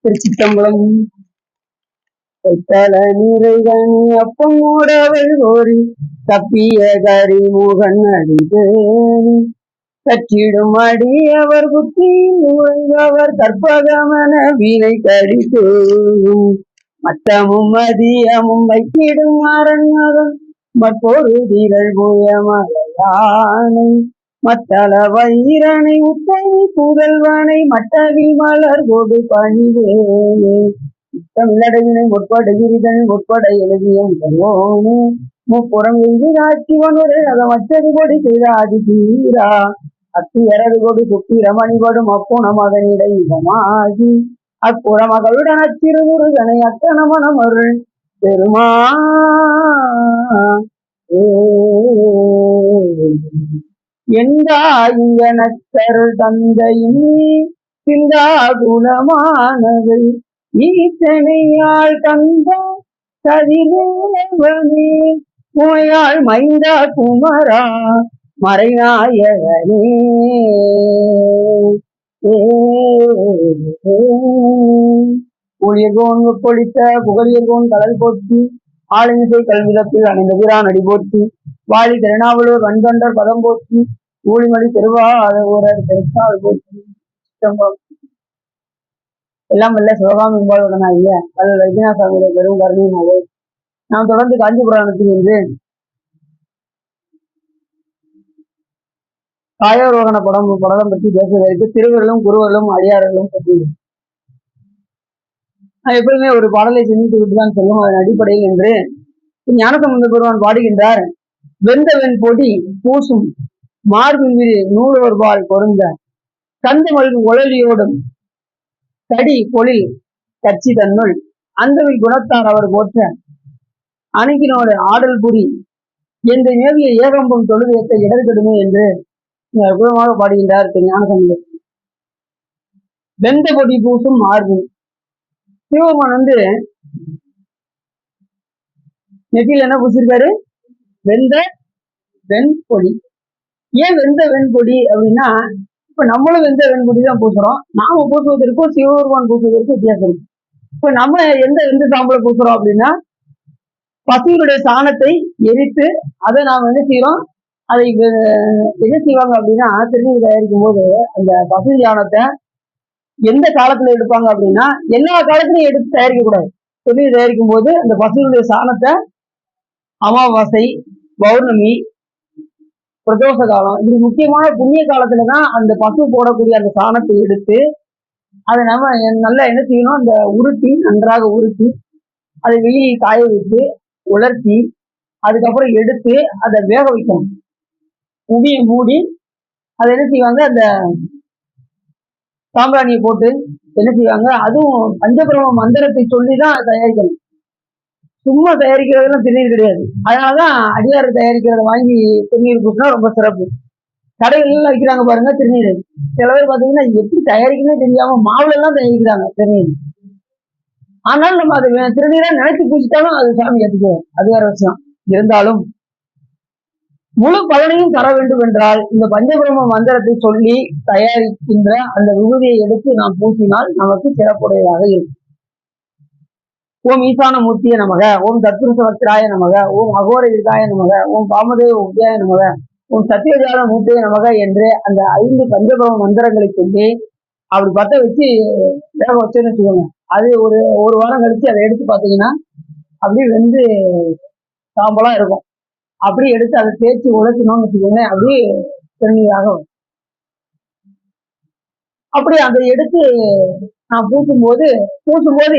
திருச்சித்தம்பலம் பொய்த்தல நீரைதனி அப்பமோடவள் கோரி தப்பிய கரிமுகன் அடிதேனி கற்றிடும் அடி அவர் புத்தியில் நுழைந்தவர் கற்பகமன வீணை கடித்தேயும் மத்தமும் மதியமும் வைத்திடும் அரண்மகன் மற்றொரு திரள் புயமலையானை மத்தள வைரனை உத்தமி புதல்வனை மட்டவில் மலர் கொடு பணிவேனே தமிழடவினை முற்படுகிறிதன் முற்பட எழுதிய முதல்வோனே முப்புறம் எழுதி ஆட்சிவனொரு அதை மற்றது கொடி செய்த ஆதி தீரா அத்தியரது கொடி சுப்பிரமணிபடும் அப்புணம் அதனிடை இதமாகி அப்புற மகளுடன் அச்சிறுமுருகனை அக்கணமனம் அருள் பெருமா எந்தா இங்கனத்தருள் தந்தையும் சிந்தா குலமானவை ஈசனையாள் தந்த கதிரேவனே நோயாள் மைந்தா குமரா மறைநாயகனே ஊழியர்கோன் பொழித்த புகழியர்கோன் கடல் போற்றி ஆளுமிசை கல்விழப்பில் அணைந்த பிரான் அடி போற்றி வாழி திருநாவலூர் வன்தொண்டர் பதம் போற்றி ஊழிமொழி திருவாரூரர் திருத்தாள் போற்றி எல்லாம் வல்ல சிவகாமி என்பாளுடன் ஆகிய வல்ல வைத்தியநாசாமியுடைய பெரும் கருணையினாலே நாம் தொடர்ந்து காஞ்சி புராணத்தில் இன்று காயோரோகண படம் பற்றி பேசுவதற்கு திருவர்களும் குருவர்களும் அடியார்களும் பற்றி எப்பொழுதுமே ஒரு பாடலை சிந்தித்து விட்டுதான் சொல்லும். அதன் அடிப்படையில் என்று ஞானசம்பந்த பெருமான் பாடுகின்றார். வெந்தவன் பொடி பூசும் மார்பின் மீது நூலோர்பால் பொருந்த கந்த மல்கு ஒளலியோடும் கடி பொழில் கட்சி தன்னுள் அந்தவில் குணத்தார் அவர் போற்ற அணுகினோடு ஆடல் புரி என்ற மேவிய ஏகம்பம் தொழுதேற்ற இடர்கடுமை என்று அற்புதமாக பாடுகின்றார் ஞானசம்பந்தர். வெந்த பொடி பூசும் மார்பு சிவபெருமான் நெற்றியில் என்ன பூசிருக்காரு? வெந்த வெண்பொடி. ஏன் வெந்த வெண்பொடி அப்படின்னா, இப்ப நம்மளும் வெந்த வெண்பொடி தான் பூசுறோம். நாம பூசுவதற்கும் சிவபெருமான் பூசுவதற்கும் வித்தியாசம் இருக்கு. இப்ப நம்ம எந்த வெந்த சாம்பலை பூசுறோம் அப்படின்னா, பசுவினுடைய சாணத்தை எரித்து அதை நாம் என்ன செய்யறோம், அதை என்ன செய்வாங்க அப்படின்னா, திருநீர் தயாரிக்கும் போது அந்த பசு சாணத்தை எந்த காலத்துல எடுப்பாங்க அப்படின்னா, எல்லா காலத்திலையும் எடுத்து தயாரிக்க கூடாது. திருநீர் தயாரிக்கும் போது அந்த பசுவினுடைய சாணத்தை அமாவாசை, பௌர்ணமி, பிரதோஷ காலம், இது முக்கியமான புண்ணிய காலத்துலதான் அந்த பசு போடக்கூடிய அந்த சாணத்தை எடுத்து அதை நம்ம நல்லா என்ன செய்யணும், அந்த உருட்டி நன்றாக உருட்டி அதை வெயிலில் காய வைத்து உலர்த்தி அதுக்கப்புறம் எடுத்து அதை வேக வைக்கணும். உடியை மூடி அதை என்ன செய்வாங்க, அந்த சாம்பிராணியை போட்டு என்ன செய்வாங்க, அதுவும் பஞ்சபிரம மந்திரத்தை சொல்லிதான் தயாரிக்கணும். சும்மா தயாரிக்கிறதுலாம் திருநீர் கிடையாது. அதனாலதான் அடியாறு தயாரிக்கிறத வாங்கி திருநீர் பூசினா ரொம்ப சிறப்பு. கடைகள்லாம் வைக்கிறாங்க பாருங்க திருநீர். சில பேர் பாத்தீங்கன்னா எப்படி தயாரிக்கணும்னு தெரியாம மாவுல எல்லாம் தயாரிக்கிறாங்க திருநீர். ஆனால் நம்ம அதை திருநீரா நினைச்சு பூசிட்டாலும் அது சாமி ஏற்றுக்குவோம், அது வேற விஷயம். இருந்தாலும் முழு பலனையும் தர வேண்டும் என்றால் இந்த பஞ்சபிரம மந்திரத்தை சொல்லி தயாரிக்கின்ற அந்த விபூதியை எடுத்து நாம் பூசினால் நமக்கு சிறப்புடையதாக இருக்கும். ஓம் ஈசான மூர்த்திய நமக, ஓம் தத்புருஷ வக்ராய நமக, ஓம் அகோர யுதாய நமக, ஓம் காமதேவ உத்தியாய நமக, ஓம் சத்தியஜால மூர்த்திய நமக என்று அந்த 5 பஞ்சபிரம மந்திரங்களை சொல்லி அப்படி பத்த வச்சு வேக வச்சோன்னு வச்சுக்கோங்க. அது ஒரு வாரம் கழிச்சு அதை எடுத்து பார்த்தீங்கன்னா அப்படியே வெந்து சாம்பலா இருக்கும். அப்படி எடுத்து அதை தேய்ச்சி உழைச்சணும்னு வச்சுக்கோங்க, அப்படியே திருநீராக வரும். அப்படி அதை எடுத்து நான் பூசும்போது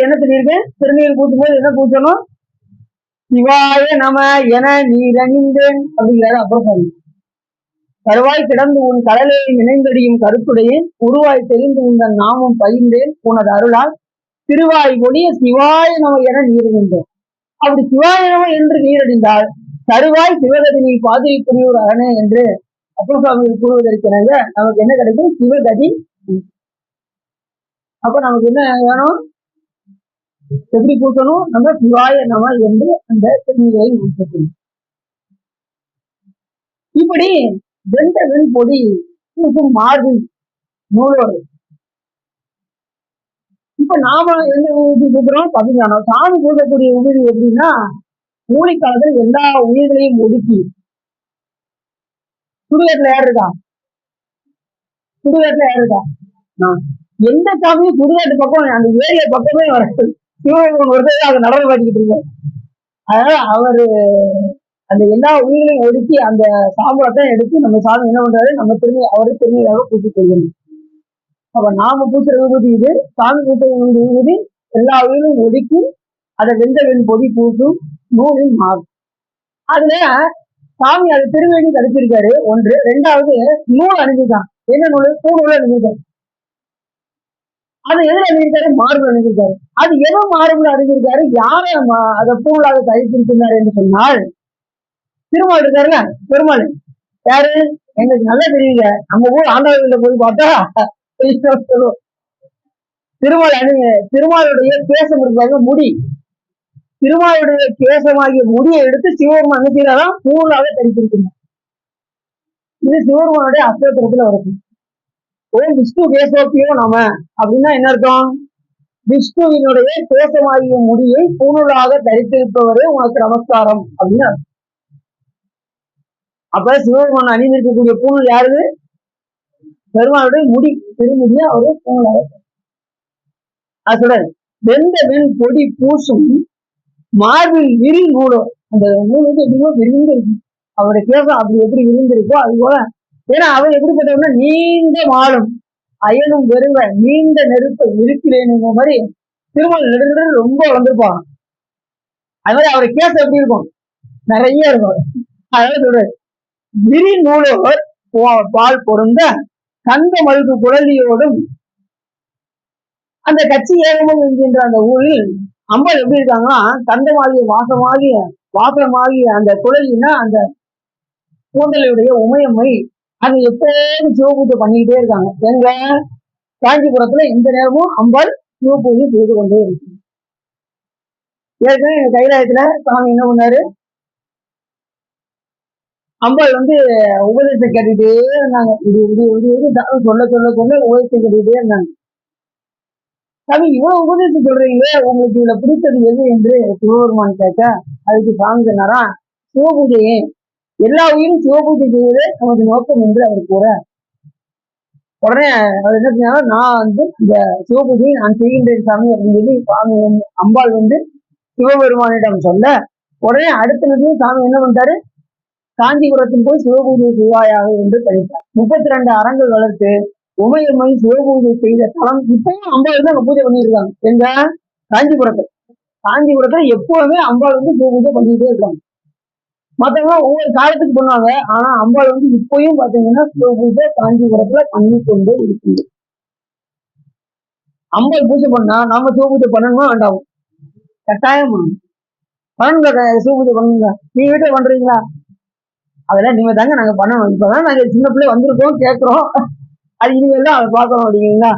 என்ன பண்ணிருக்கேன், திருநீர் பூசும்போது என்ன பூசணும், சிவாய நம என நீரணிந்தேன் அப்படிங்கிறாரு. அப்புறம் சொல்லி கருவாய் கிடந்து உன் கடலை நினைந்தடியும் கருத்துடையேன் உருவாய் தெரிந்து உங்கள் நாமும் பயின்றேன் உனது அருளால் திருவாய் ஒளிய சிவாய நம என நீரணிந்தேன். அப்படி சிவாய நம என்று நீரடிந்தால் தருவாய் சிவகதி பாதிரி புரியூர் அரணே என்று அப்போ சுவாமிகள் கூறுவதற்கிறாங்க. நமக்கு என்ன கிடைக்கும், சிவகதி. அப்ப நமக்கு என்ன வேணும், எப்படி பூசணும், நம்ம சிவாய நம என்று அந்த திருநீரை பூசணும். இப்படி வெந்த வெண்பொடி பூசும் மார்பில் நூலோடு இப்ப நாம என்ன விபூதி பூக்குறோம்? பசுஞ்சாணம். சாமி பூசக்கூடிய விபூதி எப்படின்னா, மூலிக் காலத்துல எல்லா உயிர்களையும் ஒடுக்கி, சுடுகாட்டுல யார் இருக்கா? சுடுகாட்டுல யார் இருக்கா? எந்த சாமியும் சுடுகாட்டு பக்கம் அந்த ஏரியா பக்கமே வராது. சிவபெருமான் ஒருத்தர் அதை நடனம் காட்டிக்கிட்டு இருக்காரு. அதனால அவரு அந்த எல்லா உயிர்களையும் ஒடுக்கி அந்த சாம்பலத்தை எடுத்து நம்ம சாமி என்ன பண்றாரு? நம்ம அவரு திரும்பியாக பூசி கொள்ளணும். அப்ப நாம பூசுற விபூதி இது, சாமி பூசுற விபூதி எல்லா உயிரும் ஒடுக்கி அதை வெந்த வெண் பொடி பூசும் நூலின் மாறும். அதுல சாமி அது திருவேணி கழிச்சிருக்காரு ஒன்று. ரெண்டாவது நூல் அணிஞ்சுதான். என்ன நூல்? பூநூல் அணிஞ்சிருக்காரு. அது எதுல அணிஞ்சிருக்காரு? மார்பு அணிஞ்சிருக்காரு. அது எதோ மார்புல அணிஞ்சிருக்காரு. யார அதை பூநூலாக தயாரிச்சிருக்கிறார் என்று சொன்னால், திருமால் இருக்காருல்ல, பெருமாள். யாரு? எங்களுக்கு நல்லா தெரியல. நம்ம ஊர் ஆண்டவர்கிட்ட போய் பார்த்தா சொல்லுவோம். திருமாலுடைய கேசம் இருக்காங்க முடி. திருமாலுடைய கேசமாகிய முடியை எடுத்து சிவபெருமான் என்ன செய்யறாராம்? பூலாக தரித்திருக்கிறார். இது சிவபெருமானுடைய அஸ்தோத்திரத்துல வருது. ஓம் விஷ்ணு கேசோப்பியோ நாம அப்படின்னா என்ன அர்த்தம்? விஷ்ணுவினுடைய கேசமாகிய முடியை பூணூலாக தரித்திருப்பவரே உனக்கு நமஸ்காரம் அப்படின்னு. அப்ப சிவபெருமான் அணிந்திருக்கக்கூடிய பூணூல் யாருது? பெருமானுடைய முடி, திருமுடிய அவரு பூணூலாக. அது சொல்றாரு, வெந்த வெண் பொடி பூசும் மார்பில் விரி நூலும். அந்த நூல் வந்து எப்படியோ விரிந்து இருக்கு. அவருடைய கேசம் அப்படி எப்படி விரிந்திருக்கோ அது போல. ஏன்னா அவர் எப்படிப்பட்டவர்னா, நீண்ட மாலும் அயனும் வெறுங்க நீண்ட நெருப்பை இருக்கிறேன்னு மாதிரி திருமணம் நெடுநெடு ரொம்ப வந்திருப்பாங்க. அது மாதிரி அவருடைய கேசம் எப்படி இருக்கும்? நிறைய இருக்கும். அதனால சொல்றாரு, விரி நூலோர் பால் பொருந்த கந்த மழுக்கு குழலியோடும் அந்த கட்சி ஏகமும் என்கின்ற அந்த ஊரில் அம்பாள் எப்படி இருக்காங்கன்னா, கந்தமாகிய வாசமாகிய அந்த குழலினா அந்த கூந்தலுடைய உமையம்மை அது எப்போதும் சிவபூஜை பண்ணிக்கிட்டே இருக்காங்க. எங்க காஞ்சிபுரத்துல இந்த நேரமும் அம்பாள் சிவபூஜை செய்து கொண்டே இருக்கு. ஏற்கனவே எங்க கைலாயத்துல சாமி என்ன பண்ணாரு? அம்பாள் வந்து உபதேசம் கேட்டுட்டே இருந்தாங்க. சொல்ல உபதேசம் கேட்டுட்டே இருந்தாங்க. சாமி இவ்வளவு உபதேசம் சொல்றீங்களே, உங்களுக்கு இதுல பிடித்தது எது என்று சிவபெருமான் கேட்க, அதுக்கு சாமி சொன்னாரா, சிவபூஜையே எல்லா உயிரும் சிவபூஜை செய்வதே நமது நோக்கம் என்று அவர் கூற, உடனே அவர் என்ன செஞ்சாங்க, நான் வந்து இந்த சிவபூஜையை நான் செய்கின்றேன் சாமி அப்படின்னு சொல்லி சாமி அம்பாள் வந்து சிவபெருமானிடம் சொல்ல, உடனே அடுத்த நிமிஷம் சாமி என்ன பண்ணிட்டாரு? காஞ்சிபுரத்தில் போய் சிவபூஜை செய்வாயாக என்று கழித்தார். 32 அரங்கள் வளர்த்து உமையம்மை சிவபூஜை செய்த தலம் இப்பவும் அம்பாள் வந்து அங்க பூஜை பண்ணிருக்காங்க. எங்க காஞ்சிபுரத்துல எப்பவுமே அம்பாள் வந்து சிவபூஜை பண்ணிட்டே இருக்காங்க. மற்றவங்க ஒவ்வொரு காலத்துக்கு பண்ணுவாங்க. ஆனா அம்பாள் வந்து இப்பயும் பாத்தீங்கன்னா சிவபூஜை காஞ்சிபுரத்துல பண்ணி கொண்டே இருக்குது. அம்பாள் பூஜை பண்ணா நாம சிவபூஜை பண்ணணுமா வேண்டாம்? கட்டாயம் பண்ணுங்க. சிவபூஜை பண்ணுங்க. நீங்க வீட்டுல பண்றீங்களா? அதெல்லாம் நீங்க தாங்க நாங்க பண்ணணும். இப்பதான் நாங்க சின்ன பிள்ளை வந்திருக்கோம், கேட்கிறோம். அது இனிமேல் தான் அதை பார்க்கணும் அப்படிங்களா?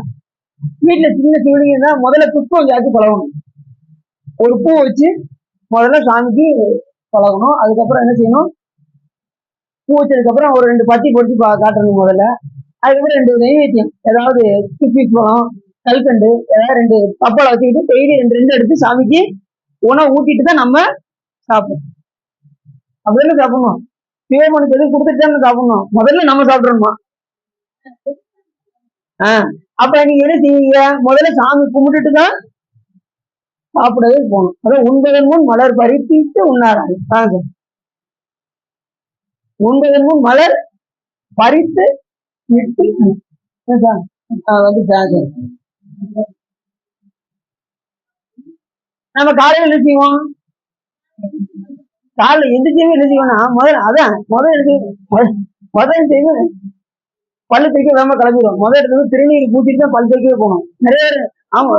வீட்டுல சின்ன சிவலிங்கன்னா முதல்ல புஷ்பம் ஜாத்தி பழகணும். ஒரு பூ வச்சு முதல்ல சாமிக்கு பழகணும். அதுக்கப்புறம் என்ன செய்யணும்? பூ வச்சதுக்கு அப்புறம் ஒரு 2 பத்தி பொடிச்சு காட்டணும் முதல்ல. அதுக்கப்புறம் 2 நெய்வேத்தியம், ஏதாவது கிஸ்மிஸ் பழம், கல்கண்டு, ஏதாவது 2 பப்பளம் வச்சுக்கிட்டு டெய்லி 2 எடுத்து சாமிக்கு உணவு ஊட்டிட்டு தான் நம்ம சாப்பிடணும். அப்படின்னு சாப்பிடணும். சிவபெருமானுக்கு எதுவும் கொடுத்துட்டு தான் சாப்பிடணும். முதல்ல நம்ம சாப்பிடணுமா? அப்ப நீங்க என்ன செய்வீங்க? முதல்ல சாமி கும்பிட்டுட்டு தான் சாப்பிடவே போகணும். அதான் உண்பதன் முன் மலர் பறிப்பிட்டு உண்ணாராது. உண்பதன் முன் மலர் பறித்து விட்டு வந்து நம்ம காலையில என்ன செய்வோம்? காலைல எந்திரிச்சவே என்ன செய்வோம்னா முதல் செய்வோம் பல்லு தைக்க வேமா கிளம்பிடுவோம். முதல் இடத்துல திருநீர் பூட்டிட்டு தான் பல் தைக்கவே போகணும். நிறைய பேர் ஆமா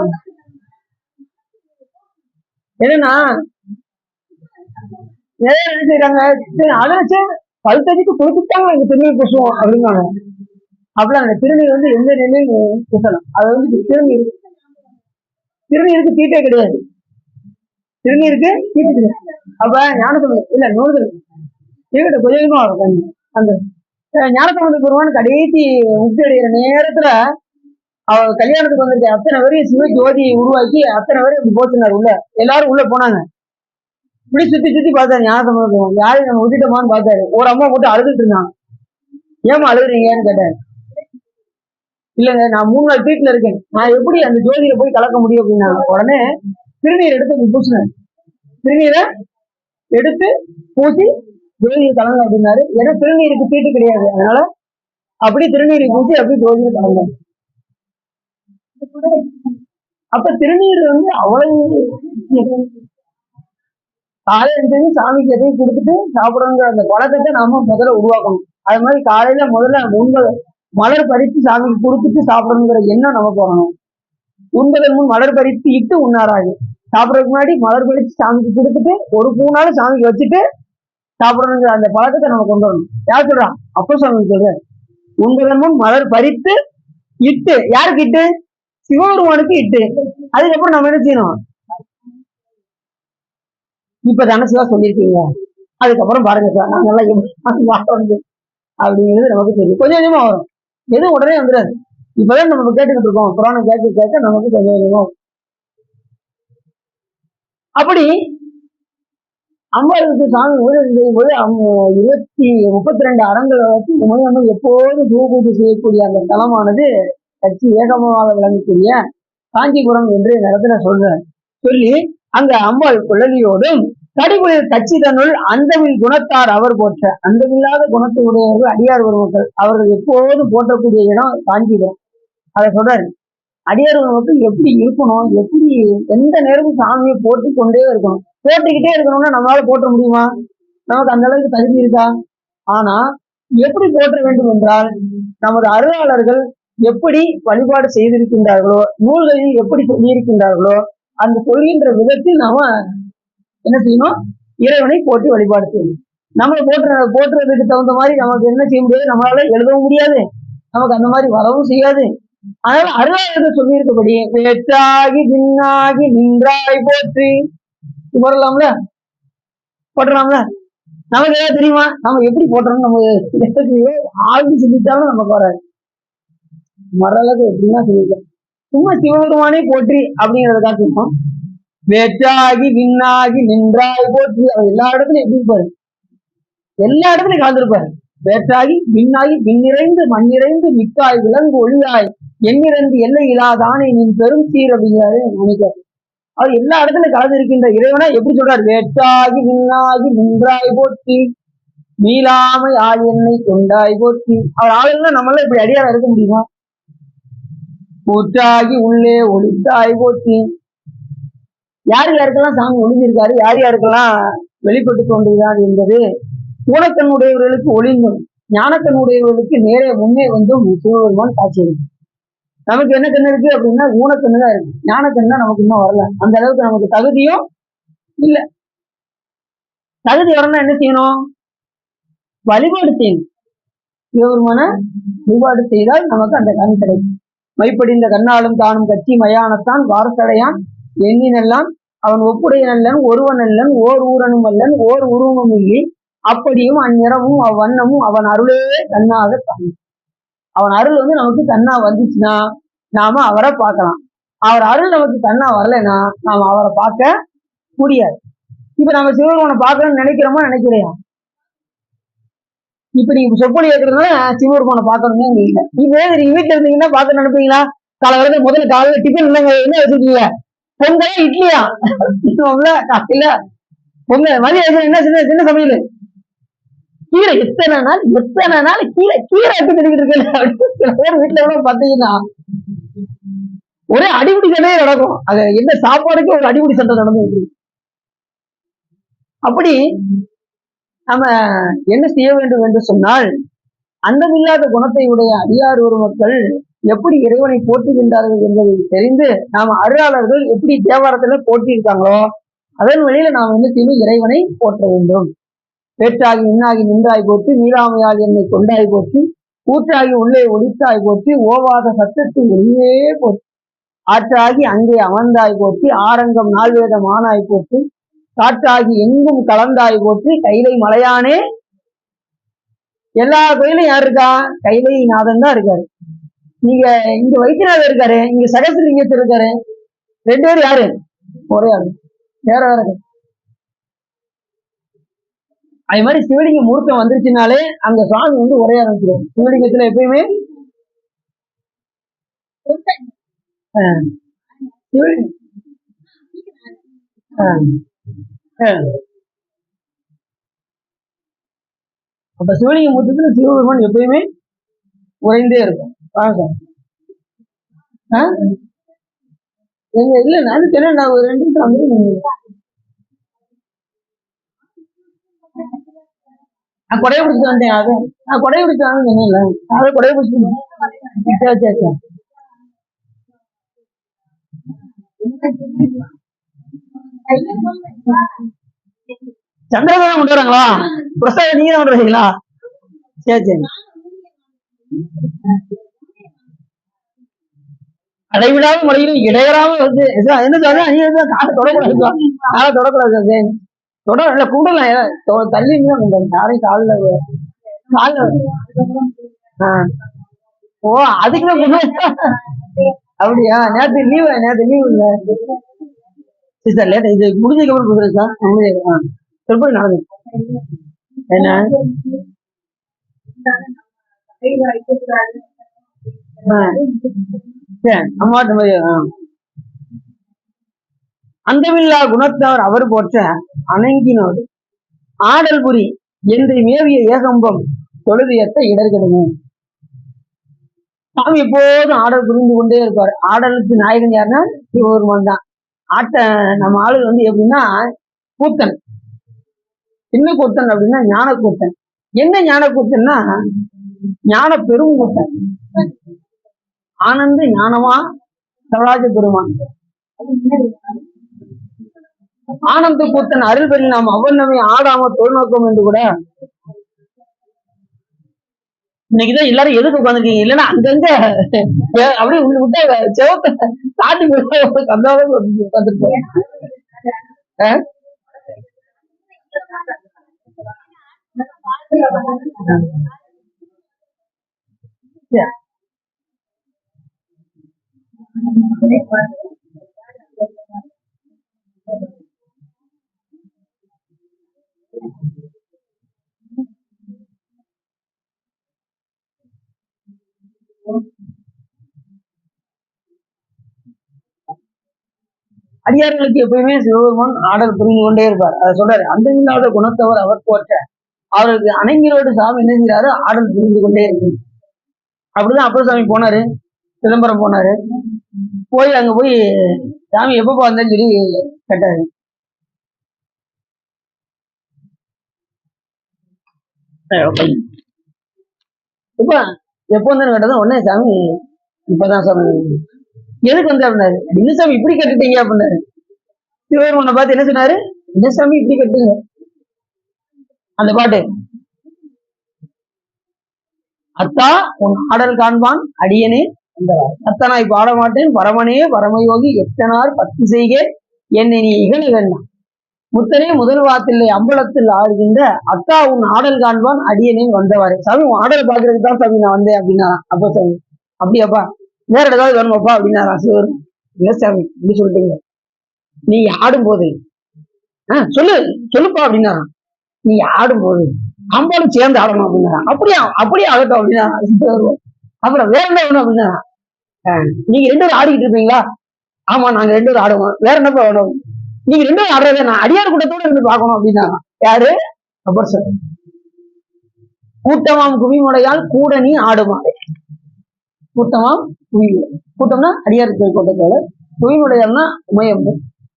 என்னன்னா நிறைய என்ன செய்யறாங்க, அதை வச்சு பல் தைக்கு குளிச்சுட்டாங்க எங்க திருநீர் பூசுவோம் அப்படிங்காங்க. அப்படிலாம் திருநீர் வந்து எந்த நிலையும் பூசலாம். அது வந்து திருநீருக்கு தீட்டே கிடையாது. திருநீருக்கு தீட்டு கிடையாது. அப்ப ஞானசம்பந்த இல்ல நூல்கள் தீவிர கொஞ்சமா இருக்கும். அந்த ஞானசம்பந்த பெருமான் கடைசி முக்தி அடைகிற நேரத்துல அவ கல்யாணத்துக்கு வந்திருக்க அத்தனை பேரையும் சிவ ஜோதியை உருவாக்கி அத்தனை பேரும் போச்சுனார் உள்ள. எல்லாரும் உள்ள போனாங்க. இப்படி சுத்தி சுத்தி பார்த்தாரு ஞானசம்பந்தம், யாரையும் நம்ம விட்டுட்டோமான்னு பார்த்தாரு. ஒரு அம்மா போட்டு அழுதுட்டு இருந்தாங்க. ஏமா அழுகுறீங்கன்னு கேட்டாரு. இல்லைங்க, நான் 3 நாள் வீட்டுல இருக்கேன், நான் எப்படி அந்த ஜோதியில போய் கலக்க முடியும் அப்படின்னா, உடனே திருநீர் எடுத்து பூசினார். திருநீரை எடுத்து பூசி ஜோதியை கலங்க அப்படின்னாரு. ஏன்னா திருநீருக்கு தீட்டு கிடையாது, அதனால அப்படி திருநீரை பூசி அப்படி ஜோதியை கலங்க. அப்ப திருநீர் அவ்வளவு காலையில சாமிக்கு எதையும் கொடுத்துட்டு சாப்பிடணுங்கிற அந்த பழக்கத்தை நாம முதல்ல உருவாக்கணும். அது மாதிரி காலையில முதல்ல மலர் பறித்து சாமிக்கு கொடுத்துட்டு சாப்பிடணுங்கிற எண்ணம் நமக்கு வரணும். உண்பதன் முன் மலர் பறித்து இட்டு உண்ணாராது. சாப்பிடறதுக்கு முன்னாடி மலர் பறித்து சாமிக்கு கொடுத்துட்டு ஒரு பூனாலும் சாமிக்கு வச்சுட்டு சாப்பிடணுங்கிற அந்த பழக்கத்தை நம்ம கொண்டு வரணும். யார் சொல்றான்? அப்ப சாமி சொல்ற. உண்பதன் முன் மலர் பறித்து இட்டு, யாருக்கு இட்டு? சிவபெருமானுக்கு இட்டு. அதுக்கப்புறம் நம்ம என்ன செய்யணும்? இப்ப தானே சிவா சொல்லியிருக்கீங்க, அதுக்கப்புறம் பாருங்க சார் நாங்கெல்லாம் எப்படி அப்படிங்கிறது நமக்கு தெரியும். கொஞ்சம் கொஞ்சமா வரும், எதுவும் உடனே வந்துடாது. இப்பதான் நம்ம கேட்டுக்கிட்டு இருக்கோம், புராணம் கேட்க கேட்க நமக்கு கொஞ்சம் கொஞ்சமா. அப்படி அம்பாளுக்கு சாமி பூஜை செய்யும் போது 32 அரங்களை வச்சு உமையம்மன் எப்போது பூஜை செய்யக்கூடிய அந்த தலமானது கட்சி ஏகமாக விளங்கக்கூடிய காஞ்சிபுரம் என்று இடத்துல சொல்லி அங்க அம்பாள் குழலியோடும் கடிபுலில் கட்சி தன்னுள் அந்தமில் குணத்தார் அவர் போற்ற. அந்தமில்லாத குணத்தை உடையவர்கள் அடியார் பெருமக்கள், அவர்கள் எப்போது போற்றக்கூடிய இடம் காஞ்சிபுரம். அதை சொல்றாரு. அடியார் பெருமக்கள் எப்படி இருக்கணும், எப்படி எந்த நேரமும் சாமியை போட்டு கொண்டே இருக்கணும். போட்டுக்கிட்டே இருக்கணும்னா நம்மளால போற்ற முடியுமா? நமக்கு அந்த அளவுக்கு தகுதி இருக்கா? ஆனா எப்படி போற்ற வேண்டும் என்றால், நமது அருளாளர்கள் எப்படி வழிபாடு செய்திருக்கின்றார்களோ, நூல்களில் எப்படி சொல்லியிருக்கின்றார்களோ, அந்த சொல்கின்ற விதத்தில் நாம என்ன செய்யணும்? இறைவனை போட்டு வழிபாடு செய்யணும். நம்மளை போற்றுறதுக்கு தகுந்த மாதிரி நமக்கு என்ன செய்ய முடியாது, நம்மளால எழுதவும் முடியாது, நமக்கு அந்த மாதிரி வரவும் செய்யாது. அதனால அருளாளர்கள் சொல்லியிருக்கபடி வேற்றாகி பின்னாகி நின்றாய் போற்றி போடலாம்ல, போட்டுடலாம்ல. நமக்கு ஏதாவது தெரியுமா நம்ம எப்படி போட்டுறோம்? நம்ம ஆழ்ந்து சிந்தித்தாலும் நமக்கு வராது. மரளவுக்கு எப்படின்னா சொல்லியிருக்கோம். சும்மா சிவபெருமானே போற்றி அப்படிங்கிறத காட்டுவோம். வேற்றாகி விண்ணாகி நின்றாய் போற்றி. அவர் எல்லா இடத்துலயும் எப்படி இருப்பாரு? எல்லா இடத்துலயும் கலந்துருப்பாரு. வேற்றாகி விண்ணாகி விண்ணிறைந்து மண்ணிறைந்து மிக்காய் விலங்கு ஒளியாய் எண்ணிறந்து எல்லை இல்லாதானே நின் பெரும் சீர் அப்படிங்கிறாரு நினைக்கிறார். அவர் எல்லா இடத்துலயும் கலந்து இருக்கின்ற இறைவனை எப்படி சொல்றாரு? வேற்றாகி விண்ணாகி நின்றாய் போற்றி மீளாமை ஆள் என்னை கொண்டாய் போற்றி. அவர் ஆளுன்னா நம்மளால இப்படி அடியாரா இருக்க முடியுமா? கூற்றாகி உள்ளே ஒளித்தாய் போற்றி. யார் யாருக்கெல்லாம் சாமி ஒளிஞ்சிருக்காரு, யார் யாருக்கெல்லாம் வெளிப்பட்டு கொண்டிருக்காரு என்பது ஊனக்கண்ணுடையவர்களுக்கு ஒளிந்தும் ஞானக்கண்ணுடையவர்களுக்கு நேரே முன்னே வந்தும் சிவபெருமான் காட்சி இருக்கு. நமக்கு என்ன கண்ணு இருக்கு அப்படின்னா ஊனக்கண்ணு தான் இருக்கு, ஞானக்கண்ணு தான் நமக்கு இன்னும் வரல. அந்த அளவுக்கு நமக்கு தகுதியும் இல்லை. தகுதி வரணும்னா என்ன செய்யணும்? வழிபாடு செய்யணும். சிவபெருமான வழிபாடு செய்தால் நமக்கு அந்த கண் கிடைக்கும். மைப்படிந்த கண்ணாலும் தானும் கட்சி மயானத்தான் வாரத்தடையான் எண்ணினெல்லாம் அவன் ஒப்புடைய நல்லன் ஒருவன் அல்லன் ஓர் ஊரனும் அல்லன் ஓர் உருவமும் இல்லை அப்படியும் அந்நிறமும் அவ்வண்ணமும் அவன் அருளே கண்ணாக காணும். அவன் அருள் நமக்கு கண்ணா வந்துச்சுன்னா நாம அவரை பார்க்கலாம். அவர் அருள் நமக்கு கண்ணா வரலைன்னா நாம அவரை பார்க்க முடியாது. இப்ப நம்ம சிவபெருமானை பார்க்கணும்னு நினைக்கிறோமா நினைக்கிறையா? இப்ப நீங்க சொப்பொழி ஏற்கிறதுனால சிவபெருமானை பார்க்கணும்னு இல்லை. இப்ப நீங்க வீட்டுல இருந்தீங்கன்னா பார்க்க நினைப்பீங்களா? காலையில முதல்ல காலையில டிஃபன் என்ன வச்சிருக்கீங்க? பொங்கல் இட்லியா? காலையில பொங்கல். மதியம் என்ன சின்ன சமையல்? கீரை. எத்தனை நாள் கீரை எடுத்து தெரிவிட்டு இருக்கேன். வீட்டுல கூட பாத்தீங்கன்னா ஒரே அடிப்படி சண்டையே நடக்கும். அது என்ன சாப்பாடுக்கு ஒரு அடிப்படி சண்டை நடந்து. அப்படி நம்ம என்ன செய்ய வேண்டும் என்று சொன்னால், அந்தமில்லாத குணத்தை உடைய அடியார் ஒரு மக்கள் எப்படி இறைவனை போற்றுகின்றார்கள் என்பதை தெரிந்து நாம் அருளாளர்கள் எப்படி தேவாரத்துல போற்றியிருக்காங்களோ அதன் வழியில நாம் என்ன செய்யணும்? இறைவனை போற்ற வேண்டும். வேற்றாகி இன்னாகி நின்றாய் போற்றி மீளாமையால் என்னை கொண்டாய் போற்றி கூற்றாகி உள்ளே ஒளித்தாய் போற்றி ஓவாத சத்தத்து ஒளியே போற்றி ஆற்றாகி அங்கே அமர்ந்தாய் போற்றி ஆரங்கம் நால்வேத மானாய் போற்றி காற்றாகி எங்கும் கலந்தாய் போற்றி கைலை மலையானே. எல்லா கோயிலும் யார் இருக்கா? கைலை நாதன் தான் இருக்காரு. நீங்க இங்க வைத்தியநாதர் இருக்காரு, இங்க சகசிலிங்கத்தில் இருக்காரு, 2 பேரும் யாரு? ஒரே ஆளு, வேற வேற. அது மாதிரி சிவலிங்க மூர்த்தம் வந்துருச்சுனாலே அங்க சுவாமி வந்து ஒரே ஆரம்பிச்சிடும். சிவலிங்கத்துல எப்பயுமே சிவலிங்கம் அப்ப சிவலிங்க மூர்த்தத்துல சிவபெருமான் எப்பயுமே உறைந்தே இருக்கும். எங்க இல்ல நானும் சொன்னேன், நான் ஒரு 2 நிமிஷம் வந்து நான் கொடையை பிடிச்சிட்டு வந்தேன். அது நான் கொடையை பிடிச்சிட்டு வாங்க சொன்னேன்ல, அதை கொடையை பிடிச்சிட்டு. சரி சரி சந்திரபாபு கொண்டு வராங்களா? பிரசாத் நீங்க தான் கொண்டு வரீங்களா? சரி சரி. அடைவிடாத முறையிலும் இடையறாம வந்து என்ன சொல்ற, நீ காலை தொடக்கூடாது, காலை தொடக்கூடாது, தொட இல்ல கூடலாம் தள்ளி யாரையும் காலில் ஓ அதுக்குதான் அப்படியா? நேற்று லீவு இல்ல சார், லேட் இது முடிஞ்சதுக்கு அப்புறம் கொடுக்குறேன் சார். திருப்பி நடந்து என்ன அம்மாட்ட மாதிரி அந்தமில்லா குணத்தவர் அவர் போற்ற அணங்கினோடு ஆடல் புரி என்று மேவிய ஏகம்பம் தொழுதியத்தை இடர்கெடுங்க. சாமி எப்போதும் ஆடல் புரிந்து கொண்டே இருப்பார். ஆடலுக்கு நாயகன் யாருன்னா சிவபெருமான் தான். நம்ம ஆளு வந்து எப்படின்னா கூத்தன், சின்ன கூத்தன் அப்படின்னா ஞான கூத்தன். என்ன ஞான கூத்தன்னா ஞான பெரும் கூத்தன், ஆனந்த ஞானமா சவராஜ பெருமான். ஆனந்த கூத்தன் அருள் பெரிய நாம் அவநமை ஆடாம தொழில்நோக்கம் என்று கூட இன்னைக்குதான் எல்லாரும் எதுக்கு உட்காந்துருக்கீங்க? இல்லைன்னா அங்கங்க அப்படியே உள்ள விட்டா செவத்தை காட்டு உட்காந்துருப்போம். அடியார்களுக்கு எப்பயுமே சிவபெருமான் ஆடல் புரிந்து கொண்டே இருப்பார். அதை சொல்றாரு, அந்த இல்லாத குணத்தவர் அவர் போற்ற அவருக்கு அணங்கிரோடு சாமி என்ன செய்யறாரு? ஆடல் புரிந்து கொண்டே இருக்கு. அப்படிதான் அப்பர் சாமி போனாரு, சிதம்பரம் போனாரு. போய் அங்க போய் சாமி எப்ப வந்தேன்னு சொல்லி கேட்டாரு. இப்ப எப்போ வந்து கேட்டதும் உடனே சாமி இப்பதான் சாமி எதுக்கு வந்து அப்படின்னாரு. என்ன சாமி இப்படி கட்டுட்டீங்க அப்படின்னாரு. சிவபெருமானை பார்த்து என்ன சொன்னாரு? என்ன சாமி இப்படி கட்டுங்க? அந்த பாட்டு, அத்தா உன் ஆடல் காண்பான் அடியனே அத்தனாய் பாட மாட்டேன் பரமனே பரமயோகி எத்தனார் பக்தி செய்க என்னை நீ இகழ வேண்டாம் முத்தனே முதல் வாத்தில்லை அம்பலத்தில் ஆடுகின்ற அத்தா உன் ஆடல் காண்பான் அடியனே வந்தவாறு. சாமி உன் ஆடல் பாக்குறதுக்கு தான் சாமி நான் வந்தேன் அப்படின்னா. அப்ப சாமி அப்படியாப்பா வேற ஏதாவது வேணுமாப்பா அப்படின்னாரா சிவர். இல்ல சாமி இப்படி சொல்லிட்டீங்க, நீ ஆடும்போது சொல்லுப்பா அப்படின்னா, நீ ஆடும்போது அம்பாலும் சேர்ந்து ஆடணும் அப்படின்னா. அப்படியே ஆகட்டும் அப்படின்னா. அப்புறம் வேற என்ன வேணும் அப்படின்னா, நீங்க 2 பேரும் ஆடிக்கிட்டு இருப்பீங்களா? ஆமா நாங்க 2 பேரும் ஆடுவோம். வேற என்னப்பா வேணும்? நீங்க 2 பேரும் ஆடுறத நான் அடியார் கூட்டத்தோட இருந்து பார்க்கணும் அப்படின்னா. யாரு? அப்பர் சார். கூட்டமாம் குவிமுடையால் கூட நீ ஆடுமாறு. கூட்டமாம் கூட்டம்னா அடியார் கூட்டத்தோட, குவிமுடையால்னா உமையம்பு.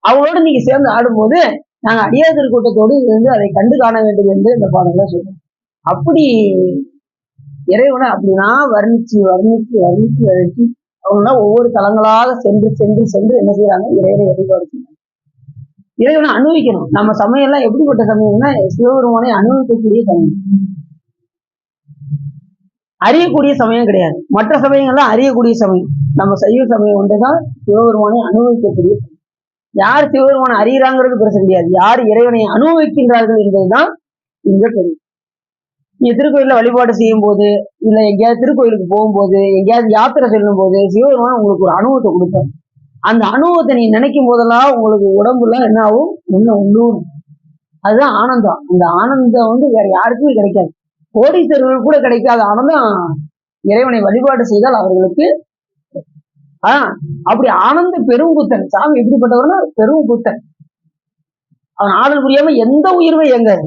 அவங்களோட நீங்க சேர்ந்து ஆடும்போது நாங்க அடியார் கூட்டத்தோடு இருந்து அதை கண்டு காண வேண்டும் என்று இந்த பாடங்களை சொல்றோம். அப்படி இறைவனை அப்படின்னா வர்ணிச்சு வர்ணிச்சு வர்ணிச்சு வர்ணிச்சு அவங்களா ஒவ்வொரு தலங்களாக சென்று சென்று சென்று என்ன செய்யறாங்க? இறைவனை வழிபாடு செய்யறாங்க. இறைவனை அனுபவிக்கணும். நம்ம சமயம் எல்லாம் எப்படிப்பட்ட சமயம்னா சிவபெருமானை அனுபவிக்கக்கூடிய சமயம், அறியக்கூடிய சமயம் கிடையாது. மற்ற சமயங்கள்லாம் அறியக்கூடிய சமயம். நம்ம சைவ சமயம் ஒன்றுதான் சிவபெருமானை அனுபவிக்கக்கூடிய சமயம். யார் சிவபெருமானை அறிகிறாங்கிறது பிரச்சனை கிடையாது, யார் இறைவனை அனுபவிக்கின்றார்கள் என்பதுதான் இங்க தெரியும். நீங்க திருக்கோயில்ல வழிபாடு செய்யும் போது, இல்ல எங்கேயாவது திருக்கோயிலுக்கு போகும்போது, எங்கேயாவது யாத்திரை செல்லும் போது சிவபெருமான் உங்களுக்கு ஒரு அனுபவத்தை கொடுப்பார். அந்த அனுபவத்தை நீ நினைக்கும் போதெல்லாம் உங்களுக்கு உடம்புல என்ன ஆகும்? இன்னும் உள்ளூரும். அதுதான் ஆனந்தம். அந்த ஆனந்தம் வேற யாருக்குமே கிடைக்காது. கோடீஸ்வரர்களுக்கு கூட கிடைக்காத ஆனந்தம் இறைவனை வழிபாடு செய்தால் அவர்களுக்கு. அப்படி ஆனந்த பெருங்குத்தன் சாமி எப்படிப்பட்டவர்னா பெருங்குத்தன். அவன் ஆடல் புரியாம எந்த உயிர்மை இயங்காது.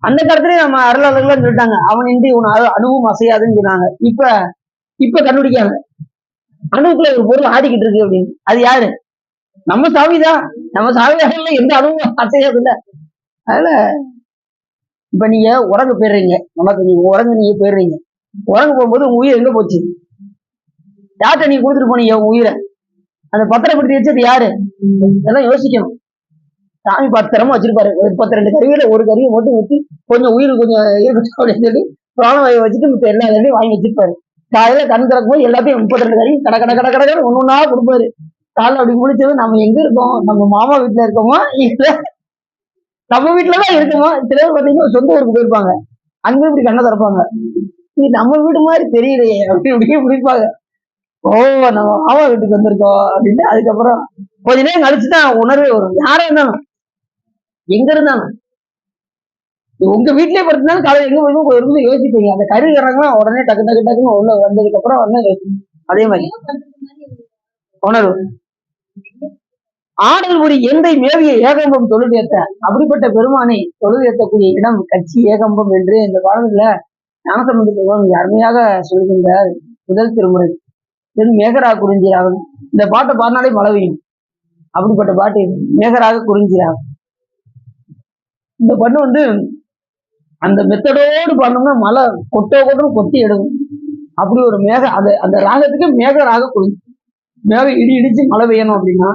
அந்த காலத்திலேயே நம்ம அருளாளர்கள் சொல்லிட்டாங்க, அவன் இன்றி உன் அணுவும் அசையாதுன்னு சொன்னாங்க. இப்ப கண்டுபிடிக்காங்க, அணுவுக்குள்ள ஒரு பொருள் ஆடிக்கிட்டு இருக்கு அப்படின்னு. அது யாரு? நம்ம சாமிதான். நம்ம சாமியாகல எந்த அணுவும் அசையாது இல்ல. அதனால இப்ப நீங்க உறங்க போயிடுறீங்க, நமக்கு நீங்க உறங்க நீங்க போயிடுறீங்க. உறங்க போகும்போது உங்க உயிர் எங்க போச்சு? யார்கிட்ட நீங்க கொடுத்துட்டு போனீங்க உங்க உயிரை? அந்த பத்திரப்படுத்தி வச்சது யாரு? இதெல்லாம் யோசிக்கணும். சாமி பத்திரமா வச்சிருப்பாரு. ஒரு 32 கருவியில ஒரு கருவியை மட்டும் வச்சு கொஞ்சம் உயிர் கொஞ்சம் இருக்கட்டும் அப்படின்னு சொல்லி பிராணவாயு வச்சுட்டு மித்த எல்லா கருவியும் வாங்கி வச்சிருப்பாரு. காலையில கண் திறக்கும் போது எல்லாத்தையும் 32 கருவி கட கட கட கட ஒன்னொன்னா கொடுப்பாரு. காலைல அப்படி முடிச்சது நம்ம எங்க இருக்கோம்? நம்ம மாமா வீட்டுல இருக்கோமா இல்ல நம்ம வீட்டுலதான் இருக்குமா? சில பேர் பாத்தீங்கன்னா சொந்த ஊருக்கு போயிருப்பாங்க, அங்க இப்படி கண்ணை திறப்பாங்க, இது நம்ம வீடு மாதிரி தெரியலையே அப்படி இப்படியே முடிப்பாங்க. ஓ, நம்ம மாமா வீட்டுக்கு வந்திருக்கோம் அப்படின்னு. அதுக்கப்புறம் கொஞ்ச நேரம் கழிச்சுதான் உணர்வே வரும். யாரும் இருந்தாலும் எங்க இருந்தாலும் உங்க வீட்லயே படுத்தினாலும் காலையில எங்க போய் யோசிப்பீங்க. அந்த கருவிக்காரங்களாம் உடனே டக்கு டக்கு டக்குன்னு உள்ள வந்ததுக்கு அப்புறம் யோசிப்பீங்க. அதே மாதிரி உணர்வு ஆடல் முடி எந்தை மேவிய ஏகம்பம் தொழுதேத்த, அப்படிப்பட்ட பெருமானை தொழுதேத்தக்கூடிய இடம் கட்சி ஏகம்பம் என்று இந்த பாடல்ல ஞானசம்பந்த பெருமான் அருமையாக சொல்கின்றார். முதல் திருமுறை மேகரா குறிஞ்சிராகும். இந்த பாட்டை பாடினாலே மழை பெய்யும். அப்படிப்பட்ட பாட்டு மேகராக குறிஞ்சிராகும். இந்த பண்ணு அந்த மெத்தடோடு பண்ணோம்னா மழை கொட்டோன்னு கொட்டி எடுக்கும். அப்படி ஒரு அந்த ராகத்துக்கு மேகராக குறிஞ்சி. மேக இடிச்சு மழை பெய்யணும் அப்படின்னா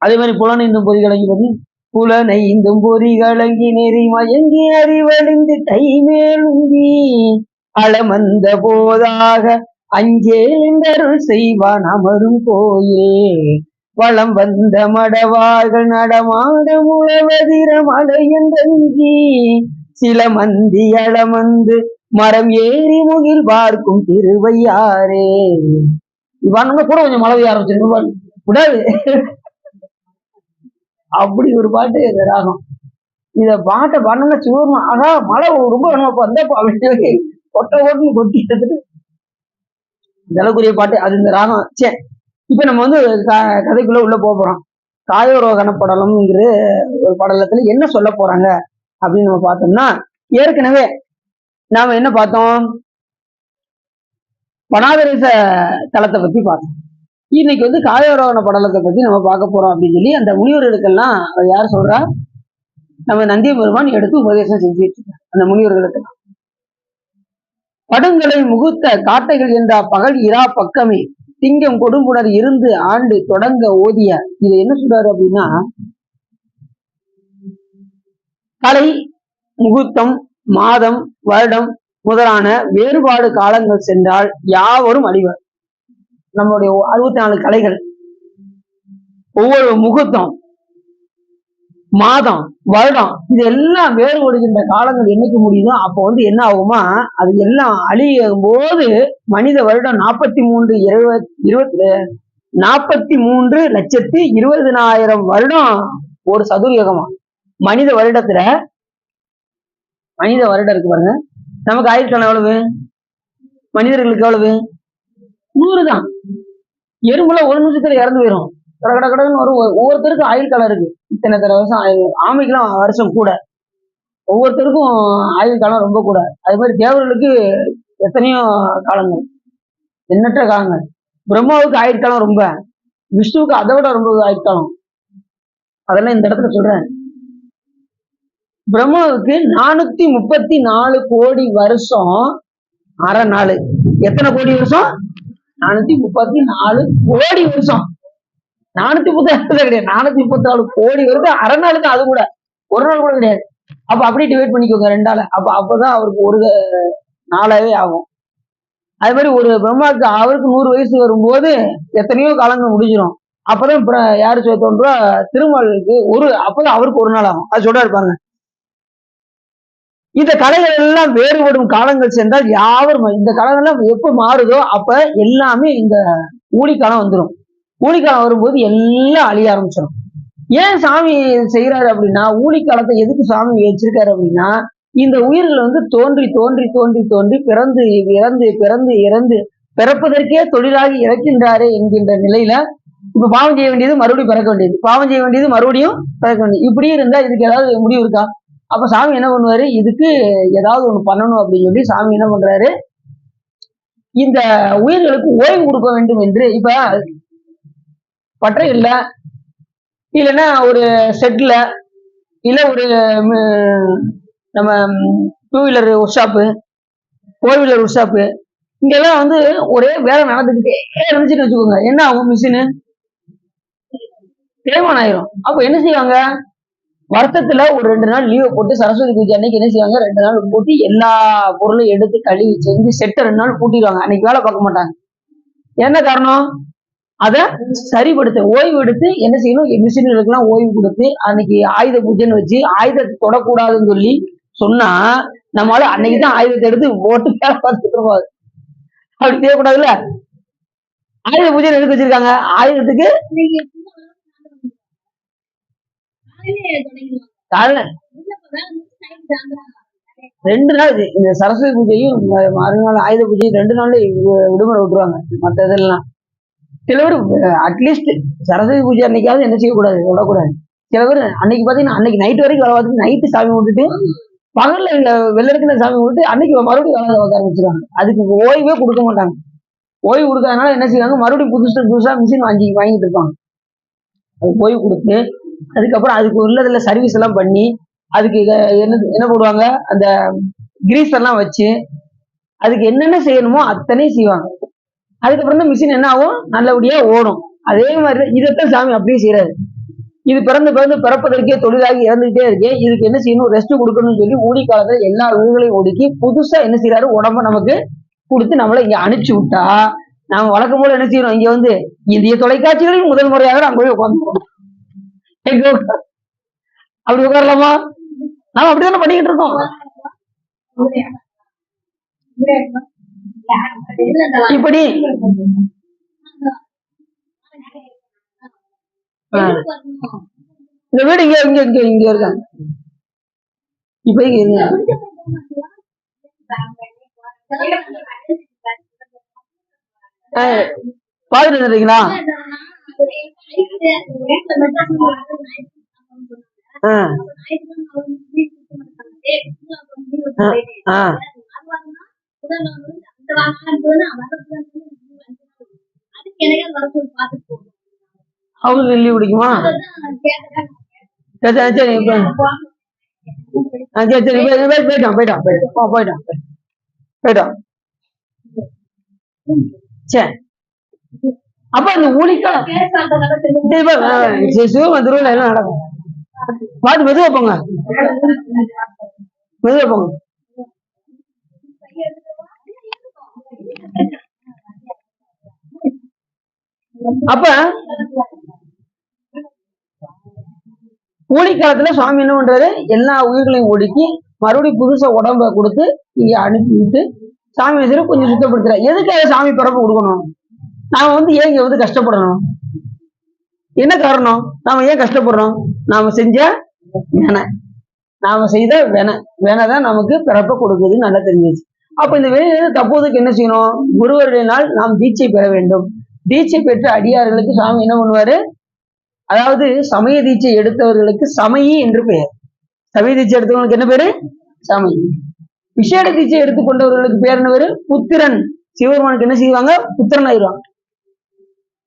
அதே மாதிரி புலனைந்தும் பொறிகளங்கி பத்தி புலனைந்தும் பொறிகளங்கி நெறி மயங்கி அறிவழிந்து கை மேலுங்கி அளமந்த போதாக அஞ்சேந்தருள் செய்வான் அமரும் கோயில் வளம் வந்த மடவார்கள் நடமாட முழவதிர மலையந்தங்கி சில மந்தி அளமந்து மரம் ஏறி முகில் பார்க்கும் திருவையாரே. இவன் கூட கொஞ்சம் மழை பெய்ய ஆரம்பிச்சிருக்க கூடாது. அப்படி ஒரு பாட்டு இந்த ராகம். இத பாட்டை பண்ணோம்னா சிவருமா ஆகா மழை ரொம்ப வேணுமாப்பா வந்தப்பா அப்படின்னு கொட்டன்னு கொட்டி எடுத்துட்டு இந்த அளவுக்குரிய பாட்டு அது இந்த ராகம். சரி, இப்ப நம்ம கதைக்குள்ள உள்ள போறோம். காயோரோகண படலம்ங்கிற ஒரு படலத்துல என்ன சொல்ல போறாங்க அப்படின்னு நம்ம பார்த்தோம்னா, ஏற்கனவே நாம என்ன பார்த்தோம்? பனாதரேச தலத்தை பத்தி பார்த்தோம். இன்னைக்கு காயோரோகண படலத்தை பத்தி நம்ம பார்க்க போறோம் அப்படின்னு சொல்லி அந்த முனிவர்களுக்கெல்லாம் யார் சொல்றா? நம்ம நந்திய பெருமான் எடுத்து உபதேசம் செஞ்சுட்டு இருக்காங்க அந்த முனிவர்களுக்கு. படுங்களை முகுத்த காட்டைகள் என்ற பகல் இரா பக்கமே திங்கம் கொடும்புணர் இருந்து ஆண்டு தொடங்க ஓதிய. இது என்ன சொல்றாரு அப்படின்னா, கலை முகூர்த்தம் மாதம் வருடம் முதலான வேறுபாடு காலங்கள் சென்றால் யாவரும் அழிவர். நம்மளுடைய 64 கலைகள், ஒவ்வொரு முகூர்த்தம் மாதம் வருடம் இது எல்லாம் வேறுபடுகின்ற காலங்கள் என்னைக்கு முடியுதோ அப்போ என்ன ஆகுமா, அது எல்லாம் அழியும் போது மனித வருடம் 43,20,000 வருடம் ஒரு சதுர்யுகமா. மனித வருடம் இருக்கு பாருங்க. நமக்கு ஆயுட்காலம் எவ்வளவு? மனிதர்களுக்கு எவ்வளவு? 100 தான். எறும்புல ஒரு நிமிஷத்துல இறந்து போயிடும். கடகடன்னு வரும். ஒவ்வொருத்தருக்கும் ஆயுள் காலம் இருக்கு. இத்தனை வருஷம் ஆயுள். ஆமைக்கெல்லாம் வருஷம் கூட. ஒவ்வொருத்தருக்கும் ஆயுள் காலம் ரொம்ப கூட. அது மாதிரி தேவர்களுக்கு எத்தனையோ காலங்கள், எண்ணற்ற காலங்கள். பிரம்மாவுக்கு ஆயுட்காலம் ரொம்ப, விஷ்ணுவுக்கு அதை விட ரொம்ப ஆயுட்காலம். அதெல்லாம் இந்த இடத்துல சொல்றேன். பிரம்மாவுக்கு 434 கோடி வருஷம் அரை நாள். எத்தனை கோடி வருஷம்? 434 கோடி வருஷம். 436 கிடையாது, 434 கோடி வருஷம் அரை நாளுக்கு. அது கூட ஒரு நாள் கூட கிடையாது. அப்ப அப்படியே டிவைட் பண்ணிக்கோங்க 2ஆல. அப்பதான் அவருக்கு ஒரு நாளாவே ஆகும். அது மாதிரி ஒரு பிரம்மாவுக்கு அவருக்கு 100 வயசு வரும்போது எத்தனையோ காலங்கள் முடிஞ்சிடும். அப்பதான் யாரு தோன்றா திருமாலுக்கு அப்பதான் அவருக்கு ஒரு நாள் ஆகும். அது சொல்றா இருப்பாங்க. இந்த கலைகள் எல்லாம் வேறுபடும் காலங்கள் சென்றால் யாவரும் இந்த காலங்கள் எல்லாம் எப்ப மாறுதோ அப்ப எல்லாமே இந்த ஊழிக்காலம் வந்துடும். ஊழிக்காலம் வரும்போது எல்லாம் அழிய ஆரம்பிச்சிடும். ஏன் சாமி செய்யறாரு அப்படின்னா, ஊழிக்காலத்தை எதுக்கு சாமி வச்சிருக்காரு அப்படின்னா, இந்த உயிர்கள் வந்து தோன்றி தோன்றி தோன்றி தோன்றி பிறந்து இறந்து பிறந்து இறந்து பிறப்பதற்கே தொழிலாகி இறக்கின்றாரே என்கின்ற நிலையில இப்ப பாவம் செய்ய வேண்டியது மறுபடியும் பிறக்க வேண்டியது, பாவம் செய்ய வேண்டியது மறுபடியும் பிறக்க வேண்டியது, இப்படியே இருந்தா இதுக்கு ஏதாவது முடிவு இருக்கா? அப்ப சாமி என்ன பண்ணுவாரு, இதுக்கு ஏதாவது ஒண்ணு பண்ணணும் அப்படின்னு சொல்லி சாமி என்ன பண்றாரு, இந்த உயிர்களுக்கு ஓய்வு கொடுக்க வேண்டும் என்று இப்ப பற்றை இல்ல, இல்லைன்னா ஒரு செட்ல, இல்ல ஒரு நம்ம 2 wheeler work shop, 4 wheeler work shop, இங்கெல்லாம் வந்து ஒரே வேலை நடந்துக்கிட்டே இருந்துச்சுன்னு வச்சுக்கோங்க, என்ன ஆகும், மிஷினு தேய்மானம் ஆயிரும். அப்ப என்ன செய்வாங்க, வருஷத்துல ஒரு 2 நாள் லீவை போட்டு சரஸ்வதி பூஜை அன்னைக்கு என்ன செய்வாங்க, 2 நாள் போட்டு எல்லா பொருளும் எடுத்து கழுவி செஞ்சு செட்டை 2 நாள் பூட்டிடுவாங்க. அன்னைக்கு வேலை பார்க்க மாட்டாங்க. என்ன காரணம், அதை சரிப்படுத்த ஓய்வு எடுத்து என்ன செய்யணும், மிஷின்களுக்கு எல்லாம் ஓய்வு கொடுத்து அன்னைக்கு ஆயுத பூஜைன்னு வச்சு ஆயுதத்தை தொடக்கூடாதுன்னு சொல்லி சொன்னா நம்மளால அன்னைக்குதான் ஆயுதத்தை எடுத்து போட்டு வேலை பார்த்துட்டு இருப்போம். அப்படி செய்யக்கூடாதுல்ல. ஆயுத பூஜை எதுக்கு வச்சிருக்காங்க, ஆயுதத்துக்கு ரெண்டு நாள் இந்த சரஸ்வதி பூஜையும் மறுநாள் ஆயுத பூஜையும் 2 நாள்ல விடுமுறை விட்டுருவாங்க. மற்ற இதெல்லாம் சில பேர் அட்லீஸ்ட் சரஸ்வதி பூஜை அன்னைக்காவது என்ன செய்யக்கூடாது, விடக்கூடாது. சில பேர் அன்னைக்கு பாத்தீங்கன்னா அன்னைக்கு நைட் வரைக்கும் வேலை பார்த்துட்டு நைட்டு சாமி விட்டுட்டு பகல்ல வெள்ளருக்குன சாமி விட்டு அன்னைக்கு மறுபடியும் வேலை பார்க்க ஆரம்பிச்சிருவாங்க. அதுக்கு ஓய்வே கொடுக்க மாட்டாங்க. ஓய்வு கொடுக்காதனால என்ன செய்வாங்க, மறுபடியும் புதுசா மிஷின் வாங்கிட்டு இருப்பாங்க. அது ஓய்வு கொடுத்து அதுக்கப்புறம் அதுக்கு உள்ளதுல சர்வீஸ் எல்லாம் பண்ணி அதுக்கு என்ன போடுவாங்க, அந்த கிரீஸ் எல்லாம் வச்சு அதுக்கு என்னென்ன செய்யணுமோ அத்தனையும் செய்வாங்க. அதுக்கப்புறம் தான் மிஷின் என்ன ஆகும், நல்லபடியா ஓடும். அதே மாதிரி இதைத்தான் சாமி அப்படியே செய்யறாரு. இது பிறந்து பிறப்பதற்கே தொழிலாகி இறந்துகிட்டே இருக்கே, இதுக்கு என்ன செய்யணும், ரெஸ்ட் கொடுக்கணும்னு சொல்லி ஊடி காலத்துல எல்லா உயிர்களையும் ஒடுக்கி புதுசா என்ன செய்யறாரு, உடம்ப நமக்கு கொடுத்து நம்மளை இங்க அனுப்பிச்சு விட்டா நாம வழக்கம் போல என்ன செய்யணும், இங்க வந்து இந்திய தொலைக்காட்சிகளையும் முதல் முறையாக நாங்க போய் உட்காந்துருக்கோம். அப்படி உட்காரலாமா, நாம அப்படித்தானே பண்ணிக்கிட்டு இருக்கோம். இப்படி இந்த வீடு இங்க இங்க இங்க இங்க இருக்காங்க. இப்ப இங்க பாத்துட்டு இருக்கீங்களா, அவங்களுக்கு லீவ் பிடிக்குமா, சரி சரி போயிட்டோம். சரி, அப்ப இந்த ஊழிக்காலம் சிவமந்திரம் எல்லாம் நடக்கும். பார்த்து மெதுவா போங்க, மெதுவா போங்க. அப்ப ஊழிக்காலத்துல சுவாமி என்ன பண்றாரு, எல்லா உயிர்களையும் ஒடுக்கி மறுபடியும் புதுசா உடம்ப கொடுத்து இங்க அனுப்பிவிட்டு சாமி வச்சு கொஞ்சம் சுத்தப்படுத்துற. எதுக்காக சாமி பிறப்பு கொடுக்கணும், நாம வந்து ஏன் இங்க வந்து கஷ்டப்படணும், என்ன காரணம், நாம ஏன் கஷ்டப்படுறோம், நாம செஞ்ச வேணை, நாம செய்த வேணதான் நமக்கு பிறப்ப கொடுக்குதுன்னு நல்லா தெரிஞ்சிச்சு. அப்ப இந்த வேலையில தப்போதுக்கு என்ன செய்யணும், குருவருடைய நாள் நாம் தீட்சை பெற வேண்டும். தீட்சை பெற்ற அடியார்களுக்கு சாமி என்ன பண்ணுவாரு, அதாவது சமய தீட்சை எடுத்தவர்களுக்கு சமயி என்று பெயர். சமய தீட்சை எடுத்தவங்களுக்கு என்ன பேரு, சமயி. விசேட தீட்சை எடுத்துக்கொண்டவர்களுக்கு பேர் என்ன பேரு, புத்திரன். சிவபெருமானுக்கு என்ன செய்வாங்க, புத்திரன் ஆயிடுவாங்க.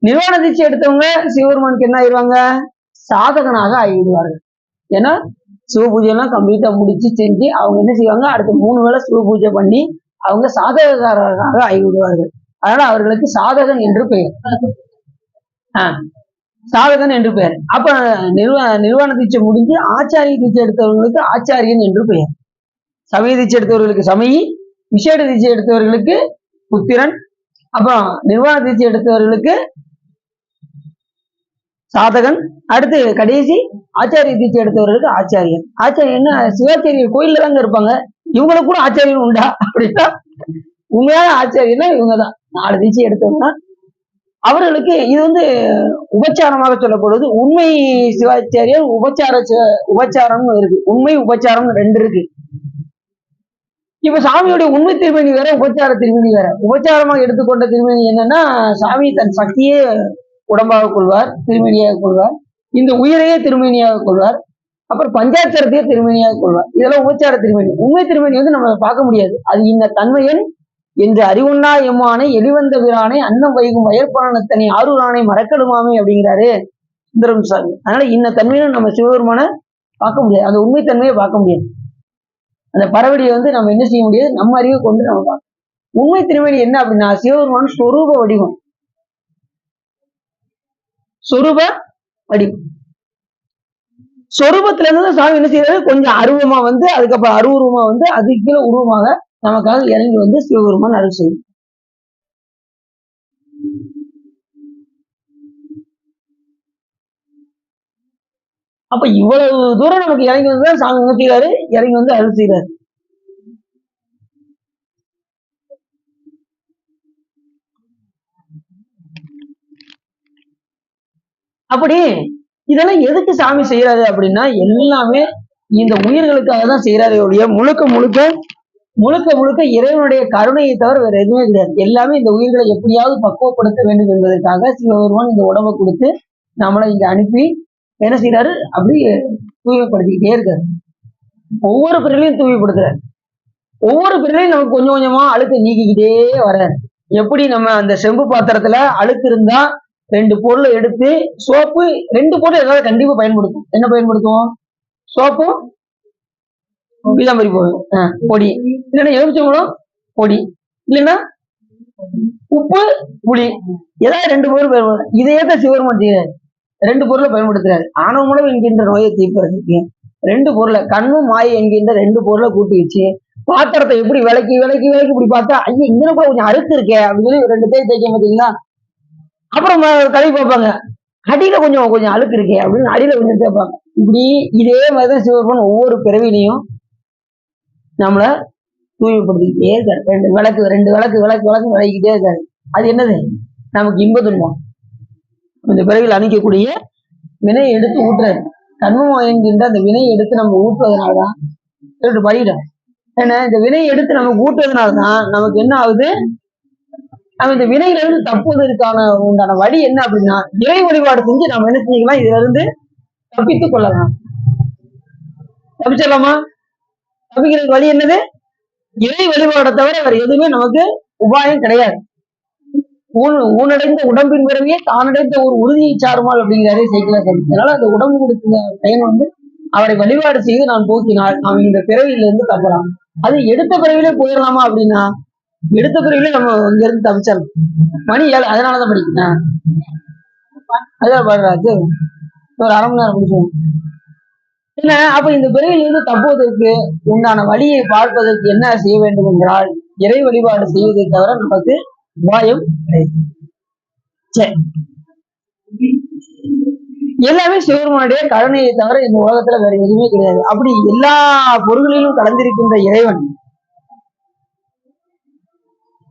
நிர்வாண தீட்சை எடுத்தவங்க சிவபெருமானுக்கு என்ன ஆயிடுவாங்க, சாதகனாக ஆகிவிடுவார்கள். ஏன்னா சிவ பூஜை எல்லாம் கம்ப்ளீட்டா முடிச்சு செஞ்சு அவங்க என்ன செய்வாங்க, அடுத்த 3 வேளை சிவ பூஜை பண்ணி அவங்க சாதகக்காரராக ஆகிவிடுவார்கள். அதனால அவர்களுக்கு சாதகன் என்று பெயர். சாதகன் என்று பெயர். அப்ப நிர்வாண தீட்சை முடிஞ்சு ஆச்சாரிய தீட்சை எடுத்தவர்களுக்கு ஆச்சாரியன் என்று பெயர். சமய தீட்சை எடுத்தவர்களுக்கு சமயி, விசேட தீட்சை எடுத்தவர்களுக்கு புத்திரன், அப்புறம் நிர்வாண தீட்சை எடுத்தவர்களுக்கு சாதகன், அடுத்து கடைசி ஆச்சாரிய தீட்சை எடுத்தவர்களுக்கு ஆச்சாரியன். ஆச்சாரியன் என்ன சிவாச்சாரியர் கோயில்ல தாங்க இருப்பாங்க, இவங்களுக்கு கூட ஆச்சாரியன் உண்டா அப்படின்னா உண்மையான ஆச்சாரியன்னா இவங்கதான் 4 தீட்சை எடுத்தவங்க. அவர்களுக்கு இது உபச்சாரமாக சொல்லப்படுவது. உண்மை சிவாச்சாரியர் உபச்சாரம்னு இருக்கு, உண்மை உபச்சாரம் 2 இருக்கு. இப்ப சாமியுடைய உண்மை திருமணி வேற, உபச்சார திருமணி வேற. உபச்சாரமாக எடுத்துக்கொண்ட திருமணி என்னன்னா, சாமி தன் சக்தியே உடம்பாக கொள்வார், திருமணியாக கொள்வார், இந்த உயிரையே திருமணியாக கொள்வார், அப்புறம் பஞ்சாட்சரத்தையே திருமணியாக கொள்வார். இதெல்லாம் உபச்சார திருமணி. உண்மை திருமணி நம்ம பார்க்க முடியாது. அது இந்த தன்மையன் என்று அறிவுண்ணா எம்மானை எளிவந்த பிரானை அன்னம் வைகும் வயற்பானத்தனை ஆரூரானை மறக்கடுமாமே அப்படிங்கிறாரு சுந்தரம் சாமி. அதனால இந்த தன்மையை நம்ம சிவபெருமான பார்க்க முடியாது, அந்த உண்மை தன்மையை பார்க்க முடியாது. அந்த பறவடியை நம்ம என்ன செய்ய முடியாது, நம்ம அறிவை கொண்டு நம்ம பார்க்கணும். உண்மை திருமணி என்ன அப்படின்னா, சிவபெருமான் சொரூப வடிவம், சொரூப வடிவம். சொரூபத்துல இருந்து சாமி என்ன செய்யறாரு, கொஞ்சம் அருவமா அதுக்கப்புறம் அருவுருவமா அதுக்கு கீழே உருவமாக நமக்காக இறங்கி சிவபெருமான் அருள் செய்யும். அப்ப இவ்வளவு தூரம் நமக்கு இறங்கி வந்துதான் சாமி என்ன செய்யறாரு, இறங்கி அருள் செய்யறாரு. அப்படி இதெல்லாம் எதுக்கு சாமி செய்யறாரு அப்படின்னா, எல்லாமே இந்த உயிர்களுக்காக தான் செய்யறாரு ஒழிய முழுக்க முழுக்க இறைவனுடைய கருணையை தவிர வேற எதுவுமே கிடையாது. எல்லாமே இந்த உயிர்களை எப்படியாவது பக்குவப்படுத்த வேண்டும் என்பதற்காக சிவபெருமான் இந்த உடம்பை கொடுத்து நம்மளை இங்க அனுப்பி என்ன செய்யறாரு, அப்படி தூய்மைப்படுத்திக்கிட்டே இருக்காரு. ஒவ்வொரு பிறலையும் தூய்மைப்படுத்துறாரு. ஒவ்வொரு பிறலையும் நமக்கு கொஞ்சம் கொஞ்சமா அழுக்கு நீக்கிக்கிட்டே வர்றாரு. எப்படி நம்ம அந்த செம்பு பாத்திரத்துல அழுக்கு இருந்தா 2 பொருளை எடுத்து சோப்பு, 2 பொருள் ஏதாவது கண்டிப்பா பயன்படுத்தும். என்ன பயன்படுத்துவோம்? சோப்பும் பீதாம்பரி பொடி, இல்லைன்னா எலுமிச்சம்பழம் பொடி, இல்லைன்னா உப்பு புளி, ஏதாவது 2 பொருள் பயன்படுத்த. இதையே தான் சிவபெருமான் செய்யறாரு, 2 பொருளை பயன்படுத்துறாரு. ஆணவமுணவு என்கின்ற நோயை தீர்ப்பதற்கு 2 பொருளை, கண்ணும் மாயை என்கின்ற 2 பொருளை கூட்டி வச்சு பாத்திரத்தை எப்படி விளக்கி இப்படி பார்த்தா ஐயா இங்க கூட கொஞ்சம் அழுக்கு இருக்கே அப்படின்னு சொல்லி 2 தேய் தேய்க்க பார்த்தீங்களா. அப்புறம் கழுவி பார்ப்பாங்க, அடியில கொஞ்சம் அழுக்கு இருக்கே அப்படின்னு அடியில கொஞ்சம் தேய்ப்பாங்க. இப்படி இதே மாதிரிதான் சிவபெருமான் ஒவ்வொரு பிறவிலையும் நம்மள தூய்மைப்படுத்திக்கிட்டே இருக்காரு. 2 விளக்கு விளக்கிக்கிட்டே இருக்காரு. அது என்னது, நமக்கு இன்ப துன்பம் இந்த பிறவியில் அணிக்கக்கூடிய வினையை எடுத்து ஊட்டுறாரு. கண்மம் என்கின்ற அந்த வினையை எடுத்து நம்ம ஊட்டுவதனாலதான் படிக்கிறோம். ஏன்னா இந்த வினையை எடுத்து நமக்கு ஊட்டுவதனாலதான் நமக்கு என்ன ஆகுது, நம்ம இந்த வினையில இருந்து தப்புவதற்கான உண்டான வழி என்ன அப்படின்னா, இறை வழிபாடு செஞ்சு நம்ம என்ன செஞ்சுக்கலாம், இதுல இருந்து தப்பித்துக் கொள்ளலாம். தப்பிச்சிடலாமா? தப்பிக்கிறதுக்கு வழி என்னது, இறை வழிபாடை தவிர வேற எதுவுமே நமக்கு உபாயம் கிடையாது. ஊனடைந்த உடம்பின் பிறவியே தானடைந்த ஒரு உறுதியை சாருமால் அப்படிங்கிறாரே சைக்கிளா சரி. அதனால அந்த உடம்பு கொடுத்த பயன் அவரை வழிபாடு செய்து நான் போக்கினால் நாம் இந்த பிறவியிலிருந்து தப்பலாம். அது எடுத்த பிறவிலே போயிடலாமா அப்படின்னா, எடுத்த பிறவிலே நம்ம இங்க இருந்து தப்பிச்சிடலாம். மணி 7, அதனாலதான் படிக்கிறேன். அதான் பாடுறாச்சு, ஒரு 1/2 மணி நேரம் முடிச்சோம். என்ன அப்ப இந்த பிறவிலிருந்து தப்புவதற்கு உண்டான வழியை பார்ப்பதற்கு என்ன செய்ய வேண்டும் என்றால், இறை வழிபாடு செய்வதை தவிர நமக்கு உபாயம் கிடையாது. சரி, எல்லாமே சிவபெருமானுடைய கருணையை தவிர இந்த உலகத்துல வேற எதுவுமே கிடையாது. அப்படி எல்லா பொருள்களிலும் கலந்திருக்கின்ற இறைவன்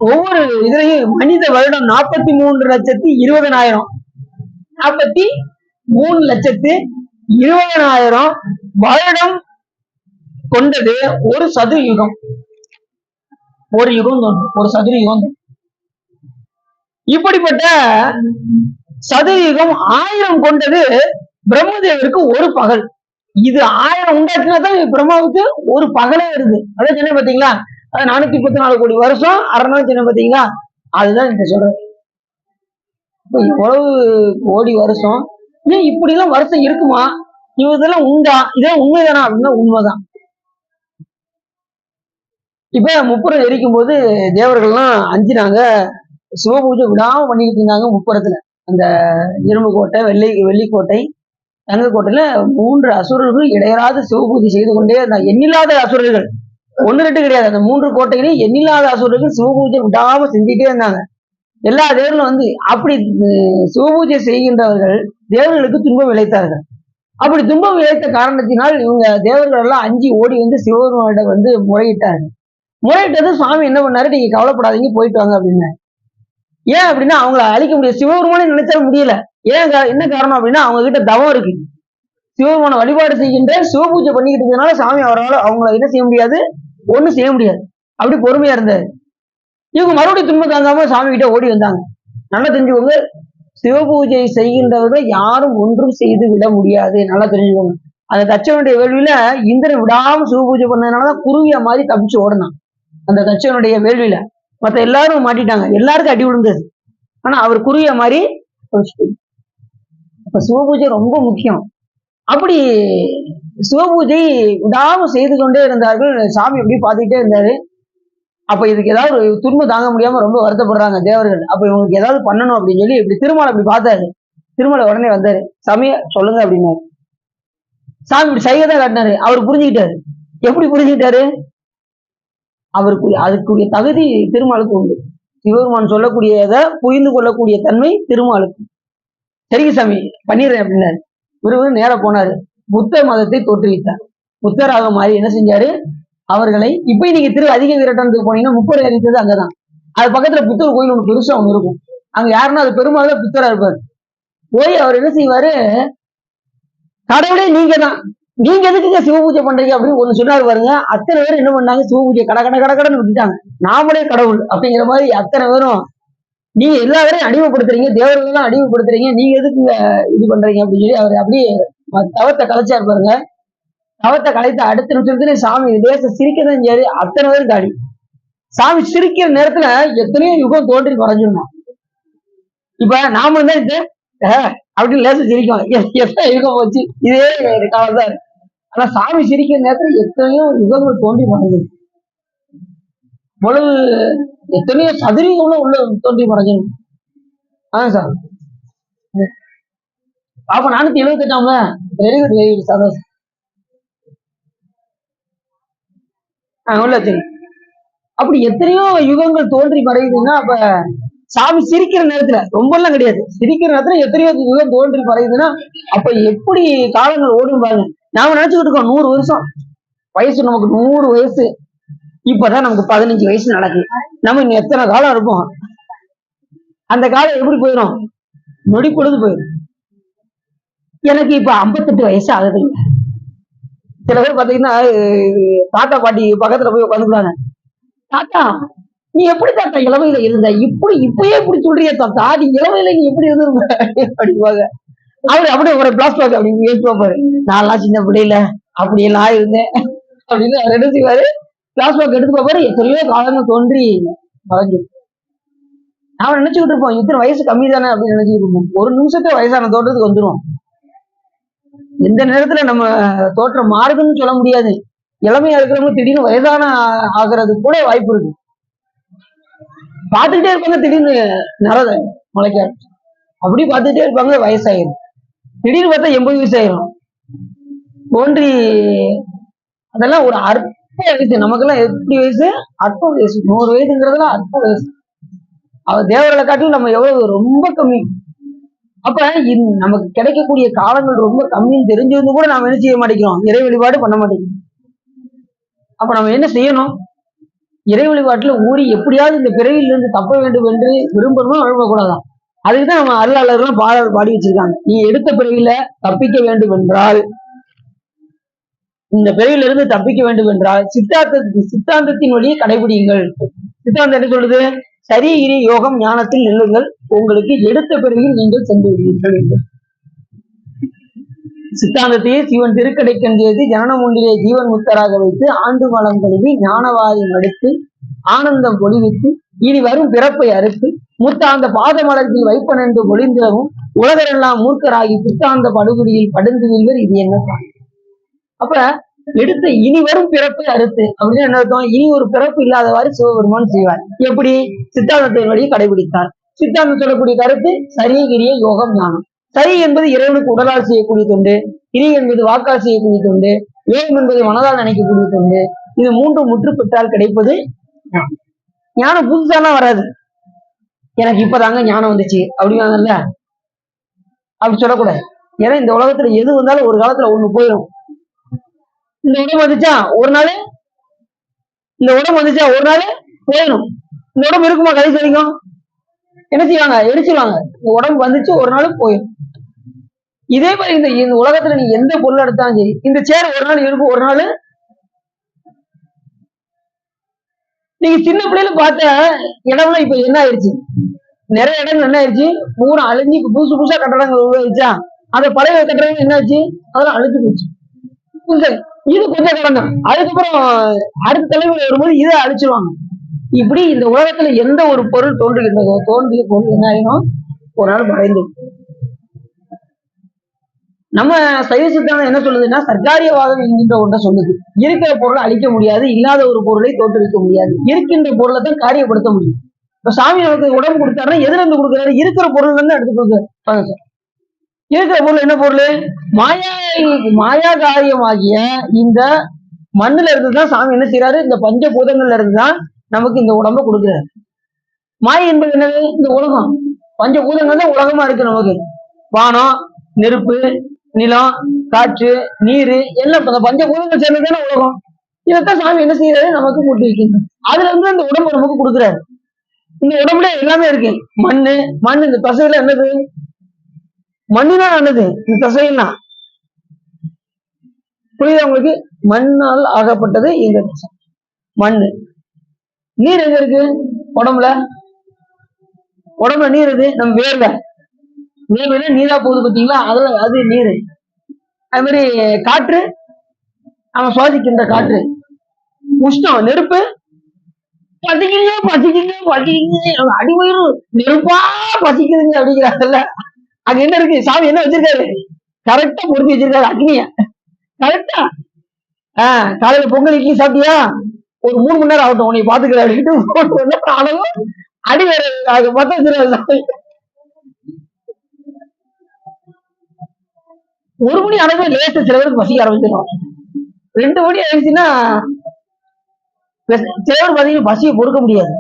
ஒவ்வொரு இதுலையும் மனித வருடம் 43,20,000 43,20,000 வருடம் கொண்டது ஒரு சதுர யுகம். ஒரு யுகம் ஒரு சதுர யுகம். இப்படிப்பட்ட சதுரயுகம் 1000 கொண்டது பிரம்மதேவருக்கு ஒரு பகல். இது 1000 உண்டாக்குனாதான் பிரம்மாவுக்கு ஒரு பகலே வருது. அதான் சொன்ன பாத்தீங்களா, அது 414 கோடி வருஷம் 1/2 நாள் சொன்ன பாத்தீங்களா, அதுதான் இந்த சொல்றேன். இவ்வளவு கோடி வருஷம் ஏன் இப்படி எல்லாம் வருஷம் இருக்குமா, இதெல்லாம் உண்டா, இதெல்லாம் உண்மைதானா அப்படின்னா உண்மைதான். இப்ப முப்புறம் எரிக்கும் போது தேவர்கள்லாம் அஞ்சினாங்க, சிவபூஜை விடாம பண்ணிக்கிட்டு இருந்தாங்க. முப்புறத்துல அந்த இரும்பு கோட்டை, வெள்ளிக்கோட்டை, தங்கக்கோட்டையில 3 அசுரர்கள் இடையராது சிவபூஜை செய்து கொண்டே இருந்தாங்க. எண்ணில்லாத அசுரர்கள், 1 2 கிடையாது, அந்த 3 கோட்டைகளையும் எண்ணில்லாத அசுரர்கள் சிவபூஜை விடாம செஞ்சுட்டே இருந்தாங்க. எல்லா தேவர்களும் வந்து அப்படி சிவபூஜை செய்கின்றவர்கள் தேவர்களுக்கு துன்பம் விளைத்தார்கள். அப்படி துன்பம் விளைத்த காரணத்தினால் இவங்க தேவர்கள் எல்லாம் அஞ்சி ஓடி வந்து சிவபெருமானிடம் வந்து முறையிட்டார்கள். முறையிட்டது சுவாமி என்ன பண்ணாரு, நீங்க கவலைப்படாதீங்க போயிட்டு வாங்க அப்படின்னு. ஏன் அப்படின்னா அவங்கள அழிக்க முடியாது, சிவபெருமானே நினைச்சா முடியல. ஏன் என்ன காரணம் அப்படின்னா அவங்க கிட்ட தவம் இருக்கு. சிவபெருமான வழிபாடு செய்கின்ற சிவபூஜை பண்ணிக்கிட்டு இருக்கிறதுனால சாமி அவரால் அவங்கள என்ன செய்ய முடியாது, ஒண்ணும் செய்ய முடியாது. அப்படி பொறுமையா இருந்தாரு. இவங்க மறுபடியும் துன்பம் தாங்காம சாமி கிட்ட ஓடி வந்தாங்க. நல்லா தெரிஞ்சுக்கோங்க, சிவபூஜை செய்கின்றவர்கள் யாரும் ஒன்றும் செய்து விட முடியாது. நல்லா தெரிஞ்சுக்கோங்க. அந்த தச்சனுடைய வேள்வியில இந்திரன் விடாம சிவபூஜை பண்ணதுனாலதான் குருவியா மாதிரி தப்பிச்சு ஓடனான். அந்த தச்சனுடைய வேள்வியில மத்த எல்லாரும் மாட்டிட்டாங்க, எல்லாருக்கும் அடி விழுந்தது. ஆனா அவர் குருவியா மாதிரி அப்ப சிவபூஜை ரொம்ப முக்கியம். அப்படி சிவபூஜை விடாம செய்து கொண்டே இருந்தார்கள். சாமி எப்படி பார்த்துக்கிட்டே இருந்தாரு. அப்ப இதுக்கு ஏதாவது ஒரு துன்பம் தாங்க முடியாம ரொம்ப வருத்தப்படுறாங்க தேவர்கள். அப்ப இவங்களுக்கு ஏதாவது பண்ணணும் அப்படின்னு சொல்லி இப்படி திருமலை அப்படி பார்த்தாரு. திருமலை உடனே வந்தாரு. சாமிய சொல்லுங்க அப்படின்னாரு. சாமி இப்படி சைகைதான் காட்டினாரு. அவர் புரிஞ்சுக்கிட்டாரு. எப்படி புரிஞ்சுக்கிட்டாரு? அவருக்கு அதுக்குரிய தகுதி திருமாலுக்கு உண்டு. சிவபெருமான் சொல்லக்கூடியதை புரிந்து கொள்ளக்கூடிய தன்மை திருமாலுக்கு. சரிங்க சாமி பண்ணிடுறேன் அப்படின்னாரு. இவரு நேர போனாரு. புத்த மதத்தை தோற்றுவித்தார். புத்தராக மாறி என்ன செஞ்சாரு, அவர்களை இப்ப நீங்க அதிக வீரட்டத்துக்கு போனீங்கன்னா முப்படை அறிந்தது அங்கதான். அது பக்கத்துல புத்தர் கோயில் ஒண்ணு பெருசா ஒண்ணு இருக்கும். அங்க யாருன்னா அது பெருமாள் புத்தரா இருப்பாரு. போய் அவர் என்ன செய்வாரு, கடவுளே நீங்க தான், நீங்க எதுக்குங்க சிவபூஜை பண்றீங்க அப்படின்னு ஒண்ணு சொன்னாரு பாருங்க. அத்தனை பேரும் என்ன பண்ணாங்க, சிவபூஜை கடன்னு விட்டுட்டாங்க. நாமளே கடவுள் அப்படிங்கிற மாதிரி அத்தனை பேரும் நீங்க எல்லா பேரையும் அடிமைப்படுத்துறீங்க, தேவர்கள் எல்லாம் அடிமைப்படுத்துறீங்க, நீங்க எதுக்கு இது பண்றீங்க அப்படின்னு சொல்லி அவர் அப்படியே தவத்தை கலைச்சாரு பாருங்க. தவத்தை கலைத்த அடுத்த நிமிஷத்துல சாமி தேச சிரிக்கதான் செஞ்சாரு. அத்தனை பேரும் காடி. சாமி சிரிக்கிற நேரத்துல எத்தனையோ யுகம் தோன்றி மறைஞ்சிருமா. இப்ப நாம தான் அப்படின்னு லேச சிரிக்கும், எத்தனை யுகம் போச்சு இதே காலம் தான். ஆனா சாமி சிரிக்கிற நேரத்துல எத்தனையோ யுகங்கள் தோன்றி மறைஞ்சிடும். பொழுது எத்தனையோ சதுரீகங்களும் உள்ள தோன்றி மறைஞ்சிடும். சார் அப்ப 478 வெரி குட் வெரி குட் சந்தோஷம். உள்ள அப்படி எத்தனையோ யுகங்கள் தோன்றி மறையுதுன்னா அப்ப சாமி சிரிக்கிற நேரத்துல ரொம்ப எல்லாம் கிடையாது, சிரிக்கிற நேரத்துல எத்தனையோ யுகம் தோன்றி மறையுதுன்னா அப்ப எப்படி காலங்கள் ஓடும் பாருங்க. நாம நினைச்சுக்கிட்டு இருக்கோம் 100 வருஷம் வயசு, நமக்கு 100 வயசு. இப்பதான் நமக்கு 15 வயசு நடக்குது. நம்ம இன்னும் எத்தனை காலம் இருப்போம். அந்த காலம் எப்படி போயிடும், நொடி பொழுது போயிடும். எனக்கு இப்ப 58 வயசு ஆகுதுங்க. சில பேர் பாத்தீங்கன்னா தாத்தா பாட்டி பக்கத்துல போய் உட்காந்துக்கிறாங்க. தாத்தா நீ எப்படி தாத்தா இளமையில இருந்த, இப்பயே இப்படி சொல்றிய தாத்தா, நீ இளமையில நீ எப்படி இருந்த அப்படிப்பாங்க. அவரு அப்படியே ஒரு பிளாஸ்டிக் அப்படின்னு யோசிப்பாரு. நான்லாம் சின்ன பிள்ளையில அப்படியெல்லாம் இருந்தேன் அப்படின்னு அவர் என்ன செய்வாரு, பிளாஸ்டிக் எடுத்து பார்ப்பாரு. எத்தனையோ காலங்கள் தோன்றி மறைஞ்சிடும். நாம நினைச்சுக்கிட்டு இருப்போம் இத்தனை வயசு கம்மி தானே அப்படின்னு நினைச்சுக்கிட்டு இருப்போம். ஒரு நிமிஷத்துல வயசான தோற்றத்துக்கு வந்துடும். எந்த நேரத்துல நம்ம தோற்றம் மாறுதுன்னு சொல்ல முடியாது. இளமையா இருக்கிறவங்க திடீர்னு வயதான ஆகிறது கூட வாய்ப்பு இருக்கு. பார்த்துக்கிட்டே இருப்பாங்க, திடீர்னு நரத முளைக்காது. அப்படி பார்த்துக்கிட்டே இருப்பாங்க, வயசாயிரும். திடீர்னு பார்த்தா 80 வயசு ஆயிரும் தோன்றி. அதெல்லாம் ஒரு அற்ப வயசு. நமக்கெல்லாம் எப்படி வயசு, அற்ப வயசு. 100 வயசுங்கிறதுலாம் அற்ப வயசு. அவர் தேவர்களை காட்டிலும் நம்ம எவ்வளவு ரொம்ப கம்மி. அப்ப நமக்கு கிடைக்கக்கூடிய காலங்கள் ரொம்ப கம்மின்னு தெரிஞ்சிருந்து கூட நாம என்ன செய்ய மாட்டேங்கிறோம், இறை வழிபாடு பண்ண மாட்டேங்கிறோம். அப்ப நம்ம என்ன செய்யணும், இறை வழிபாட்டுல ஊறி எப்படியாவது இந்த பிறவியிலிருந்து தப்ப வேண்டும் என்று விரும்பணும்னு விரும்பக்கூடாதான். அதுக்குதான் நம்ம அருளாளர்களும் பாடல் பாடி வச்சிருக்காங்க. நீ எடுத்த பிறவியில தப்பிக்க வேண்டும் என்றால், இந்த பிறவியிலிருந்து தப்பிக்க வேண்டும் என்றால் சித்தாந்தத்தின் வழியை கடைபிடியுங்கள். சித்தாந்தம் என்ன சொல்லுது, சரியகிரி யோகம் ஞானத்தில் நில்லுங்கள், உங்களுக்கு எடுத்த பிறவியில் நீங்கள் சென்று விடுவீர்கள் என்று. சித்தாந்தத்தையே சிவன் திருக்கடைக்கண் செய்து ஜனனம் ஒன்றிலே ஜீவன் முத்தராக வைத்து ஆண்டு மலம் கழுவி ஞானவாரியம் எடுத்து ஆனந்தம் பொழிவித்து இனி வரும் பிறப்பை அறுத்து முத்தாந்த பாத மலர்த்தில் வைப்பன் என்று பொழிந்திடவும் உலகரெல்லாம் மூர்க்கராகி புத்தாந்த படுகொலியில் படுந்துவீர்கள். இது என்ன? அப்ப எடுத்த இனி வரும் பிறப்பை அறுத்து அப்படின்னு என்ன அர்த்தம், இனி ஒரு பிறப்பு இல்லாதவாறு சிவபெருமான் செய்வார். எப்படி? சித்தாந்தத்தின் வழியை கடைபிடித்தார். சித்தாந்தம் சொல்லக்கூடிய கருத்து சரியகிரிய யோகம் ஞானம். சரி என்பது இறைவனுக்கு உடலால் செய்யக்கூடிய தொண்டு, கிரி என்பது வாக்கால் செய்யக்கூடிய தொண்டு, யோகம் என்பது மனதால் நினைக்கக்கூடிய தொண்டு. இது மூன்று முற்று பெற்றால் கிடைப்பது ஞானம். புதுசாலாம் வராது. எனக்கு இப்பதாங்க ஞானம் வந்துச்சு அப்படிவாங்கல்ல, அப்படி சொல்லக்கூடாது. ஏன்னா இந்த உலகத்துல எது வந்தாலும் ஒரு காலத்துல ஒண்ணு போயிடும். இந்த உடம்பு வந்துச்சா ஒரு நாள், இந்த உடம்பு வந்துச்சா ஒரு நாள் போயிடும். இந்த உடம்பு இருக்குமா கடைசி வரைக்கும்? என்ன செய்வாங்க? எரிச்சிருவாங்க. இந்த உடம்பு வந்துச்சு ஒரு நாள் போயிடும். இதே மாதிரி இந்த உலகத்துல நீ எந்த பொருள் எடுத்தாலும் சரி, இந்த சேர் ஒரு நாள் இருக்கும், ஒரு நாள். நீங்க சின்ன பிள்ளையில பார்த்த இடம்லாம் இப்ப என்ன ஆயிடுச்சு? நிறைய இடங்கள் என்ன ஆயிடுச்சு? பூரா அழிஞ்சு புதுசு புதுசா கட்டடங்கள் உருவாயிடுச்சா? அந்த பழைய கட்டடங்கள் என்ன ஆச்சு? அதெல்லாம் அழிஞ்சு போச்சு. இது கொஞ்சம் கடந்தோம். அதுக்கப்புறம் அடுத்த தலைமுறை வரும்போது இதை அழிச்சிருவாங்க. இப்படி இந்த உலகத்துல எந்த ஒரு பொருள் தோன்றுகின்றதோ, தோன்றிய பொருள் என்ன ஆயிரும்? ஒரு நாள் மறைந்து. நம்ம சைவ சித்தாந்தம் என்ன சொல்லுதுன்னா, சர்க்காரியவாதம் என்கின்ற ஒன்றை சொல்லுது. இருக்கிற பொருளை அழிக்க முடியாது, இல்லாத ஒரு பொருளை தோற்றுவிக்க முடியாது. இருக்கின்ற பொருளை தான் காரியப்படுத்த முடியும். இப்ப சாமி நமக்கு உடம்பு கொடுத்தாருன்னா எதுல இருந்து கொடுக்குறாரு? இருக்கிற பொருள் இருந்து எடுத்து கொடுக்குறாரு. இருக்கிற பொருள் என்ன பொருள்? மாயா காரியமாகிய இந்த மண்ணுல இருந்துதான் சாமி என்ன செய்யறாரு? இந்த பஞ்சபூதங்கள்ல இருந்துதான் நமக்கு இந்த உடம்ப கொடுக்குறாரு. மாயை என்பது என்னது? இந்த உலகம். பஞ்சபூதங்கள் தான் உலகமா இருக்கு நமக்கு. வானம், நெருப்பு, நிலம், காற்று, நீர் எல்லாம் பஞ்சபூதங்கள் சேர்ந்ததான உலகம். இதைத்தான் சாமி என்ன செய்யறாரு? நமக்கு போட்டு வைக்கிறது. அதுல இருந்து இந்த உடம்பு நமக்கு கொடுக்குறாரு. இந்த உடம்புல எல்லாமே இருக்கு. மண்ணு, மண் இந்த தசையில என்னது? மண்ணுதான் ஆனது இந்த தசையெல்லாம். புரியுதா உங்களுக்கு? மண்ணால் ஆகப்பட்டது இந்த தசை, மண்ணு. நீர் எங்க இருக்கு? உடம்புல. உடம்புல நீர் இது நம்ம வேர்வை. வேர்வையில நீரா போகுது பார்த்தீங்களா? அதுல அது நீர். அது மாதிரி காற்று, நம்ம சுவாசிக்கின்ற காற்று. உஷ்ணம், நெருப்பு. பசிக்குங்க பசிக்குங்க பசிக்குங்க, அடிவயிறு நெருப்பா பசிக்குதுங்க அப்படிங்கிறாங்கல்ல. அங்க என்ன இருக்கு? சாமி என்ன வச்சிருக்காரு? கரெக்டா பொருத்தி வச்சிருக்காரு அக்னிய. கரெக்டா. காலையில பொங்கல் இட்லி சாப்பிட்டியா? ஒரு 3 மணி நேரம் ஆகட்டும் உன்னை பாத்துக்கிறேன் அப்படின்ட்டு அளவும் அடி வேற பத்த வச்சிருக்காரு. 1 மணி அளவு லேட்டு சில பேருக்கு பசிக்க ஆரம்பிச்சிடும். 2 மணி ஆயிடுச்சுன்னா சிலவர் பாத்தீங்கன்னா பசியை பொறுக்க முடியாது.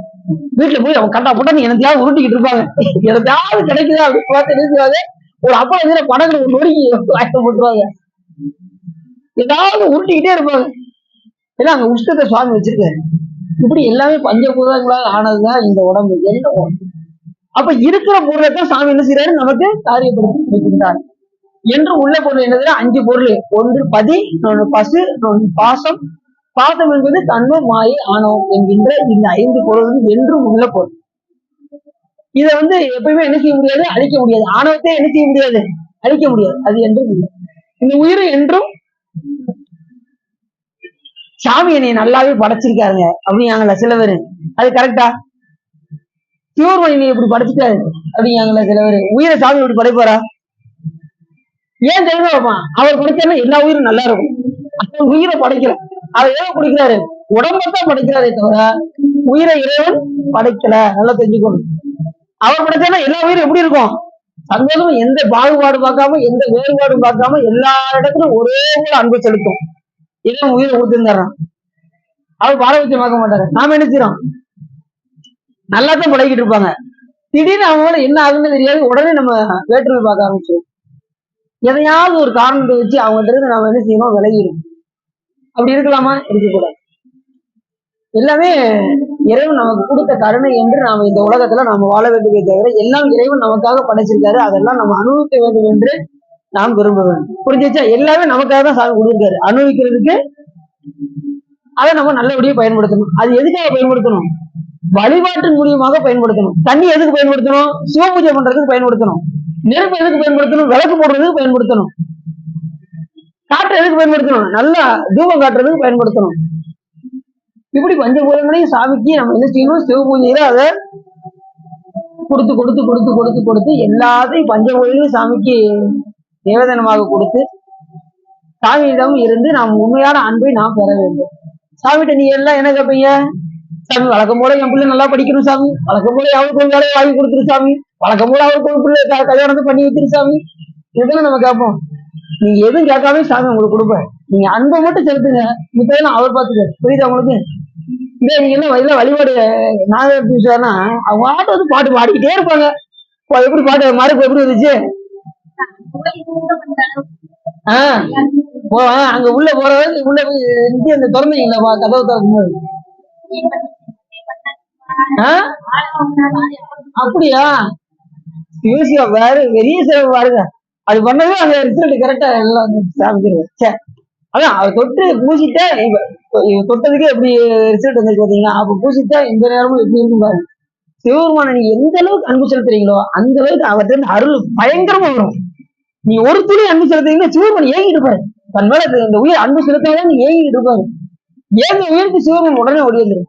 வீட்டுல போய் அவன் கண்டா போட்டா நீ எனத்தையாவது உருட்டிக்கிட்டு இருப்பாங்க. எனத்தையாவது கிடைக்குதா அப்படின்னு பார்த்து நினைச்சுவாங்க. ஒரு அப்பா வந்து படங்களை ஒரு நொறுக்கி வாய்ப்பு போட்டுருவாங்க. ஏதாவது உருட்டிக்கிட்டே இருப்பாங்க. ஏன்னா அங்க உஷ்டத்தை சுவாமி வச்சிருக்காரு. இப்படி எல்லாமே பஞ்சபூதங்களால் ஆனதுதான் இந்த உடம்பு. எந்த உடம்பு அப்ப இருக்கிற பொருளைத்தான் சாமி என்ன செய்யறாரு? நமக்கு காரியப்படுத்தி கொடுக்கின்றார். என்று உள்ள பொருள் என்னதுன்னா 5 பொருள். ஒன்று பதி, இன்னொன்று பசு, இன்னொன்று பாசம். பாசம் என்பது தன்மம், மாயை, ஆணவம் என்கின்ற இந்த 5 பொருள் என்றும் உள்ள பொருள். இதை எப்பயுமே என்ன செய்ய முடியாது? அழிக்க முடியாது. ஆணவத்தை என்ன செய்ய முடியாது? அழிக்க முடியாது. அது என்றும் இல்லை. இந்த உயிர் என்றும் சாமி என்னை நல்லாவே படைச்சிருக்காருங்க அப்படிங்காங்கல்ல சில பேரு. அது கரெக்டா? சிவருமணி இப்படி படைச்சிட்டாரு அப்படிங்காங்கல்ல சில பேரு. உயிரை சாமி இப்படி படைப்பாரா? ஏன் தெரியுமா வைப்பான்? அவர் படைச்சாருன்னா எல்லா உயிரும் நல்லா இருக்கும். அவர் உயிரை படைக்கல. அவர் ஏதோ குடிக்கிறாரு, உடம்பத்தான் படைக்கிறாரே தவிர உயிரை இறைவன் படைக்கல. நல்லா தெரிஞ்சுக்கணும். அவர் படைச்சாருன்னா எல்லா உயிரும் எப்படி இருக்கும்? சந்தோஷம். எந்த பாகுபாடு பார்க்காம, எந்த வேறுபாடும் பார்க்காம எல்லா இடத்துலும் ஒரே போல அன்பு செலுத்தும். இறைவன் உயிரை கொடுத்திருந்தாரான். அவர் பாரபட்சம் பார்க்க மாட்டாரு. நாம என்ன செய்யறோம்? நல்லாத்தான் பழகிட்டு இருப்பாங்க. திடீர்னு அவங்க என்ன ஆகுன்னு தெரியாது. உடனே நம்ம வேற்றுமை பார்க்க ஆரம்பிச்சோம். எதையாவது ஒரு காரணத்தை வச்சு அவங்ககிட்ட இருந்து நாம என்ன செய்யணும்? விலகிடும். அப்படி இருக்கலாமா? இருக்கக்கூடாது. எல்லாமே இறைவன் நமக்கு கொடுத்த கருணை என்று நாம இந்த உலகத்துல நாம வாழ வேண்டுமே தவிர எல்லாம் இறைவன் நமக்காக படைச்சிருக்காரு. அதெல்லாம் நம்ம அனுபவிக்க வேண்டும் என்று நாம் விரும்ப வேண்டும். புரிஞ்சிச்சா? எல்லாமே நமக்காக தான் சாமி கொடுத்திருக்காரு. அனுபவிக்கிறதுக்கு அதை நம்ம நல்லபடியா பயன்படுத்தணும். அது எதுக்காக பயன்படுத்தணும்? வழிபாட்டின் மூலியமாக பயன்படுத்தணும். தண்ணி எதுக்கு பயன்படுத்தணும்? சிவபூஜை பண்றதுக்கு பயன்படுத்தணும். நெருப்பு எதுக்கு பயன்படுத்தணும்? விளக்கு போடுறதுக்கு பயன்படுத்தணும். காற்று எதுக்கு பயன்படுத்தணும்? நல்லா தூபம் காட்டுறதுக்கு பயன்படுத்தணும். இப்படி பஞ்சபூதங்களையும் சாமிக்கு நம்ம என்ன செய்யணும்? சிவபூஜையில அதை கொடுத்து கொடுத்து கொடுத்து கொடுத்து கொடுத்து எல்லாத்தையும் பஞ்சபூதங்களையும் சாமிக்கு நிவேதனமாக கொடுத்து சாமியிடம் இருந்து நாம் உண்மையான அன்பை நாம் பெற வேண்டும். சாமிகிட்ட நீ எல்லாம் என்ன கேட்பீங்க? சாமி வழக்கம் போல என் பிள்ளை நல்லா படிக்கணும் சாமி, வழக்கம் போல அவருக்கு ஒரு வேலையை வாங்கி கொடுத்துரு சாமி, வழக்கம் போல அவருக்கு ஒரு பிள்ளை கல்யாணத்தை பண்ணி வச்சிரு சாமி. இதுதானே நம்ம கேட்போம். நீங்க எதுவும் கேட்காம சாமி உங்களுக்கு கொடுப்பேன். நீங்க அன்பை மட்டும் செலுத்துங்க. இப்பதான் அவர் பார்த்துக்க. புரியுதா உங்களுக்கு? நீங்க என்ன வயல வழிபாடு நாகரிகம்னா அவங்க ஆட்டோ வந்து பாட்டு பாடிக்கிட்டே இருப்பாங்க. எப்படி பாட்டு மறுப்பு எப்படி இருந்துச்சு? ஆஹ் அங்க உள்ள போறவங்க உள்ள போய் அந்த திறந்தீங்களா கதவு திறக்கும் போது? அப்படியா? மியூசியம் வேற பெரிய சிறப்பு பாருங்க. அது பண்ணவே அந்த ரிசல்ட் கரெக்டா எல்லாம் சாமிக்கிறது. அதான் அவ தொட்டு பூசிட்டா தொட்டதுக்கே எப்படி ரிசல்ட் வந்துருக்கு பாத்தீங்கன்னா, அப்ப பூசிட்டா எந்த நேரமும் எப்படி இருக்கும் பாருங்க. சிவபெருமான நீங்க எந்த அளவுக்கு அன்பு செலுத்துறீங்களோ அந்த அளவுக்கு அவர்கிட்ட இருந்து அருள் பயங்கரமா வரும். நீ ஒரு துளி அன்பு செலுத்துறீங்கன்னா சிவபெருமான் ஏங்கிட்டு இருப்பாரு. தன் மேல இந்த உயிர் அன்பு செலுத்தாதான் நீ ஏங்கிட்டு இருப்பாரு. ஏங்க உயிருக்கு சிவபெருமான் உடனே ஓடி வந்துரு.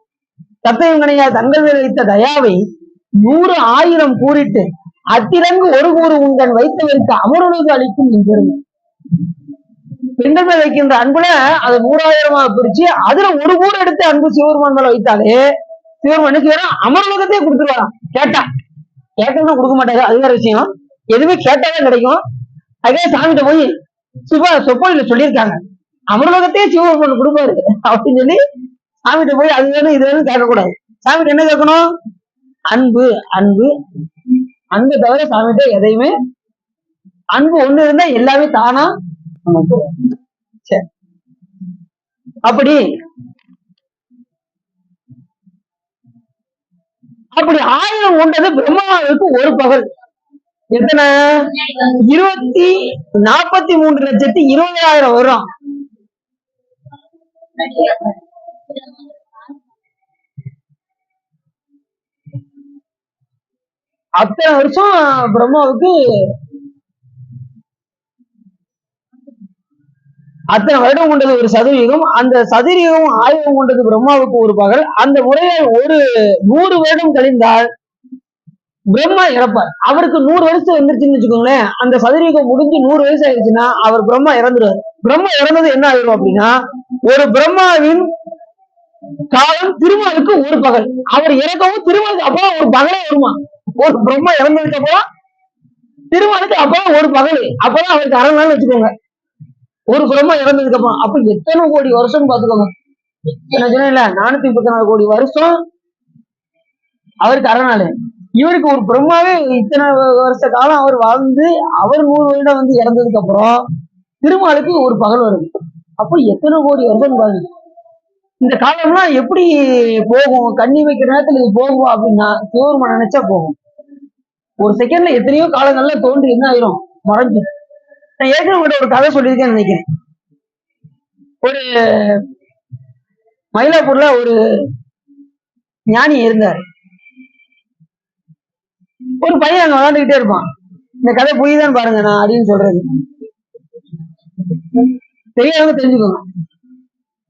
தத்தையும் கணையா தங்கள் மேல் வைத்த தயாவை 100 1000 கூறிட்டு அத்திரங்கு ஒரு கூறு உங்கள் வைத்தவருக்கு அமருலகு அளிக்கும் என் பெருமை. பெண்கள் மேல் வைக்கின்ற அன்புல அதை 100,000 பிரிச்சு அதுல ஒரு கூறு எடுத்து அன்பு சிவபெருமான் மேல வைத்தாலே சிவபெருமான் என்ன செய்யறான்? அமருலகத்தையே கொடுத்துருவாராம். கேட்டோம்னா கொடுக்க மாட்டாரு, அது வேற விஷயம். எதுவுமே கேட்டாதான் கிடைக்கும். அதே சாமிகிட்ட போய் சொப்பனில சொல்லியிருக்காங்க அமருலகத்தையே சிவபெருமான் கொடுப்பாரு அப்படின்னு சொல்லி சாமிகிட்ட போய் அது வேணும் இது வேணும் கேட்கக்கூடாது. சாமிகிட்ட என்ன கேட்கணும்? அன்பு அன்பு அன்பு தவிர சாமிகிட்ட எதையுமே அன்பு ஒண்ணு இருந்தா எல்லாமே தானா. அப்படி அப்படி 1000 கொண்டது பிரம்மாவுக்கு ஒரு பகல். எத்தனை? 43,20,000 வரும். அத்தனை வருஷம் பிரம்மாவுக்கு அத்தனை வருடம் கொண்டது ஒரு சதுரயுகம். அந்த சதுரயுகம் 1000 கொண்டது பிரம்மாவுக்கு ஒரு பகல். அந்த முறையில் ஒரு 100 வருடம் கழிந்தால் பிரம்மா இறப்பார். அவருக்கு 100 வயசு வந்துருச்சுன்னு வச்சுக்கோங்களேன். அந்த சதுரயுகம் முடிஞ்சு 100 வயசு ஆயிடுச்சுன்னா அவர் பிரம்மா இறந்துருவார். பிரம்மா இறந்தது என்ன ஆயிரும் அப்படின்னா, ஒரு பிரம்மாவின் காலம் திருமாலுக்கு ஒரு பகல். அவர் இறக்கவும் திருமாலுக்கு அப்பதான் ஒரு பகலே வருமா. ஒரு பிரம்மா இறந்ததுக்கு அப்புறம் திருமாலுக்கு அப்பதான் ஒரு பகல். அப்பதான் அவருக்கு அரை நாள் வச்சுக்கோங்க. ஒரு பிரம்மா இறந்ததுக்கு அப்புறம் அப்ப எத்தனை கோடி வருஷம் பாத்துக்கோங்க. என்ன சொன்னேன்ல, 434 கோடி வருஷம் அவருக்கு அரை நாள். இவருக்கு ஒரு பிரம்மாவே இத்தனை வருஷ காலம் அவர் வாழ்ந்து அவர் 100 வருடம் வந்து இறந்ததுக்கு அப்புறம் திருமாலுக்கு ஒரு பகல் வருது. அப்போ எத்தனை கோடி வருஷம் பாருங்க. இந்த காலம்லாம் எப்படி போகும்? கண்ணி வைக்கிற நேரத்துல இது போகும் அப்படின்னா சிவபெருமான் நினைச்சா போகும். ஒரு செகண்ட்ல எத்தனையோ காலங்கள்ல தோன்றி என்ன ஆயிரும்? மறைஞ்சு. நான் ஏற்கனவே ஒரு கதை சொல்லியிருக்கேன்னு நினைக்கிறேன். ஒரு மயிலாப்பூர்ல ஒரு ஞானி இருந்தார். ஒரு பையன் அங்க விளையாண்டுகிட்டே இருப்பான். இந்த கதை புரியுதான்னு பாருங்க நான் அப்படின்னு சொல்றது. தெரியாதவங்க தெரிஞ்சுக்கோங்க.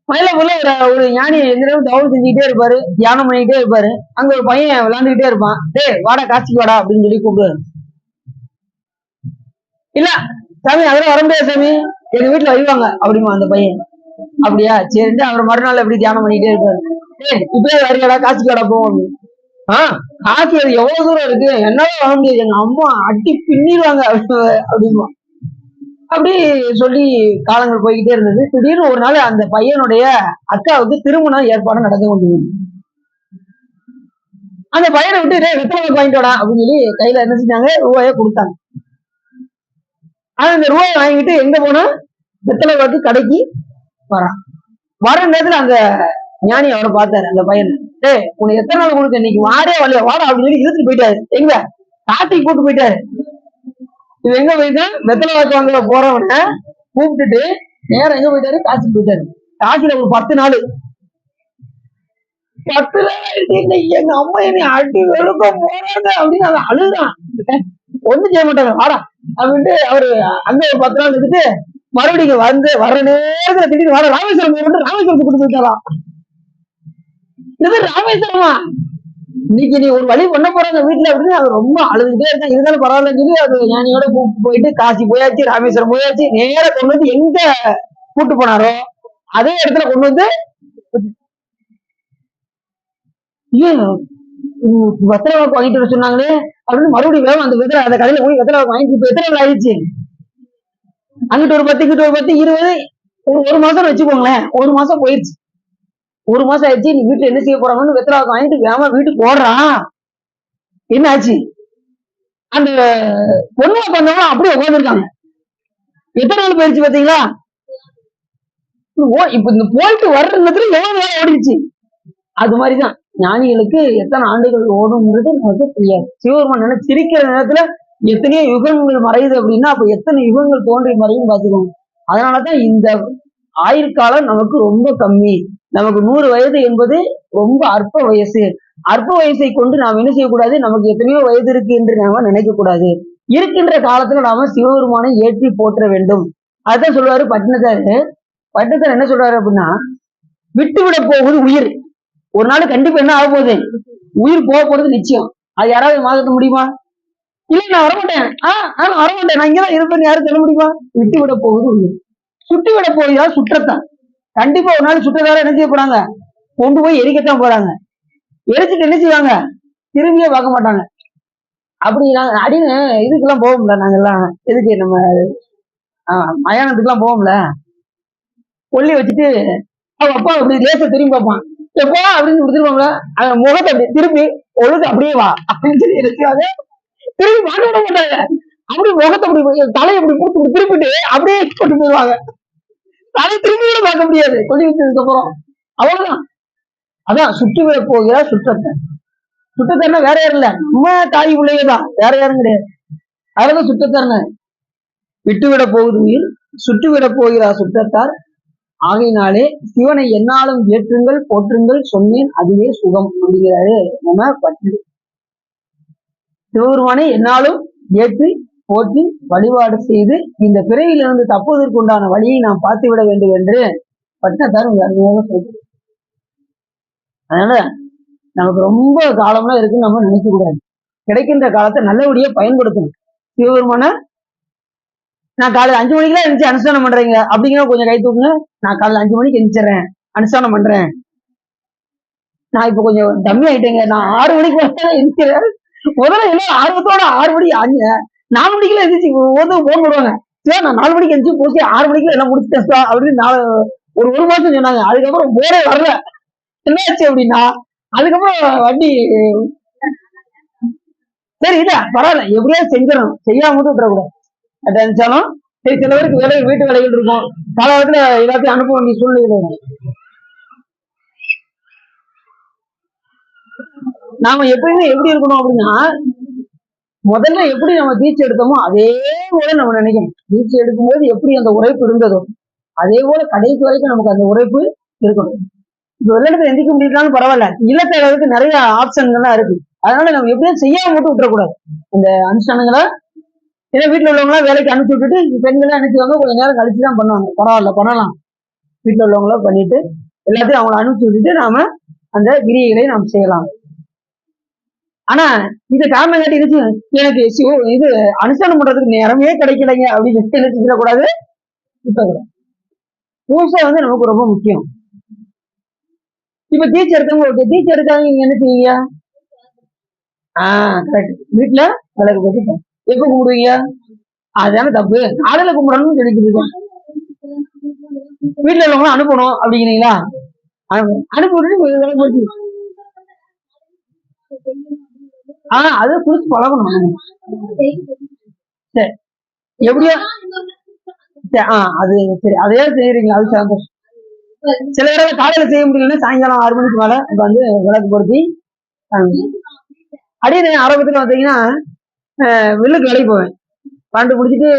மயிலாப்பூர்ல ஒரு ஞானி எந்த நேரம் தவறு செஞ்சுக்கிட்டே இருப்பாரு, தியானம் பண்ணிக்கிட்டே இருப்பாரு. அங்க ஒரு பையன் விளையாண்டுகிட்டே இருப்பான். டேய் வாடா காட்சிக்கு வாடா அப்படின்னு சொல்லி கூப்பிடுவாரு. இல்ல சாமி அதெல்லாம் வர முடியாது சாமி, எங்க வீட்டுல வருவாங்க அப்படிமா அந்த பையன். அப்படியா சரிட்டு அவர் மறுநாள் எப்படி தியானம் பண்ணிக்கிட்டே இருப்பாரு. இப்படியே வரையாடா காட்சிக்கு வாடா போவோம். காட்சி அது எவ்வளவு தூரம் இருக்கு, என்னால வர முடியாது, எங்க அம்மா அடி பின்னிடுவாங்க அப்படிமா. அப்படி சொல்லி காலங்கள் போய்கிட்டே இருந்தது. திடீர்னு ஒரு நாள் அந்த பையனுடைய அக்காவுக்கு திருமணம் ஏற்பாடு நடந்து கொண்டிருந்தது. அந்த பையனை விட்டு வெத்தலை வாங்கிட்டு வாடா அப்படின்னு சொல்லி கையில என்ன செஞ்சாங்க, ரூபாய கொடுத்தாங்க. ஆனா இந்த ரூபாயை வாங்கிட்டு எங்க போனா வெத்தலை வாக்கு கடைக்கு வரான். வர நேரத்துல அந்த ஞானி அவரை பார்த்தாரு. அந்த பையன் உனக்கு எத்தனை நாள் கொடுக்க, இன்னைக்கு வாடே வரலையா, வாடா அப்படின்னு சொல்லி இழுத்துட்டு போயிட்டாரு. எங்க காட்டிக்கு கூட்டு போயிட்டாரு. இது எங்க போயிட்டான்? வெத்தலை வாக்கு வாங்க போறவன கூப்பிட்டுட்டு நேரம் எங்க போயிட்டாரு? காசிக்கு போயிட்டாரு. காசில ஒரு 10 நாள் 10 நாள் ஆயிடுச்சு. இன்னைக்கு எங்க அம்மா என்னை அடி வெறுக்க போறாங்க அப்படின்னு அவன் அழுதான். ஒண்ணும் செய்ய மாட்டாங்க வாடா அப்படின்ட்டு அவரு அங்க ஒரு 10 நாள் இருந்துட்டு மறுபடியும் வந்து வர நேரத்துல திடீர்னு வாடா ராமேஸ்வரம் ராமேஸ்வரத்துக்கு கொடுத்து போயிட்டாரா. இது ராமேஸ்வரமா, இன்னைக்கு நீ ஒரு வழி பண்ண போறாங்க வீட்டுல அப்படின்னு அவர் ரொம்ப அழுதுகிட்டே இருக்கான். இருந்தாலும் பரவாயில்லன்னு சொல்லி அது ஞானியோட போயிட்டு காசி போயாச்சு, ராமேஸ்வரம் போயாச்சு. நேர கொண்டு வந்து எங்க கூட்டு போனாரோ அதே இடத்துல கொண்டு வந்து வெத்தலை வாக்கு வாங்கிட்டு வர சொன்னாங்களே அப்படின்னு மறுபடியும் வேணும் அந்த வெத்தலை அந்த கடையில போய் வெத்தலை வாக்கு வாங்கிட்டு. இப்ப எத்தனை நாள் ஆயிடுச்சு? அங்கிட்டு ஒரு 10 இங்கிட்டு ஒரு 10 20 ஒரு மாசம் வச்சுக்கோங்களேன். ஒரு மாசம் போயிடுச்சு. 1 மாசம் ஆயிடுச்சு, நீ வீட்டுல என்ன செய்ய போறாங்கன்னு வெத்தலை வாங்கிட்டு வேகமா வீட்டுக்கு ஓடுறான். என்ன ஆச்சு? அந்த பொண்ணு பண்ணவங்க அப்படியே உட்காந்துருக்காங்க. எத்தனை நாள் போயிடுச்சு பாத்தீங்களா? இப்ப இந்த போயிட்டு வர்ற நேரத்துல எவ்வளவு நேரம் ஓடிடுச்சு. அது மாதிரிதான் ஞானிகளுக்கு எத்தனை ஆண்டுகள் ஓடும்ன்றது நமக்கு தெரியாது. சிவபெருமான் நினைச்சு சிரிக்கிற நேரத்துல எத்தனையோ யுகங்கள் மறையுது அப்படின்னா அப்ப எத்தனை யுகங்கள் தோன்றி மறையும் பார்த்துக்கோங்க. அதனாலதான் இந்த ஆயுட்காலம் நமக்கு ரொம்ப கம்மி. நமக்கு 100 வயது என்பது ரொம்ப அற்ப வயசு. அற்ப வயசை கொண்டு நாம் என்ன செய்யக்கூடாது, நமக்கு எத்தனையோ வயது இருக்கு என்று நாம நினைக்க கூடாது. இருக்கின்ற காலத்துல நாம சிவபெருமானை ஏற்றி போற்ற வேண்டும். அதான் சொல்லுவாரு பட்டினத்தாரு. பட்டினத்தார் என்ன சொல்றாரு அப்படின்னா, விட்டுவிட போகுது உயிர். ஒரு நாள் கண்டிப்பா என்ன ஆக போகுது, உயிர் போக போறது நிச்சயம். அது யாராவது மாத்த முடியுமா? இல்ல நான் வரமாட்டேன், நான் வரமாட்டேன், நான் இங்கதான் இருப்பேன்னு யாரும் சொல்ல முடியுமா? விட்டு விட போகுது உயிர். சுட்டு விட போகிறதா சுற்றத்தான். கண்டிப்பா ஒரு நாள் சுற்றத்தார என்ன செய்ய போறாங்க, கொண்டு போய் எரிக்கத்தான் போறாங்க. எரிச்சுட்டு என்ன செய்வாங்க, திரும்பியே பார்க்க மாட்டாங்க. அப்படி நாங்க அப்படின்னு இதுக்கெல்லாம் போவோம்ல, நாங்கெல்லாம் எதுக்கு நம்ம மயானத்துக்கு எல்லாம் போவோம்ல, கொல்லி வச்சுட்டு அவங்க அப்பா அப்படி லேச திரும்பி பார்ப்பான், எப்பா அப்படின்னு திரும்பல, அவன் முகத்தை அப்படி திரும்பி ஒழுங்கு அப்படியே வா அப்படின்னு சொல்லி நினைச்சாங்க. திரும்பி பார்க்க விட மாட்டாங்க. அப்படி முகத்தை அப்படி தலையை அப்படி போட்டு திருப்பிட்டு அப்படியே கொண்டு போயிடுவாங்க. தலை திரும்பி கூட பார்க்க முடியாது கொல்லி வச்சதுக்கு அப்புறம். அவ்வளவுதான். அதான் சுட்டு விட போகிற சுற்றத்தை. சுற்றத்தன்ன வேற யாரும் இல்ல, நம்ம தாய் பிள்ளையதான், வேற யாரும் கிடையாது. அதனால சுற்றத்தன்ன விட்டுவிட போகுது உயிர், சுட்டுவிட போகிறார் சுற்றத்தார். ஆகையினாலே சிவனை என்னாலும் ஏற்றுங்கள் போற்றுங்கள் சொன்னேன் அதுவே சுகம் அப்படிங்கிறாரு நம்ம பற்றி. சிவபெருமானை என்னாலும் ஏற்றி போற்றி வழிபாடு செய்து இந்த பிறவியிலிருந்து தப்புவதற்கு உண்டான வழியை நாம் பார்த்து விட வேண்டும் என்று பட்டினத்தார் அருமையாக சொல்றார். அதனால நமக்கு ரொம்ப காலம்லாம் இருக்குன்னு நம்ம நினைக்க கூடாது. கிடைக்கின்ற காலத்தை நல்லபடியா பயன்படுத்தணும். சிவபெருமான நான் காலையில் 5 மணிக்கெல்லாம் எழுந்துச்சு அனுஷ்டானம் பண்றீங்க அப்படிங்கிற கொஞ்சம் கை தூக்குங்க. நான் காலையில் 5 மணிக்கு எழுந்திரிச்சிடறேன், அனுஷ்டானம் பண்றேன். நான் இப்ப கொஞ்சம் டம்மி ஆயிட்டேங்க, நான் 6 மணிக்கு எழுந்திரிக்கிறேன். முதல்ல எல்லாம் ஆர்வத்தோட 6 மணி 4 மணிக்கெல்லாம் எழுந்திரிச்சு போன் போடுவாங்க. சார் நான் 4 மணிக்கு எழுந்திரிச்சு போச்சு 6 மணிக்கு எல்லாம் முடிச்சுட்டேன் அப்படின்னு ஒரு மாசம் சொன்னாங்க. அதுக்கப்புறம் போரே வரல. என்னாச்சு அப்படின்னா அதுக்கப்புறம் வண்டி சரி இல்ல பரவாயில்ல எப்படியாவது செஞ்சிடணும், செய்யாம மட்டும் விட்டுறக்கூடாது. அது நினைச்சாலும் சரி, சில பேருக்கு வேலை வீட்டு வேலைகள் இருக்கும், காலத்துல எல்லாத்தையும் அனுப்ப வேண்டிய சூழ்நிலை. நாம எப்பயுமே எப்படி இருக்கணும் அப்படின்னா, முதல்ல எப்படி நம்ம தீட்சை எடுத்தோமோ அதே போல நம்ம நினைக்கணும். தீட்சை எடுக்கும்போது எப்படி அந்த உழைப்பு இருந்ததோ அதே போல கடைசி வரைக்கும் நமக்கு அந்த உழைப்பு இருக்கணும். இப்ப வெள்ளத்துல எந்திக்க முடியலாம்னு பரவாயில்ல, இல்லத்தேடலுக்கு நிறைய ஆப்ஷன்கள்லாம் இருக்கு. அதனால நம்ம எப்படியும் செய்யாம மட்டும் விட்டுறக்கூடாது இந்த அனுஷ்டானங்களை. ஏன்னா வீட்டுல உள்ளவங்களா வேலைக்கு அனுப்பிச்சு விட்டுட்டு பெண்களே அனுப்பிச்சுவாங்க, கொஞ்ச நேரம் கழிச்சுதான் பண்ணுவாங்க. பரவாயில்ல பண்ணலாம், வீட்டுல உள்ளவங்களா பண்ணிட்டு எல்லாத்தையும் அவங்கள அனுப்பிச்சு விட்டுட்டு நாம அந்த கிரியைகளை நாம் செய்யலாம். ஆனா இந்த காரணம் காட்டி இருந்துச்சு எனக்கு இது அனுஷ்டானம் பண்றதுக்கு நேரமே கிடைக்கலைங்க அப்படின்னு நினைச்சுக்கூடாது, விட்டக்கூடாது. பூசை நமக்கு ரொம்ப முக்கியம். இப்ப தீட்சை எடுத்தவங்க ஓகே, தீட்சை எடுக்காங்க நீங்க என்ன செய்வீங்க? கரெக்ட், வீட்டுல விளக்கு பத்தி எப்ப கும்பிடுவீங்க? அதுதானே தப்பு, காலையில கும்பிடணும்னு சொல்லிட்டு வீட்டுல உள்ளவங்க அனுப்பணும் அப்படிங்கிறீங்களா? அனுப்பி விட்டுட்டு அதை குறிச்சு பழகணும். சரி எப்படியா அது சரி, அதையா செய்யறீங்களா? அது சந்தோஷம். சில இடத்துல காலையில செய்ய முடியலன்னா சாயங்காலம் 6 மணிக்கு மேல வந்து விளக்கு பொருத்தி அப்படியே ஆரம்பத்துல பார்த்தீங்கன்னா வில்லுக்கு வேலைக்கு போவேன். 12 முடிச்சுட்டு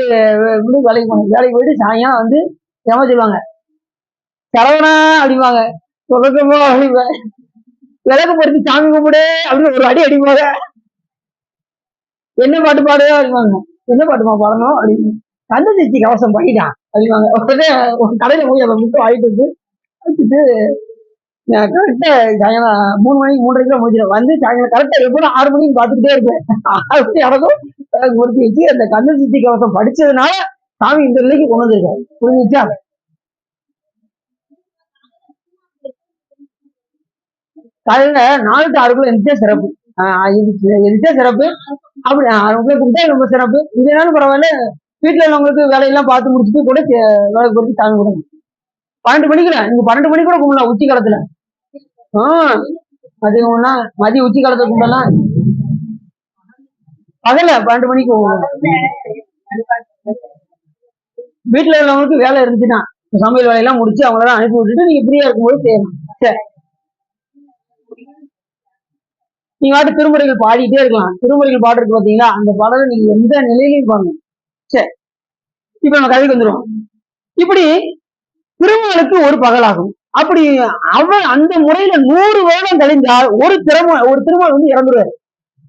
வில்லுக்கு வேலைக்கு போவேன். வேலைக்கு போயிட்டு சாயங்காலம் வந்து ஏமா சொல்லுவாங்க, சரவணா அப்படிம்பாங்க, சொல்லமோ அப்படிம்பேன், விளக்கு பொருத்தி சாமி கும்பிடு அப்படின்னு ஒரு அடி அடிப்பாங்க. என்ன பாட்டு பாடு அப்படிம்பாங்க, என்ன பாட்டுமா பாடணும் அப்படின்னு, கந்தசஷ்டி கவசம் பண்ணிட்டான் அப்படிம்பாங்க. உடனே கடையில போய் அதை மட்டும் வாங்கிட்டு வந்து வச்சுட்டு கரெக்டா சாயங்காலம் 3 மணிக்கு 3:30 முடிச்சிடும். வந்து சாயங்காலம் கரெக்டா எப்போதும் 6 மணிக்கு பார்த்துக்கிட்டே இருப்பேன். அப்படி எனக்கும் பொறுத்தி வச்சு அந்த கந்தசஷ்டி கவசம் படிச்சதுனால சாமி இந்த நிலைக்கு கொண்டு வந்திருக்காரு. புரிஞ்சுச்சா? காலையில 4 to 6 எந்திரிச்சா சிறப்பு. எந்திரிச்சா சிறப்பு. அப்படி அவங்களை கும்பிட்டா ரொம்ப சிறப்பு. இதனாலும் பரவாயில்ல, வீட்டுல உள்ளவங்களுக்கு வேலையெல்லாம் பார்த்து முடிச்சுட்டு கூட வேலை பொறுத்து சாமி கொடுங்க. 12 மணிக்கு நீங்க 12 மணிக்கு கூட கும்பிடலாம் உச்சி காலத்துல. ஆஹ் அது ஒண்ணா மதிய உச்சி காலத்தை கும்பலாம் பகல 12 மணிக்கு போவோம். வீட்டுல உள்ளவங்களுக்கு வேலை இருந்துச்சுன்னா சமையல் வேலையெல்லாம் முடிச்சு அவங்களெல்லாம் அனுப்பி விட்டுட்டு நீங்க ஃப்ரீயா இருக்கும்போது செய்யணும். சரி, நீங்க வாட்டு திருமுறைகள் பாடிட்டே இருக்கலாம். திருமுறைகள் பாடுறது பாத்தீங்களா, அந்த பாடலை நீங்க எந்த நிலையிலையும் பாடணும். சரி, இப்ப நம்ம கதைக்கு வந்துருவோம். இப்படி திருமாலுக்கு ஒரு பகலாகும். அப்படி அவன் அந்த முறையில 100 வருடம் கழிந்தால் ஒரு திருமால் வந்து இறந்துருவாரு.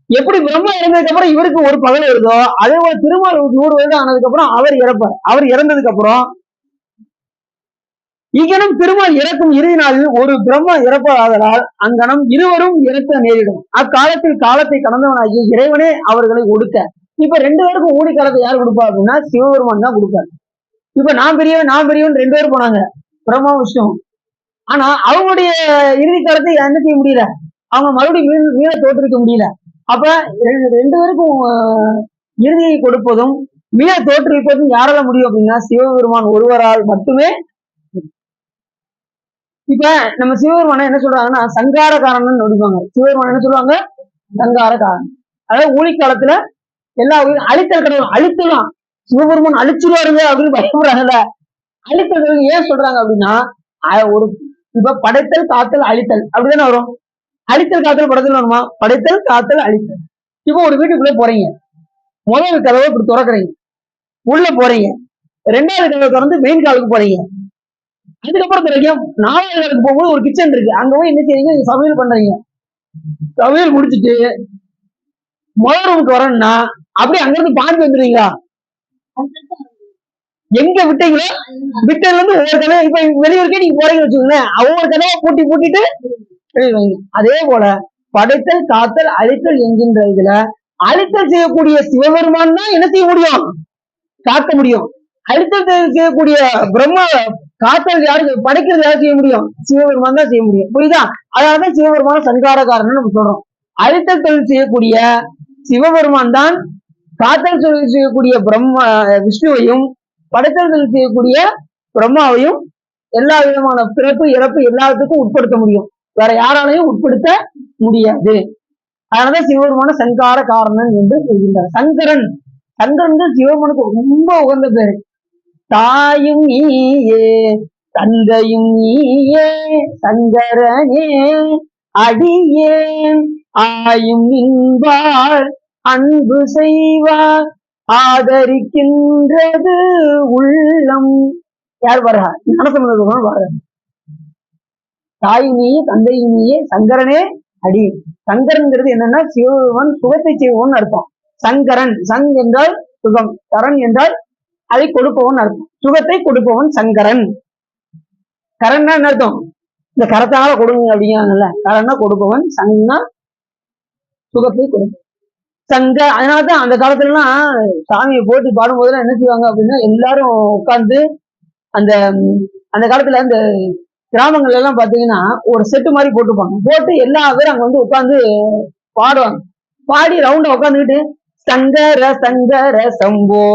எப்படி பிரம்மா இறந்ததுக்கு அப்புறம் இவருக்கு ஒரு பகல் வருதோ அதே போல திருமால் 100 வருடம் ஆனதுக்கு அப்புறம் அவர் இறப்பார். அவர் இறந்ததுக்கு அப்புறம் இங்கனம் திருமால் இறக்கும் இறுதி நாளில் ஒரு பிரம்மா இறப்பதாதலால் அங்கனம் இருவரும் இறக்க நேரிடும். அக்காலத்தில் காலத்தை கடந்தவனாகிய இறைவனே அவர்களை ஒடுக்க. இப்ப 2 பேருக்கும் ஊடி காலத்தை யார் கொடுப்பா அப்படின்னா சிவபெருமான் தான் கொடுப்பாரு. இப்ப நான் பெரியவன் 2 பேரும் போனாங்க, பிரம்மா விஷ்ணு. ஆனா அவங்களுடைய இறுதி காலத்தை என்ன செய்ய முடியல, அவங்க மறுபடியும் மீள தோற்றுவிக்க முடியல. அப்ப 2 பேருக்கும் இறுதியை கொடுப்பதும் மீள தோற்றுவிப்பதும் யாரால முடியும் அப்படின்னா சிவபெருமான் ஒருவரால் மட்டுமே. இப்ப நம்ம சிவபெருமான என்ன சொல்றாங்கன்னா சங்காரகாரன் நடிப்பாங்க. சிவபெருமான என்ன சொல்லுவாங்க, சங்காரகாரன். அதாவது ஊழி காலத்துல எல்லா உயிரும் அழித்தல் கடவுள் அழித்தலாம். சிவபெருமான் அழிச்சிருவாருங்க அப்படின்னு பயப்படுறாங்கல்ல. அழித்தல் ஏன் சொல்றாங்க அப்படின்னா ஒரு இப்ப படைத்தல் காத்தல் அழித்தல் அப்படிதானே வரும். அழித்தல் காத்தல் படத்துல வருமா, படைத்தல் காத்தல் அழித்தல். இப்போ ஒரு வீட்டுக்குள்ள போறீங்க, முதல் கதவை இப்படி திறக்கிறீங்க, உள்ள போறீங்க, 2வது கதவை திறந்து மெயின் காலுக்கு போறீங்க, அதுக்கப்புறம் தெரியும் 4வது காலுக்கு போகும்போது ஒரு கிச்சன் இருக்கு, அங்க போய் என்ன செய்றீங்க, சமையல் பண்றீங்க. சமையல் முடிச்சுட்டு முதல் ரூமுக்கு வரணும்னா அப்படியே அங்கிருந்து பாஞ்சு வந்துடுவீங்களா, எங்க விட்டீங்களோ விட்டதுல இருந்து ஒவ்வொரு கதவை. இப்ப வெளியூருக்கே நீங்க போறீங்கன்னு வச்சுக்கோங்களேன், ஒவ்வொரு கதவை பூட்டிட்டு அதே போல படைத்தல் காத்தல் அழித்தல் என்கின்ற இதுல அழித்தல் செய்யக்கூடிய சிவபெருமான் தான் என்ன செய்ய முடியும், காக்க முடியும். அழித்தல் செய்யக்கூடிய பிரம்மா காத்தல் யாருக்கு, படைக்கிறது யார் செய்ய முடியும், சிவபெருமான் தான் செய்ய முடியும். புரியுதா? அதனாலதான் சிவபெருமான சங்காரகாரன் நம்ம சொல்றோம். அழித்தல் தொழில் செய்யக்கூடிய சிவபெருமான் தான் காத்தல் தொழில் செய்யக்கூடிய பிரம்மா விஷ்ணுவையும் படைத்தல் தொழில் செய்யக்கூடிய பிரம்மாவையும் எல்லா விதமான பிறப்பு இறப்பு எல்லாத்துக்கும் உட்படுத்த முடியும். வேற யாராலையும் உட்படுத்த முடியாது. அதனாலதான் சிவபெருமான சங்கார காரணன் என்று சொல்கின்றார். சங்கரன், சங்கரன் சிவபெருமானுக்கு ரொம்ப உகந்த பேரு. தாயும் நீயே தந்தையும் நீயே சங்கரனே அடியேன் ஆயும் நின்பார் அன்பு செய்வார் ஆதரிக்கின்றது உள்ளம். யார் வரா, ஞானசம்பந்தர் வர. தாயும் நீயே தந்தையும் நீயே சங்கரனே அடி. சங்கரன்ங்கிறது என்னன்னா சிவபெருமான் சுகத்தை செய்வோம்னு அர்த்தம். சங்கரன், சங் என்றால் சுகம், கரன் என்றால் அதை கொடுப்பவன் அர்த்தம். சுகத்தை கொடுப்பவன் சங்கரன். கரன்னா என்ன அர்த்தம், இந்த கரத்தால கொடுங்க அப்படிங்கிறாங்கல்ல, கரன்னா கொடுப்பவன், சங்கன்னா சுகத்தை கொடுப்பவன். சங்க. அதனாலதான் அந்த காலத்துல எல்லாம் சாமியை போட்டு பாடும் போதெல்லாம் என்ன செய்வாங்க அப்படின்னா எல்லாரும் உட்கார்ந்து அந்த அந்த காலத்துல இந்த கிராமங்கள்ல எல்லாம் பாத்தீங்கன்னா ஒரு செட்டு மாதிரி போட்டுப்பாங்க, போட்டு எல்லா பேரும் அங்க வந்து உட்கார்ந்து பாடுவாங்க. பாடி ரவுண்டா உட்காந்துக்கிட்டு சங்கர சங்கர சம்போ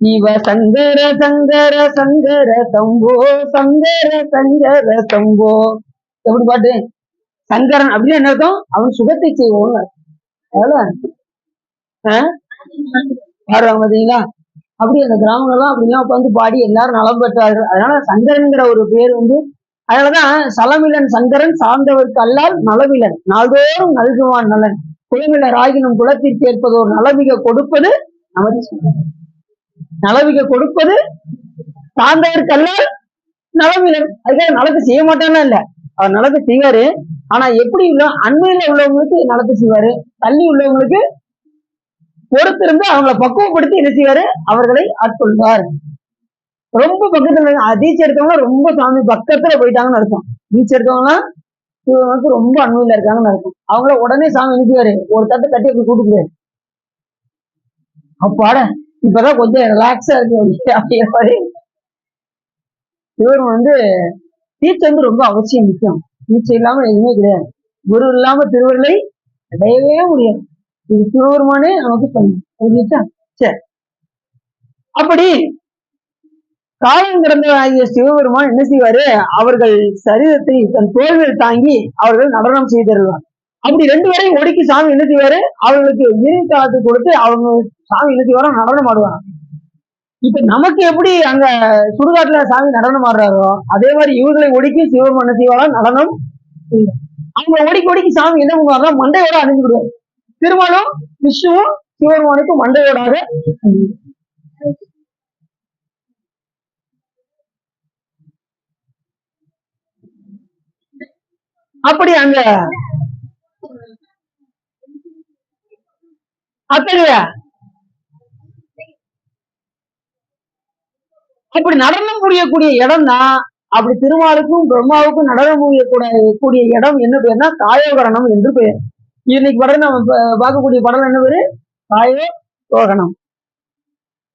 இவ சங்கர சங்கர சங்கர சம்போ சங்கர சங்கர சம்போ. எப்படி பாட்டு, சங்கரன் அப்படின்னு என்ன அர்த்தம், அவன் சுகத்தை செய்வோம்னு பாடுறாங்க பாத்தீங்களா. அப்படி அந்த கிராமங்கள்லாம் அப்படிலாம் உட்காந்து பாடி எல்லாரும் நலம் பெற்றார்கள். அதனால சங்கரன்கிற ஒரு பேர் வந்து, அதனாலதான் சலமிலன் சங்கரன் சார்ந்தவருக்கு அல்லால் நலமிலன் நாள்தோறும் நல்குவான் நலன் குலமிலர் ஆகினும் குலத்திற்கு ஏற்பதோர் நலமிக கொடுப்பது நமக்கு. நலமிக கொடுப்பது சார்ந்தவருக்கு அல்லால் நலமிலன். அதுக்காக நலத்தை செய்ய மாட்டானா இல்ல, அவர் நலத்தை செய்வாரு. ஆனா எப்படி உள்ள அண்மையில உள்ளவங்களுக்கு நலத்தை செய்வாரு, தள்ளி உள்ளவங்களுக்கு பொறுத்திருந்து அவங்களை பக்குவப்படுத்தி என்ன செய்வாரு, அவர்களை ஆட்கொள்வார். ரொம்ப பக்கத்துல தீட்சை எடுத்தவங்க ரொம்ப சாமி பக்கத்துல போயிட்டாங்கன்னு அர்த்தம். தீட்சை எடுத்தவங்கலாம் சிவனுக்கு ரொம்ப அண்மையில இருக்காங்கன்னு அர்த்தம். அவங்கள உடனே சாமி நினைச்சுவாரு, ஒரு தட்டை தட்டி அப்படி கூட்டுக்குவாரு. அப்பாட இப்பதான் கொஞ்சம் ரிலாக்ஸா இருக்கு அப்படிங்கிற மாதிரி. இவர் வந்து தீட்சை வந்து ரொம்ப அவசியம், முக்கியம். தீட்சை இல்லாம எதுவுமே கிடையாது. குரு இல்லாம திருவருளை அடையவே முடியாது. இது சிவபெருமானே நமக்கு சொல்லுங்க. சரி, அப்படி காலம் கடந்த ஆகிய சிவபெருமான் என்ன செய்வாரு, அவர்கள் சரீரத்தை தன் தோள்கள் தாங்கி அவர்கள் நடனம் செய்திருவார். அப்படி ரெண்டு பேரையும் ஒடுக்கி சாமி என்ன செய்வாரு, அவர்களுக்கு இறை காலத்தை கொடுத்து அவங்க சாமி என்ன செய்வாரோ நடனம் ஆடுவாங்க. இப்ப நமக்கு எப்படி அங்க சுடுகாட்டுல சாமி நடனம் ஆடுறாரோ அதே மாதிரி இவர்களை ஒடுக்கி சிவபெருமான் என்ன செய்வாரா நடனம். அவங்க ஒடுக்கி சாமி என்ன பண்ணுவாங்க, மண்டையோட அணிஞ்சு விடுவார். திருமணம் விஷ்ணுவும் சிவபெருமானுக்கு மண்டையோடாக. அப்படி அங்க அத்தகைய அப்படி நடனம் புரியக்கூடிய இடம் தான். அப்படி திருமாலுக்கும் பிரம்மாவுக்கும் நடனம் புரியக்கூடிய இடம் என்ன பேருனா காயோகரணம் என்று பெயர். இன்னைக்கு படம் நம்ம பார்க்கக்கூடிய படம் என்ன பேரு, காயோகரணம்.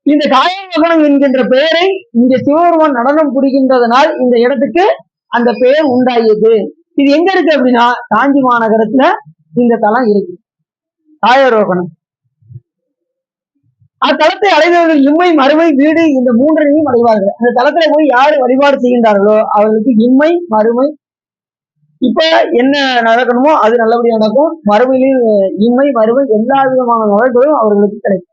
இந்த காயோகரணம் என்கின்ற பெயரை இங்க சிவபெருமான் நடனம் புரிகின்றதனால் இந்த இடத்துக்கு அந்த பெயர் உண்டாகியது. இது எங்க இருக்கு அப்படின்னா காஞ்சி மாநகரத்துல இந்த தலம் இருக்கு, காயோரோகணம். அத்தலத்தை அடைந்தவர்கள் இம்மை மறுமை வீடு இந்த மூன்றையும் அடைவார்கள். அந்த தலத்துல போய் யாரு வழிபாடு செய்கின்றார்களோ அவர்களுக்கு இம்மை மறுமை இப்ப என்ன நடக்கணுமோ அது நல்லபடியா நடக்கும். மறுமையிலும் இம்மை மறுமை எல்லா விதமான நலன்களும் அவர்களுக்கு கிடைக்கும்.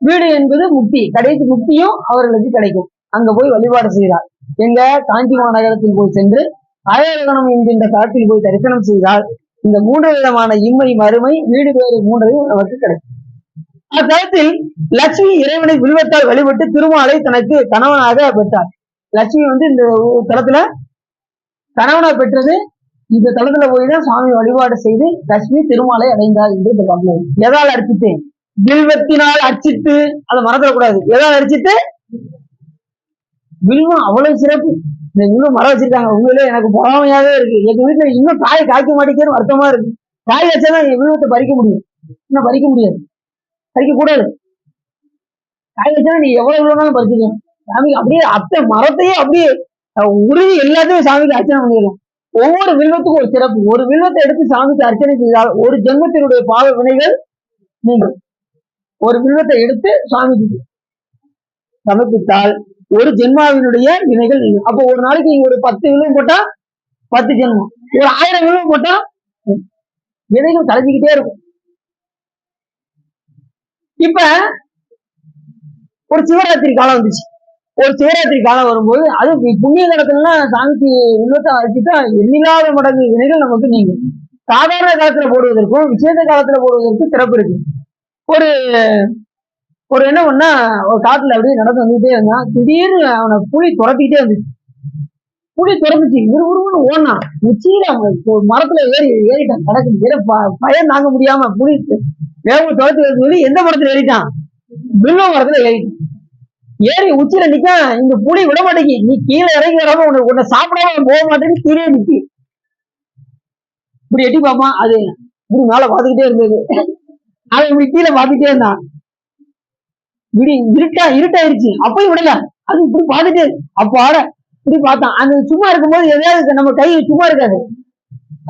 வீடு என்பது முக்தி, கடைசி முக்தியும் அவர்களுக்கு கிடைக்கும். அங்க போய் வழிபாடு செய்கிறார். எங்க காஞ்சி மாநகரத்தில் போய் சென்று ஆயிரகணம் என்கின்ற தளத்தில் போய் தரிசனம் செய்தால் இந்த மூன்று விதமான இம்மை மறுமை வீடு வேறு மூன்றையும் நமக்கு கிடைக்கும். அத்தலத்தில் லட்சுமி இறைவனை வில்வத்தால் வழிபட்டு திருமாலை தனக்கு கணவனாக பெற்றார். லட்சுமி இந்த தலத்துல கணவனா பெற்றது. இந்த தளத்துல போய்தான் சுவாமி வழிபாடு செய்து லட்சுமி திருமாலை அடைந்தார் என்று சொல்றாங்க. எதால் அடிச்சுட்டு, வில்வத்தினால் அர்ச்சித்து, அதை மறந்துடக்கூடாது. எதால் அடிச்சுட்டு, வில்வம் அவ்வளவு சிறப்பு. இந்த வில்வம் மரம் வச்சிருக்காங்க, உண்மையிலே எனக்கு பொறாமையாவே இருக்கு. எங்க வீட்டுல இன்னும் காய் காய்க்க மாட்டேங்குன்னு வருத்தமா இருக்கு. காய் வச்சாதான் என் வில்வத்தை பறிக்க முடியும், இன்னும் பறிக்க முடியாது, பறிக்க கூடாது. காய் வச்சா நீ எவ்வளவு வேணாலும் பறிச்சுக்கலாம். சாமிக்கு அப்படியே அத்தை மரத்தையே அப்படியே உருவி எல்லாத்தையும் சாமிக்கு அர்ச்சனை பண்ணிடலாம். ஒவ்வொரு வில்வத்துக்கும் ஒரு சிறப்பு. ஒரு வில்வத்தை எடுத்து சாமிக்கு அர்ச்சனை செய்தால் ஒரு ஜென்மத்தினுடைய பாவ வினைகள் நீங்கும். ஒரு வில்வத்தை எடுத்து சாமிக்கு சமர்ப்பித்தால் ஒரு ஜென்மாவினுடைய வினைகள் நீங்கும். அப்போ ஒரு நாளைக்கு நீங்க ஒரு 10 வில்வம் போட்டா 10 ஜென்மம், ஒரு 1000 வில்வம் போட்டா வினைகள் கலைஞ்சிக்கிட்டே இருக்கும். இப்ப ஒரு சிவராத்திரி காலம் வந்துச்சு. ஒரு சிவராத்திரி காலம் வரும்போது அது புண்ணிய காலத்துலாம் சாமிக்கு வில்வத்தை அழைச்சிட்டா எண்ணில்லாத மடங்கு வினைகள் நமக்கு நீங்கும். சாதாரண காலத்துல போடுவதற்கும் விசேஷ காலத்துல போடுவதற்கும் சிறப்பு இருக்கு. ஒரு ஒரு என்ன பண்ணா, ஒரு காட்டுல அப்படியே நடந்து வந்துட்டே இருந்தான். திடீர்னு அவனை புலி துரத்திக்கிட்டே இருந்துச்சு. புலி துரத்துச்சு, விறுவிறுன்னு ஓடனா. உச்சியில மரத்துல ஏறிட்டான். கடக்கு பயம் தாங்க முடியாம புலி வேகம் துரத்தி சொல்லி எந்த மரத்துல ஏறிட்டான், வில்வ மரத்துல ஏறிட்டான். ஏறி உச்சியில நிக்க இந்த புலி விட மாட்டேங்கி. நீ கீழே இறங்கி வராம உன்னை சாப்பிடாம போக மாட்டேன்னு கீழே நிக்கி. இப்படி எட்டி பார்ப்பான். அது இப்படி மேல பாத்துக்கிட்டே இருந்தது. அவன் இப்படி கீழே பாத்துட்டே இருந்தான். இப்படி இருட்டாயிருச்சு. அப்பயும் விடல, அது இப்படி பாத்துட்டு அப்பாட இப்படி பார்த்தான். அந்த சும்மா இருக்கும்போது எதையாவது நம்ம கை சும்மா இருக்காது.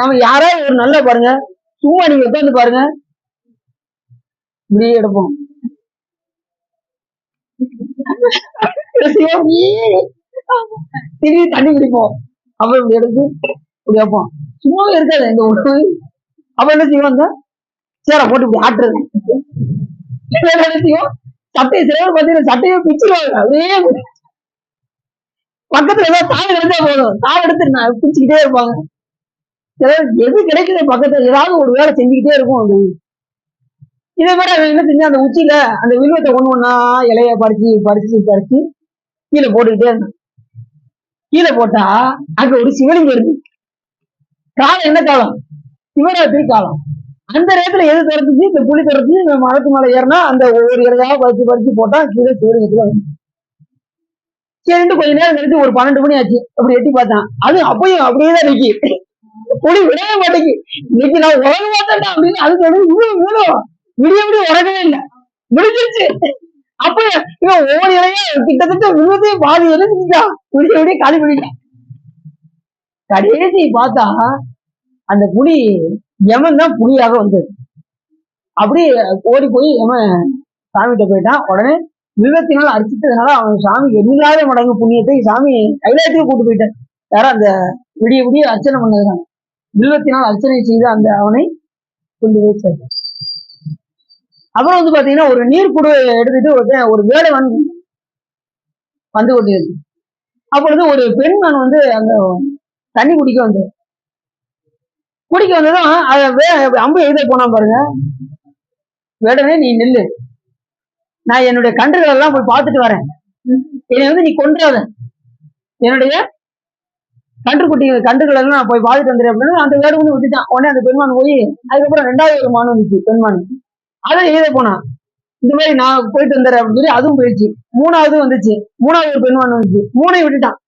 நம்ம யாராவது ஒரு நல்லா பாருங்க, சும்மா நீங்க உட்காந்து பாருங்க, இப்படியே எடுப்போம். திடீர்னு தண்ணி குடிப்போம். அப்ப இப்படி எடுத்து இப்படி வைப்போம். சும்மாவே இருக்காது இந்த ஒரு. அப்ப என்ன செய்வோம், சேர போட்டு இப்படி ஆட்டுறது. என்ன செய்வோம், சட்டையை சிலவர் பார்த்தீங்கன்னா சட்டையை பிச்சுருவாங்க. அப்படியே பக்கத்துல ஏதாவது தாள் எடுத்தா போதும், தாள் எடுத்து பிச்சுக்கிட்டே இருப்பாங்க. சிலர் எது கிடைக்குது பக்கத்துல ஏதாவது ஒரு வேலை செஞ்சுக்கிட்டே இருக்கும். அப்படின்னு இதே மாதிரி அவன் என்ன செஞ்சா, அந்த உச்சியில அந்த வில்வத்தை ஒண்ணா இலைய பறிச்சு கீழே போட்டுக்கிட்டே இருந்தான். கீழே போட்டா அங்க ஒரு சிவலிங்கம் இருக்கு. காலம் என்ன காலம், சிவராத்திரி காலம். அந்த நேரத்துல எது துரத்துச்சு, இந்த புலி துரத்துச்சு. இந்த மரத்து மேல ஏறினா அந்த ஒவ்வொரு இலையாக பறிச்சு போட்டா கீழே சிவலிங்கத்துல வந்து. சரிட்டு கொஞ்ச நேரம் கழிச்சு ஒரு 12 மணி ஆச்சு. அப்படி எட்டி பார்த்தான். அது அப்பயும் அப்படியேதான் நிக்கி. புலி விடவே மாட்டேங்கி. இன்னைக்கு நான் உலக மாட்டேன்டா அப்படின்னு அது விடும். விடிய உறங்கவே இல்லை, விடுஞ்சிருச்சு. அப்ப இவன் ஒவ்வொரு இலையா கிட்டத்தட்ட விழுவதையும் பாதி எழுதிட்டான். விடிய காலி பண்ணிட்டான். கடைசி பார்த்தா அந்த புலி யமன் தான் புலியாக வந்தது. அப்படியே ஓடி போய் யமன் சாமிகிட்ட போயிட்டான். உடனே வில்வத்தினால் அர்ச்சித்ததுனால அவன் சாமி எண்ணில்லாத மடங்கு புண்ணியத்தை சாமி கைலாயத்துக்கு கூட்டு போயிட்டார். யாரும் அந்த விடிய விடிய அர்ச்சனை பண்ணதுதான் வில்வத்தினால் அர்ச்சனை செய்து அந்த அவனை கொண்டு போய் சேர்த்தார். அப்புறம் வந்து பாத்தீங்கன்னா ஒரு நீர் குடு எடுத்துட்டு ஒரு வேலை வந்து கொண்டிருக்கு. அப்பொழுது ஒரு பெண்மண் வந்து அங்க தண்ணி குடிக்க வந்தது. குடிக்க வந்ததும் அம்பு எழுத போனா பாருங்க, வேடனே நீ நில்லு, நான் என்னுடைய கன்றுகள் எல்லாம் போய் பார்த்துட்டு வரேன், என்னை வந்து நீ கொன்றாத, என்னுடைய கன்றுகள் எல்லாம் நான் போய் பார்த்துட்டு வந்துடுறேன் அப்படின்னு அந்த வேடு வந்து விட்டுட்டான். உடனே அந்த பெண்மான் போய் அதுக்கப்புறம் 2வது ஒரு மான் வந்துச்சு பெண்மான், அதை எழுத போனான். இந்த மாதிரி நான் போயிட்டு வந்துடுறேன் அப்படின்னு சொல்லி அதுவும் போயிடுச்சு. 3வது வந்துச்சு, 3வது ஒரு பெண்மான் வந்துச்சு, 3ஐயும் விட்டுட்டான்.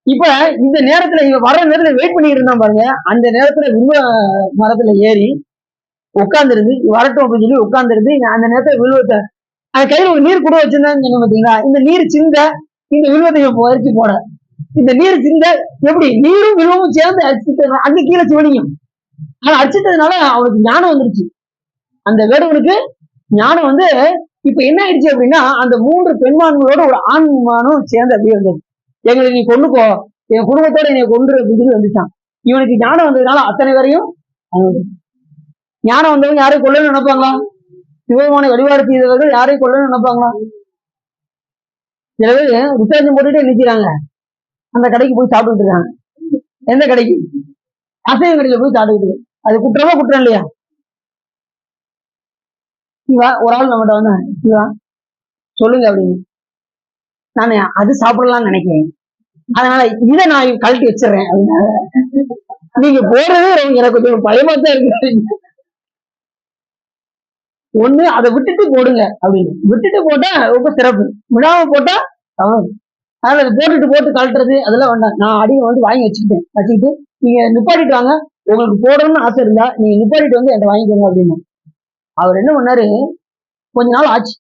இப்ப இந்த நேரத்துல இவன் வர்ற நேரத்துல வெயிட் பண்ணிட்டு இருந்தான் பாருங்க. அந்த நேரத்துல வில்வ மரத்துல ஏறி உட்கார்ந்துருந்து வரட்டும் அப்படின்னு சொல்லி உட்கார்ந்துருந்து அந்த நேரத்துல வில்வத்தை அந்த கையில ஒரு நீர் கூட வச்சிருந்தான்னு சொன்ன பாத்தீங்களா, இந்த நீர் சிந்த இந்த வில்வத்தை பறிச்சு போட, இந்த நீர் சிந்த எப்படி நீரும் வில்வமும் சேர்ந்து அடிச்சுட்டு அங்க கீழே சிவனியும். ஆனா அடிச்சிட்டதுனால அவனுக்கு ஞானம் வந்துருச்சு. அந்த வேடுவனுக்கு ஞானம் வந்து இப்ப என்ன ஆயிடுச்சு அப்படின்னா, அந்த 3 பெண்மான்களோட ஒரு ஆண்மானும் சேர்ந்து அப்படியே வந்தது. எங்களை நீ கொண்டுக்கோ, என் குடும்பத்தோட என்னை கொண்டு அப்படின்னு சொல்லி வந்துச்சான். இவனுக்கு ஞானம் வந்ததுனால அத்தனை பேரையும் ஞானம் வந்தவங்க யாரையும் கொல்லணும்னு நினைப்பாங்களா? சிவபெருமானை வழிபாடு செய்தவர்கள் யாரையும் கொல்லணும்னு நினைப்பாங்களா? சில பேர் ருத்ராட்சம் போட்டுட்டு நிற்கிறாங்க, அந்த கடைக்கு போய் சாப்பிட்டுட்டு இருக்காங்க. எந்த கடைக்கு? அசைவ கடையில போய் சாப்பிட்டுட்டு. அது குற்றமா குற்றம் இல்லையா? சிவா ஒரு ஆள் நம்மகிட்ட வந்து சிவா சொல்லுங்க அப்படின்னு, நான் அது சாப்பிடலாம்னு நினைக்கிறேன், அதனால இதை நான் கழட்டி வச்சிடறேன் அப்படின்னா, நீங்க போறதே எனக்கு கொஞ்சம் பயமா தான் இருக்கு, ஒண்ணு அதை விட்டுட்டு போடுங்க அப்படின்னு. விட்டுட்டு போட்டா ரொம்ப சிறப்பு, விடாம போட்டா தவறு. அதனால அதை போட்டு கழட்டுறது அதெல்லாம் வேண்டாம். நான் அடியை வந்து வாங்கி வச்சுக்கிட்டு நீங்க நிப்பாட்டிட்டு வாங்க, உங்களுக்கு போடணும்னு ஆசை இருந்தா நீங்க நிப்பாட்டிட்டு வந்து என்கிட்ட வாங்கிக்கோங்க அப்படின்னு. அவர் என்ன பண்ணாரு, கொஞ்ச நாள் ஆச்சு,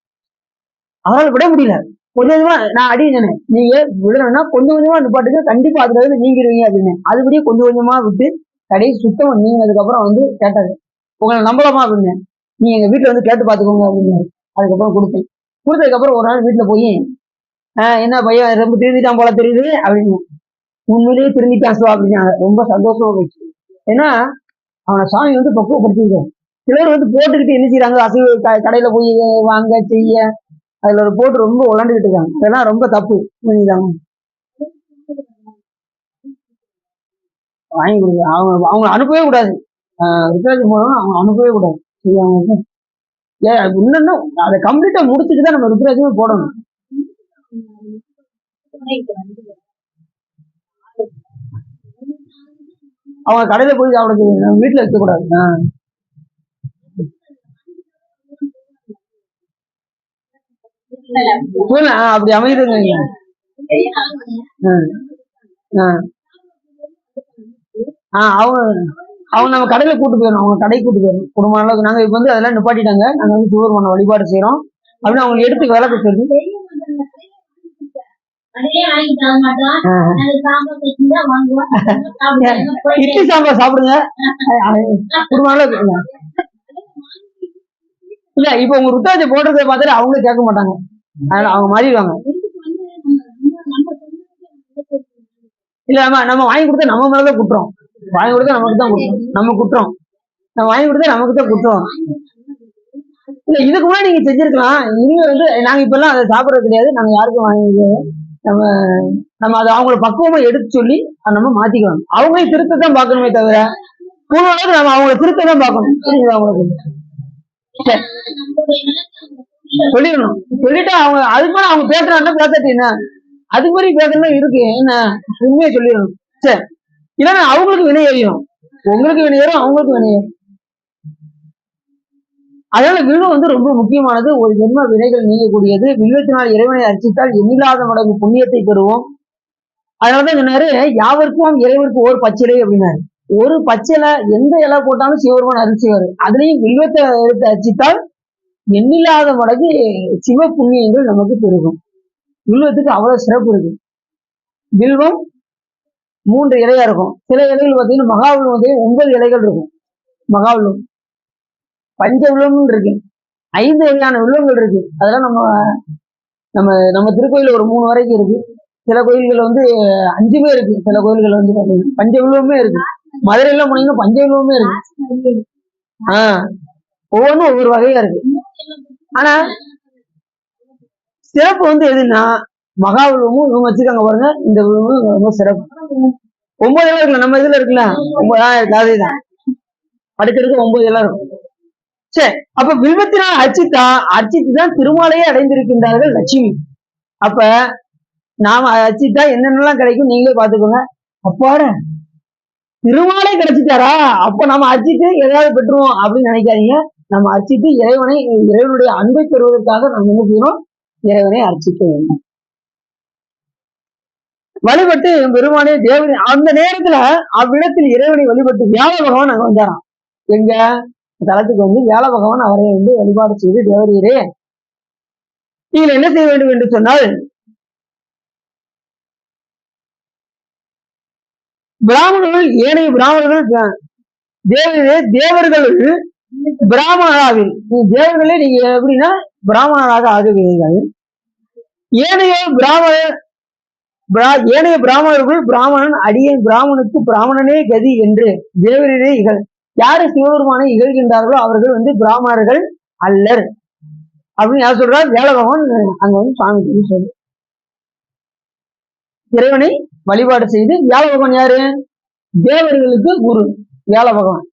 அவரால் விட முடியல. கொஞ்சம் கொஞ்சமா நான் அடி சொன்னேன், நீங்க விடணும்னா கொஞ்சம் கொஞ்சமா நிப்பாட்டுங்க, கண்டிப்பா அதுல இருந்து நீங்கிடுவீங்க அப்படின்னு. அதுபடியே கொஞ்சம் கொஞ்சமா விட்டு கடைசி சுத்தம் நீங்கினதுக்கு அப்புறம் வந்து கேட்டாரு, உங்களை நம்பலாமா அப்படின்னு, நீ எங்க வீட்டுல வந்து கேட்டு பாத்துக்கோங்க அப்படின்னு. அதுக்கப்புறம் கொடுத்ததுக்கு அப்புறம் ஒரு நாள் வீட்டுல போய் என்ன பையன் ரொம்ப திருந்திட்டான் போல தெரியுது அப்படின்னு, உண்மையிலேயே திருந்திட்டான் சுவா அப்படின்னாங்க. ரொம்ப சந்தோஷமா போயிடுச்சு. ஏன்னா அவனை சாமி வந்து பக்குவப்படுத்திருக்காரு. சிலர் வந்து போட்டுக்கிட்டு என்ன செய்யறாங்க, அசைவ கடையில போய் வாங்க செய்ய அதுல ஒரு போட்டு ரொம்ப உழந்துகிட்டு இருக்காங்க. அதெல்லாம் ரொம்ப தப்பு. புரிஞ்சுதாங்க? வாங்கி கொடுங்க, அவங்க அனுப்பவே கூடாது. ரிசார்ஜ் போனோம்னா அவங்க அனுப்பவே கூடாது. அவங்க இன்னும் அதை கம்ப்ளீட்டா முடிச்சுட்டு தான் நம்ம ருத்ராஜுமே போடணும். அவங்க கடையில போய் அவனுக்கு வீட்டுல வைக்க கூடாது. அப்படி அமைதுங்க. அவங்க நம்ம கடையில கூட்டு போயிடணும், அவங்க கடைக்கு கூட்டு போயிடணும். குடும்ப அளவுக்கு நாங்க இப்ப வந்து அதெல்லாம் நிப்பாட்டிட்டாங்க, நாங்க வந்து சிவபெருமான வழிபாடு செய்யறோம் அப்படின்னு அவங்க எடுத்து விளக்கு சொல்லி இட்லி சாம்பார் சாப்பிடுங்க குடும்ப அளவுக்கு. இல்ல இப்ப உங்க ருத்ராஜை போடுறதை பார்த்தாரு அவங்களும் கேட்க மாட்டாங்க, அதனால அவங்க மாறிடுவாங்க. இல்ல நம்ம வாங்கி கொடுத்தா நம்ம மேலதான் குற்றம், வாங்கி கொடுத்தா நமக்கு தான் குற்றம், நம்ம குற்றம், நம்ம வாங்கி கொடுத்தா நமக்கு தான் குற்றம். இல்ல இதுக்கு முன்னாடி நீங்க செஞ்சிருக்கலாம், இனிமே வந்து நாங்க இப்ப எல்லாம் அதை சாப்பிடறது கிடையாது, நாங்க யாருக்கும் வாங்கி நம்ம அதை அவங்கள பக்குவமா எடுத்து சொல்லி அதை நம்ம மாத்திக்கலாம். அவங்களையும் திருத்தத்தான் பார்க்கணுமே தவிர பூர்வளவுக்கு நம்ம அவங்கள திருத்ததான் பார்க்கணும். புரியுது? அவங்களுக்கு சொல்லிடணும், சொல்லிட்டு அவங்க அதுக்கு மேல அவங்க பேசுறாங்கன்னா பேசட்டு என்ன, அது மாதிரி பேசணும் இருக்கு என்ன, உண்மையை சொல்லிடணும். சரி, இல்லைன்னா அவங்களுக்கு வினை ஏறிடும், உங்களுக்கு வினை ஏறும் அவங்களுக்கு வினை ஏறும். அதனால வில்வம் வந்து ரொம்ப முக்கியமானது, ஒரு ஜென்ம வினைகள் நீங்கக்கூடியது. வில்வத்தினால் இறைவனை அர்ச்சித்தால் எண்ணில்லாத மடங்கு புண்ணியத்தை பெறுவோம். அதனாலதான் சொன்னாரு, யாவருக்கும் இறைவருக்கு ஒரு பச்சிலை அப்படின்னாரு. ஒரு பச்சிலை எந்த இலை போட்டாலும் சிவபெருமான் அரிசிவாரு, அதுலயும் வில்வத்தை எடுத்து அர்ச்சித்தால் எண்ணில்லாத மடங்கு சிவ புண்ணியங்கள் நமக்கு பெருகும். வில்வத்துக்கு அவ்வளவு சிறப்பு இருக்கு. வில்வம் 3 இலையா இருக்கும், சில இலைகள் பார்த்தீங்கன்னா மகாவில்வம் 9 இலைகள் இருக்கும். மகாவில்வம் பஞ்சவில்வம் இருக்கு, 5 வகையான வில்வங்கள் இருக்கு. அதெல்லாம் நம்ம நம்ம நம்ம திருக்கோயில ஒரு 3 வரைக்கும் இருக்கு. சில கோயில்கள் வந்து 5மே இருக்கு. சில கோயில்கள் வந்து பாத்தீங்கன்னா பஞ்ச வில்வமே இருக்கு. மதுரையில போனீங்கன்னா பஞ்ச வில்வமே இருக்கு. ஒவ்வொன்றும் ஒவ்வொரு வகையா இருக்கு. ஆனா சிறப்பு வந்து எதுன்னா மகா வில்வமும் இவங்க வச்சிருக்காங்க பாருங்க. இந்த வில்வமும் ரொம்ப சிறப்பு. 9 இடம் இருக்குல்ல, நம்ம இதுல இருக்குல்ல 9 இருக்கு. அதேதான் அடுத்தடுத்து 9 இடம் இருக்கும். சரி, அப்ப வில்வத்தினால் அர்ச்சித்துதான் திருமாலையே அடைந்திருக்கின்றார்கள் லட்சுமி. அப்ப நாம அர்ச்சித்தா என்னென்னலாம் கிடைக்கும் நீங்களே பாத்துக்கோங்க. அப்பாட திருமாலே கிடைச்சிட்டாரா, அப்ப நம்ம அர்ச்சித்து எதாவது பெற்றுவோம் அப்படின்னு நினைக்காதீங்க. நம்ம அர்ச்சித்து இறைவனுடைய அன்பை பெறுவதற்காக நம்ம என்ன செய்யணும், இறைவனை அர்ச்சிக்க வேண்டும். வழிபட்டு பெருமானே தேவனை அந்த நேரத்துல அவ்விடத்தில் இறைவனை வழிபட்டு வியாழ பகவான் அங்க வந்தாராம். எங்க தலத்துக்கு வந்து வியாழ பகவான் அவரை வந்து வழிபாடு செய்து, தேவரீரே நீங்கள் என்ன செய்ய வேண்டும் என்று சொன்னால், பிராமணர்கள் ஏனைய பிராமணர்கள் தேவர்கள் பிராமணராவில் தேவர்களே நீங்க எப்படின்னா பிராமணராக ஆகுவீர்கள். ஏனைய பிராமணர்கள் பிராமணன் அடியேன் பிராமணுக்கு பிராமணனே கதி என்று தேவரீரே யாரு சிவபெருமானை இகழ்கின்றார்களோ அவர்கள் வந்து பிராமணர்கள் அல்லர் அப்படின்னு யார் சொல்றார், வியாழ பகவான் அங்க வந்து சுவாமி சொல்லு. இறைவனை வழிபாடு செய்து வியாழ பகவான் யாரு, தேவர்களுக்கு குரு வியாழ பகவான்.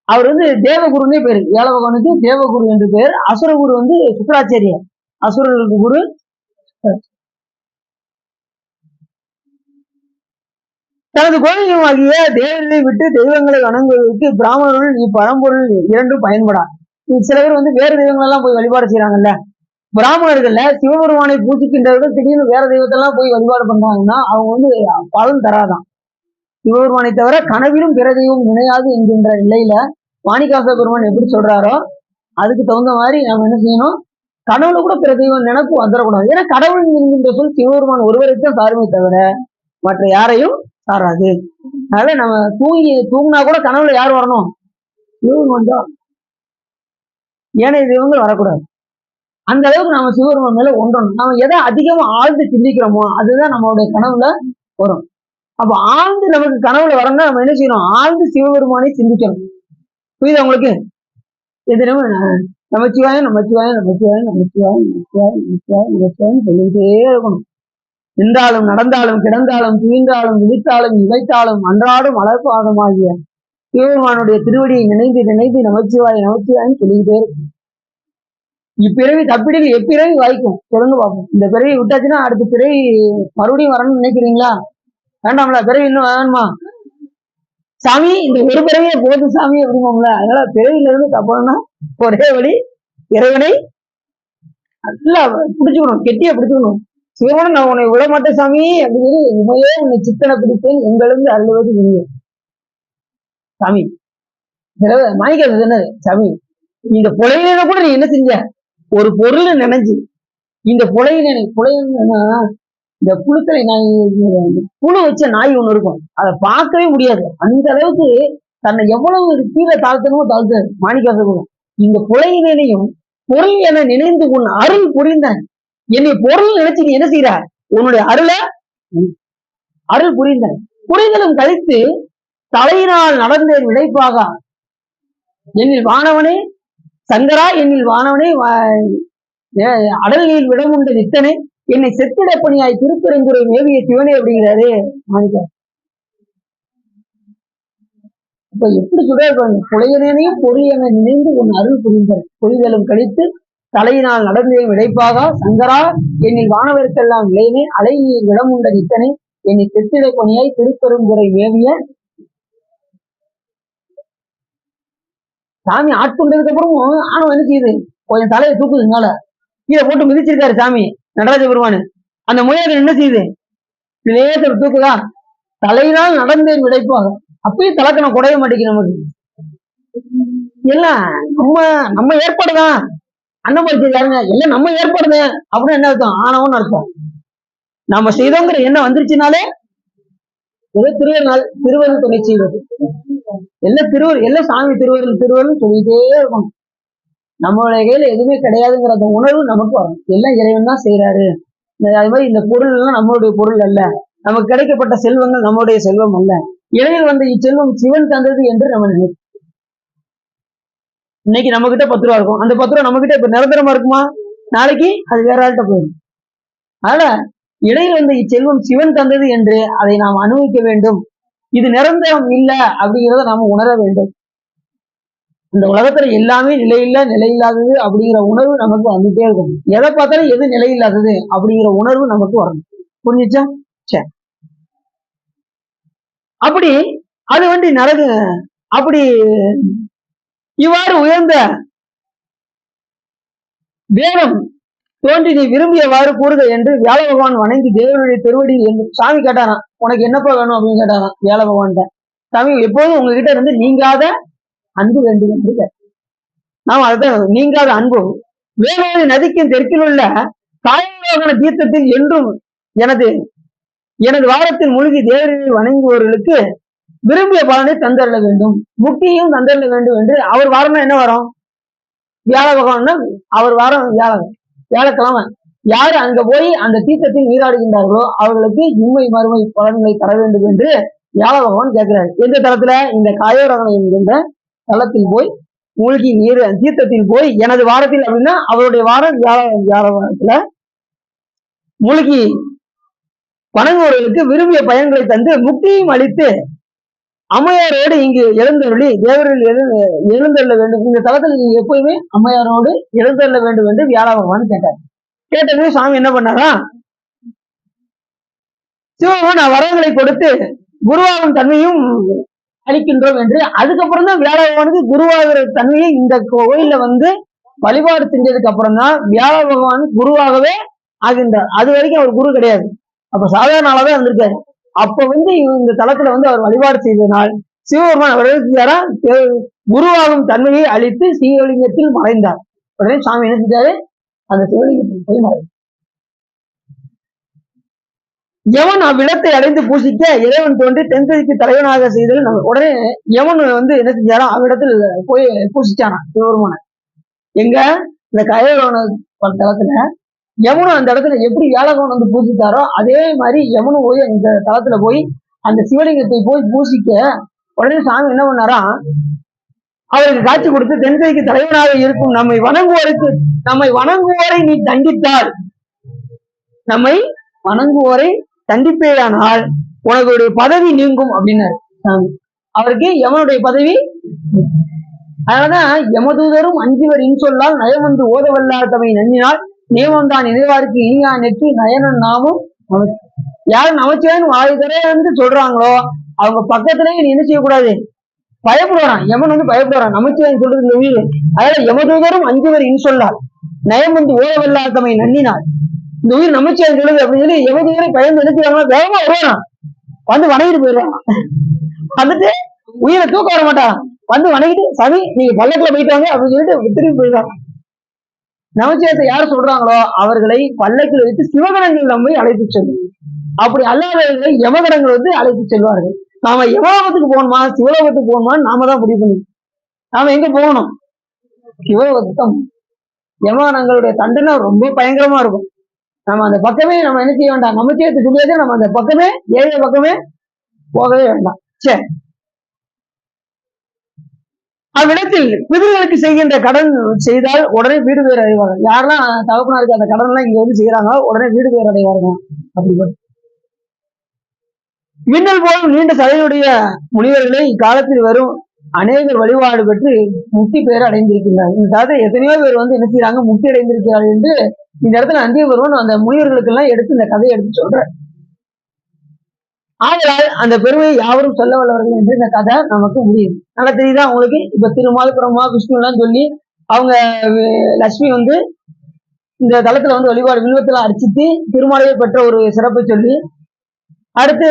அவர் வந்து தேவகுருன்னே பேரு. வியாழ பகவானுக்கு தேவகுரு என்று பேர். அசுரகுரு வந்து சுக்கராச்சாரியர், அசுரர்களுக்கு குரு. தனது கோயிலுமாகிய தேவர்களை விட்டு தெய்வங்களை வணங்குவதற்கு பிராமணர்கள் இப்பழம்பொருள் இரண்டும் பயன்படா. சில பேர் வந்து வேறு தெய்வங்கள் எல்லாம் போய் வழிபாடு செய்யறாங்கல்ல. பிராமணர்கள்ல சிவபெருமானை பூஜிக்கின்றவர்கள் திடீர்னு வேற தெய்வத்தெல்லாம் போய் வழிபாடு பண்றாங்கன்னா அவங்க வந்து பலன் தராதான். சிவபெருமானை தவிர கனவிலும் பிற தெய்வம் நினையாது என்கின்ற நிலையில மாணிக்காச பெருமான் எப்படி சொல்றாரோ அதுக்கு தகுந்த மாதிரி நம்ம என்ன செய்யணும், கடவுளை கூட பிற தெய்வம் நினைப்பு வந்துடக்கூடாது. ஏன்னா கடவுள் என்கின்ற சொல் சிவபெருமான் ஒருவரைத்தான் சாருமே தவிர மற்ற யாரையும் சாராது. அதனால நம்ம தூங்கினா கூட கனவுல யார் வரணும், சிவபெருமான் தான். ஏனைய தெய்வங்கள் வரக்கூடாது. அந்த அளவுக்கு நம்ம சிவபெருமான் மேல ஒன்றணும். நம்ம எதை அதிகமா ஆழ்ந்து சிந்திக்கிறோமோ அதுதான் நம்மளுடைய கனவுல வரும். அப்ப ஆழ்ந்து நமக்கு கனவுல வரணும்னா நம்ம என்ன செய்யணும், ஆழ்ந்து சிவபெருமானை சிந்திக்கணும். புரியுதா உங்களுக்கு? எதிரும் நமச்சிவாயம் நமச்சிவாயம் நமச்சிவாயம் நமச்சிவாயம் நமச்சிவாயம் நமச்சிவாயம் நமச்சிவாயம் சொல்லிக்கிட்டே இருக்கணும். நின்றாலும் நடந்தாலும் கிடந்தாலும் துயின்றாலும் விழித்தாலும் இவைத்தாலும் அன்றாடும் மலர்பாதமாகிய சிவபெருமானுடைய திருவடியை நினைந்து நினைந்து நமச்சிவாய் நமச்சிவாயம் சொல்லிக்கிட்டே இருக்கும். இப்பிறவி தப்பிடில் எப்பிறவி வாய்க்கும் சொல்லுங்க பார்ப்போம். இந்த பிறவி விட்டாச்சுன்னா அடுத்த பிறவி மறுபடியும் வரணும்னு நினைக்கிறீங்களா? வேண்டாம்ல, பிறவி இன்னும் வேணுமா? சாமி இந்த ஒரு பிறவியே போதும் சாமி அப்படிங்கோம்ல. அதனால பிறவில இருந்து தப்பணும்னா ஒரே வழி இறைவனை நல்லா பிடிச்சுக்கணும், கெட்டியா பிடிச்சுக்கணும். சிவன் நான் உன்னை விட மாட்டேன் சாமி அப்படின்னு உண்மையே உன்னை சித்தனை பிடிப்பேன் எங்கிருந்து அருள்வது இல்லை சாமி. மாணிக்கிறது என்னது சாமி, இந்த புலையில கூட நீ என்ன செஞ்ச, ஒரு பொருள் நினைஞ்சு இந்த புலையினா இந்த புழுக்களை புழு வச்ச நாய் ஒண்ணு இருக்கும், அதை பார்க்கவே முடியாது. அந்த அளவுக்கு தன்னை எவ்வளவு கீழே தாழ்த்தணுமோ தாழ்த்தாரு மாணிக்காசகம். இந்த புலையினையும் பொருள் என நினைந்து உன் அருள் புரிந்தான். என்னை பொருள் நினைச்சு நீ என்ன செய்யற, உன்னுடைய அருள் புரிந்தான். புரிதலும் கழித்து தலையினால் நடந்தேன் விளைப்பாக என்னில் வானவனே சங்கரா என்னில் வானவனே அடல் நீர் விடமுண்ட நித்தனை என்னை செத்திட பணியாய் திருப்பெருந்துறை மேவிய சிவனே அப்படிங்கிறாரு மாணிக்கா. இப்ப எப்படி சொல்றாரு, புலையனையும் பொறி என நினைந்து உன் அருள் புரிந்தார். புரிதலும் கழித்து தலையினால் நடந்தேன் விடைப்பாக சங்கரா என்னில் வானவருக்கெல்லாம் இளையனே அலை நீர் விடமுண்ட நித்தனை என்னை செத்திட பணியாய் திருப்பெருந்துறை மேவிய. சாமி ஆட்கொண்டதுக்கு அப்புறமும் ஆணவம் என்ன செய்யுது, கொஞ்சம் தலையை தூக்குதுனால கீழே போட்டு மிதிச்சிருக்காரு சாமி நடராஜ பெருமானு. அந்த முயல் என்ன செய்யுது, லேசர் தூக்குதா, தலையினால் நடந்தேன் விடைப்பாக. அப்பயும் தலக்கணம் குறைய மாட்டேங்குது நமக்கு. எல்லாம் நம்ம ஏற்பாடுதான். அன்னபரிச்சை யாருங்க, எல்லாம் நம்ம ஏற்பாடுங்க அப்படின்னு என்ன அர்த்தம், ஆணவம்னு அர்த்தம். நம்ம செய்தோங்கிற என்ன வந்துருச்சுனாலே ஏதோ திருவருள் துணை செய்வது. எல்லாம் சாமி திருவருள் சொல்லிட்டே இருக்கணும். நம்மளுடைய கையில எதுவுமே கிடையாதுங்கிற அந்த உணர்வு நமக்கு வரும். எல்லாம் இறைவன் தான் செய்யறாரு. அது மாதிரி இந்த பொருள் எல்லாம் நம்மளுடைய பொருள் அல்ல, நமக்கு கிடைக்கப்பட்ட செல்வங்கள் நம்முடைய செல்வம் அல்ல, இறைவன் வந்த இச்செல்வம் சிவன் தந்தது என்று நம்ம நினைக்கிறோம். இன்னைக்கு நம்ம கிட்ட 10 ரூபா இருக்கும், அந்த 10 ரூபா நம்ம கிட்ட இப்ப நிரந்தரமா இருக்குமா? நாளைக்கு அது வேற ஆள்கிட்ட போயிடும். அதனால இடையில் வந்த இச்செல்வம் சிவன் தந்தது என்று அதை நாம் அனுபவிக்க வேண்டும். இது நிரந்தரம் இல்லை அப்படிங்கிறத நாம உணர வேண்டும். இந்த உலகத்துல எல்லாமே நிலையில்லை, நிலையில்லாதது அப்படிங்கிற உணர்வு நமக்கு வந்துட்டே இருக்கும். எதை பார்த்தாலும் எது நிலையில்லாதது அப்படிங்கிற உணர்வு நமக்கு வரணும். புரிஞ்சுச்சா? சரி. அப்படி அது வந்து நடக்கு. அப்படி இவ்வாறு உயர்ந்த வேதம் தோன்றி நீ விரும்பியவாறு கூறுக என்று வியாழ பகவான் வணங்கி தேவனுடைய திருவடி என்று சாமி கேட்டாராம். உனக்கு என்னப்பா வேணும் அப்படின்னு கேட்டாராம் வியாழ பகவான்கிட்ட. சாமி எப்போதும் உங்ககிட்ட இருந்து நீங்காத அன்பு வேண்டும் என்று கேட்டார். நாம் அதுதான் நீங்காத அன்பு. வேளாண் நதிக்கும் தெற்கில் உள்ள காயலோகன தீர்த்தத்தில் என்றும் எனது வாரத்தில் மூழ்கி தேவரை வணங்குபவர்களுக்கு விரும்பிய பலனை தந்தரல வேண்டும், முக்தியும் தந்தரல வேண்டும் என்று. அவர் வாரம்னா என்ன வாரம்? வியாழ பகவான். அவர் வாரம் வியாழக்கிழமை. யாரு அங்க போய் அந்த தீர்த்தத்தில் நீராடுகின்றார்களோ அவர்களுக்கு இம்மை மறுமை பலன்களை தர வேண்டும் என்று வியாழ பகவான் கேட்கிறாரு. எந்த தளத்துல? இந்த காயோரகனை என்கின்ற தளத்தில் போய் மூழ்கி நீர் தீர்த்தத்தில் போய் எனது வாரத்தில் அப்படின்னா அவருடைய வாரம் வியாழ வாரத்துல மூழ்கி வணங்குவவர்களுக்கு விரும்பிய பயன்களை தந்து முக்தியும் அளித்து அம்மையாரோடு இங்கு எழுந்தருளி தேவர்கள் எழுந்தருள வேண்டும். இந்த தளத்தில் நீங்க எப்பயுமே அம்மையாரோடு எழுந்தருள வேண்டும் என்று வியாழ பகவான் கேட்டார். கேட்டது சாமி என்ன பண்ணாரா? சிவபெருமான் வரங்களை கொடுத்து குருவாகும் தன்மையும் அளிக்கின்றோம் என்று. அதுக்கப்புறம் தான் வியாழ பகவானுக்கு குருவாகிற தன்மையை இந்த கோயில்ல வந்து வழிபாடு செஞ்சதுக்கு அப்புறம் தான் வியாழ பகவான் குருவாகவே ஆகின்றார். அது வரைக்கும் அவர் குரு கிடையாது. அப்ப சாதாரண ஆளாதான் இருந்திருக்காரு. அப்ப வந்து இந்த தளத்துல வந்து அவர் வழிபாடு செய்ததனால் சிவபெருமான் அவர்கள் குருவாகும் தன்மையை அளித்து சிவலிங்கத்தில் மறைந்தார். உடனே சாமி என்ன செஞ்சாரு? அந்த சிவலிங்கத்தில் போய் மறைந்தார். யமன் அவ்விடத்தை அடைந்து பூசிக்க இறைவன் தோன்றி தென்திசைக்கு தலைவனாக செய்தல். உடனே யமன் வந்து என்ன செஞ்சாரோ அவ்விடத்தில் போய் பூசிச்சானா சிவபெருமான. எங்க? இந்த கயரோன தளத்துல யமுனும் அந்த இடத்துல எப்படி வியாழகவன் வந்து பூசித்தாரோ அதே மாதிரி யமுனும் போய் அந்த தளத்துல போய் அந்த சிவலிங்கத்தை போய் பூசிக்க உடனே சாமி என்ன பண்ணாரா? அவருக்கு காட்சி கொடுத்து தென்திசைக்கு தலைவனாக இருக்கும் நம்மை வணங்குவோரை நீ தண்டித்தால், நம்மை வணங்குவோரை தண்டிப்பேயானால் உனக்கு பதவி நீங்கும் அப்படின்னாரு சாமி. அவருக்கு யமனுடைய பதவி. அதனாலதான் யமதூதரும் அஞ்சுவர் இன்சொல்லால் நயம் வந்து ஓதவல்லாத தம்மை நன்னினால் நியமம் தான் நினைவாருக்கு இனியா நெற்றி நயனன் நாமும். யாரு நமச்சிவாயன் வாழ்கிறே வந்து சொல்றாங்களோ அவங்க பக்கத்திலேயே நீ என்ன செய்யக்கூடாது? பயப்படுவான். யமன் வந்து பயப்படுவான் நமச்சிவாயன் சொல்றது உயிர். அதனால யமதூதரும் அஞ்சுவர் இன்சொல்லால் நயம் வந்து ஓதவல்லாத தம்மை நன்னினால், இந்த உயிர் நமச்சிவாயன் சொல்லுது அப்படின்னு சொல்லி யமதூதரை பயந்து நினைச்சாங்களோ வேகமா வருவான், வந்து வணங்கிட்டு போயிடுவான். வந்துட்டு உயிரை தூக்க வர மாட்டான், வந்து வணங்கிட்டு சாமி நீங்க பல்லக்குல போயிட்டாங்க அப்படின்னு சொல்லிட்டு திரும்பி போயிடுவாங்க. நமச்சிவாயத்தை யார் சொல்றாங்களோ அவர்களை பல்லக்கில் வைத்து சிவகணங்கள் நம்மை அழைத்து செல்லும். அப்படி அல்லாதவர்களை யமகணங்கள் வந்து அழைத்து செல்வார்கள். நாம யமலோகத்துக்கு போகணுமா சிவலோகத்துக்கு போகணுமான்னு நாம தான் முடிவு பண்ணி. நாம எங்க போகணும்? சிவலோகத்துக்கு. யமகணங்களுடைய தண்டனை ரொம்ப பயங்கரமா இருக்கும். நம்ம அந்த பக்கமே நம்ம என்ன செய்ய வேண்டாம். நமச்சிவாயத்தை சொல்லியாச்சு நம்ம அந்த பக்கமே ஏழை பக்கமே போகவே வேண்டாம். சரி. அவ்விடத்தில் பிதர்களுக்கு செய்கின்ற கடன் செய்தால் உடனே வீடு பேர் அடைவார்கள். யாரெல்லாம் தகப்பனாருக்கு அந்த கடன் எல்லாம் இங்க வந்து செய்யறாங்களோ உடனே வீடு பேர் அடைவார்கள். அப்படிப்பட்ட மின்னல் போலும் நீண்ட சதையுடைய முனிவர்களே இக்காலத்தில் வரும் அநேகர் வழிபாடு பெற்று முக்தி பேர் அடைந்திருக்கிறார்கள். இந்த காலத்தை எத்தனையோ பேர் வந்து என்ன செய்யறாங்க? முக்தி அடைந்திருக்கிறார்கள் என்று இந்த இடத்துல அந்திய வருவன் அந்த முனிவர்களுக்கு எல்லாம் எடுத்து இந்த கதையை எடுத்து சொல்ற. ஆகையால் அந்த பெருமையை யாவரும் சொல்ல வல்லவர்கள் என்று இந்த கதை நமக்கு முடியுது. நல்லா தெரியுதா உங்களுக்கு? இப்ப திருமால் பிரம்மா விஷ்ணு எல்லாம் சொல்லி அவங்க லட்சுமி வந்து இந்த தளத்துல வந்து வழிபாடு வில்வத்துல அடிச்சுட்டு திருமாலையை பெற்ற ஒரு சிறப்பை சொல்லி, அடுத்து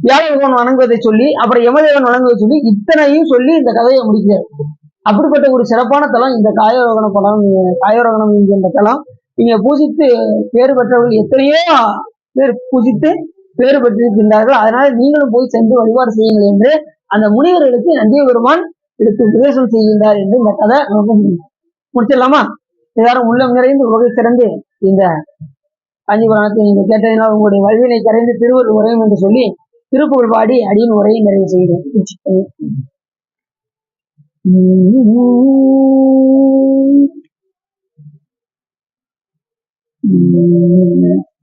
வியாழ பகவான் வணங்குவதை சொல்லி, அப்புறம் யமதேவன் வணங்குவதை சொல்லி இத்தனையும் சொல்லி இந்த கதையை முடிக்கிறார். அப்படிப்பட்ட ஒரு சிறப்பான தலம் இந்த காயோரகணம் என்கின்ற தலம். நீங்க பூஜித்து பேறு பெற்றவர்கள் எத்தனையோ பேர் பூஜித்து பேறு பெற்றிருக்கின்றார்கள். அதனால நீங்களும் போய் சென்று வழிபாடு செய்யுங்கள் என்று அந்த முனிவர்களுக்கு நந்திய பெருமான் எடுத்து உபதேசம் செய்கின்றார் என்று இந்த கதை நமக்கு முடியும். முடிச்சிடலாமா? எல்லாரும் உள்ளம் நிறைந்து உலகை சிறந்து இந்த காஞ்சிபுராணத்தை நீங்க கேட்டதினால் உங்களுடைய வல்வினை கரைந்து திருவள்ளுவர் உரையும் என்று சொல்லி திருப்புகழ் பாடி அடியின் உரையை நிறைவு செய்கிறேன்.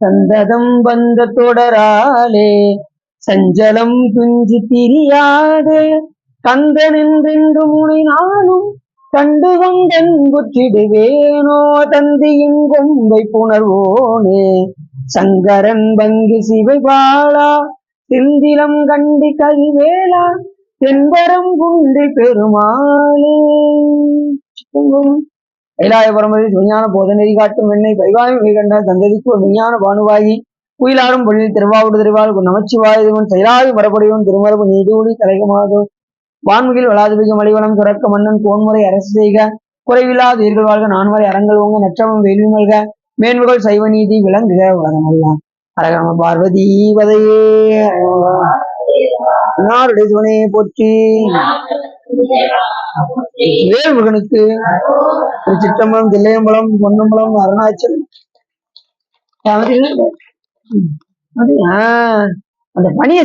சந்ததம் வந்த தொடராலே சஞ்சலம் துஞ்சி திரியாது கந்தனென்றென்று முனை நானும் கண்டு கொண்டென்புற்றிடுவேனோ தந்தியின் கொம்பை புணர்வோனே சங்கரன் பங்கி சிவை பாலா செந்திலம் கண்டி கதிவேலா தென்பரம் குன்றி பெருமாளே. கைலாயபரமதி விஞ்ஞான போதனை காட்டும் வெண்ணை பைவாயும் வைகண்டால் தந்ததிக்கு ஒரு விஞ்ஞான பானுவாகி குயிலாரும் பொருளில் திருவாவூடு திருவாள் நமச்சிவாயுவன் செயலாகி மரபுடையவன் திருமரபு நீடூழி தலைகமாதோ வான்முகில் வளாதிபிக மலிவளம் துறக்க மன்னன் கோன்முறை அரசு செய்க குறைவில்லாத உயிர்கள் வாழ்க நான்முறை அறங்கள் ஓங்க நற்றமும் வேள்வி மல்க மேன்முகள் சைவ நீதி விளங்குக உலகமெல்லாம். அரகம பார்வதி வதையே நாருடைய சிவனையை போற்றி. வேல்முருகனுக்கு சிற்றம்பலம் தில்லையம்பலம் பொன்னம்பலம் அருணாச்சலம். அந்த பணியை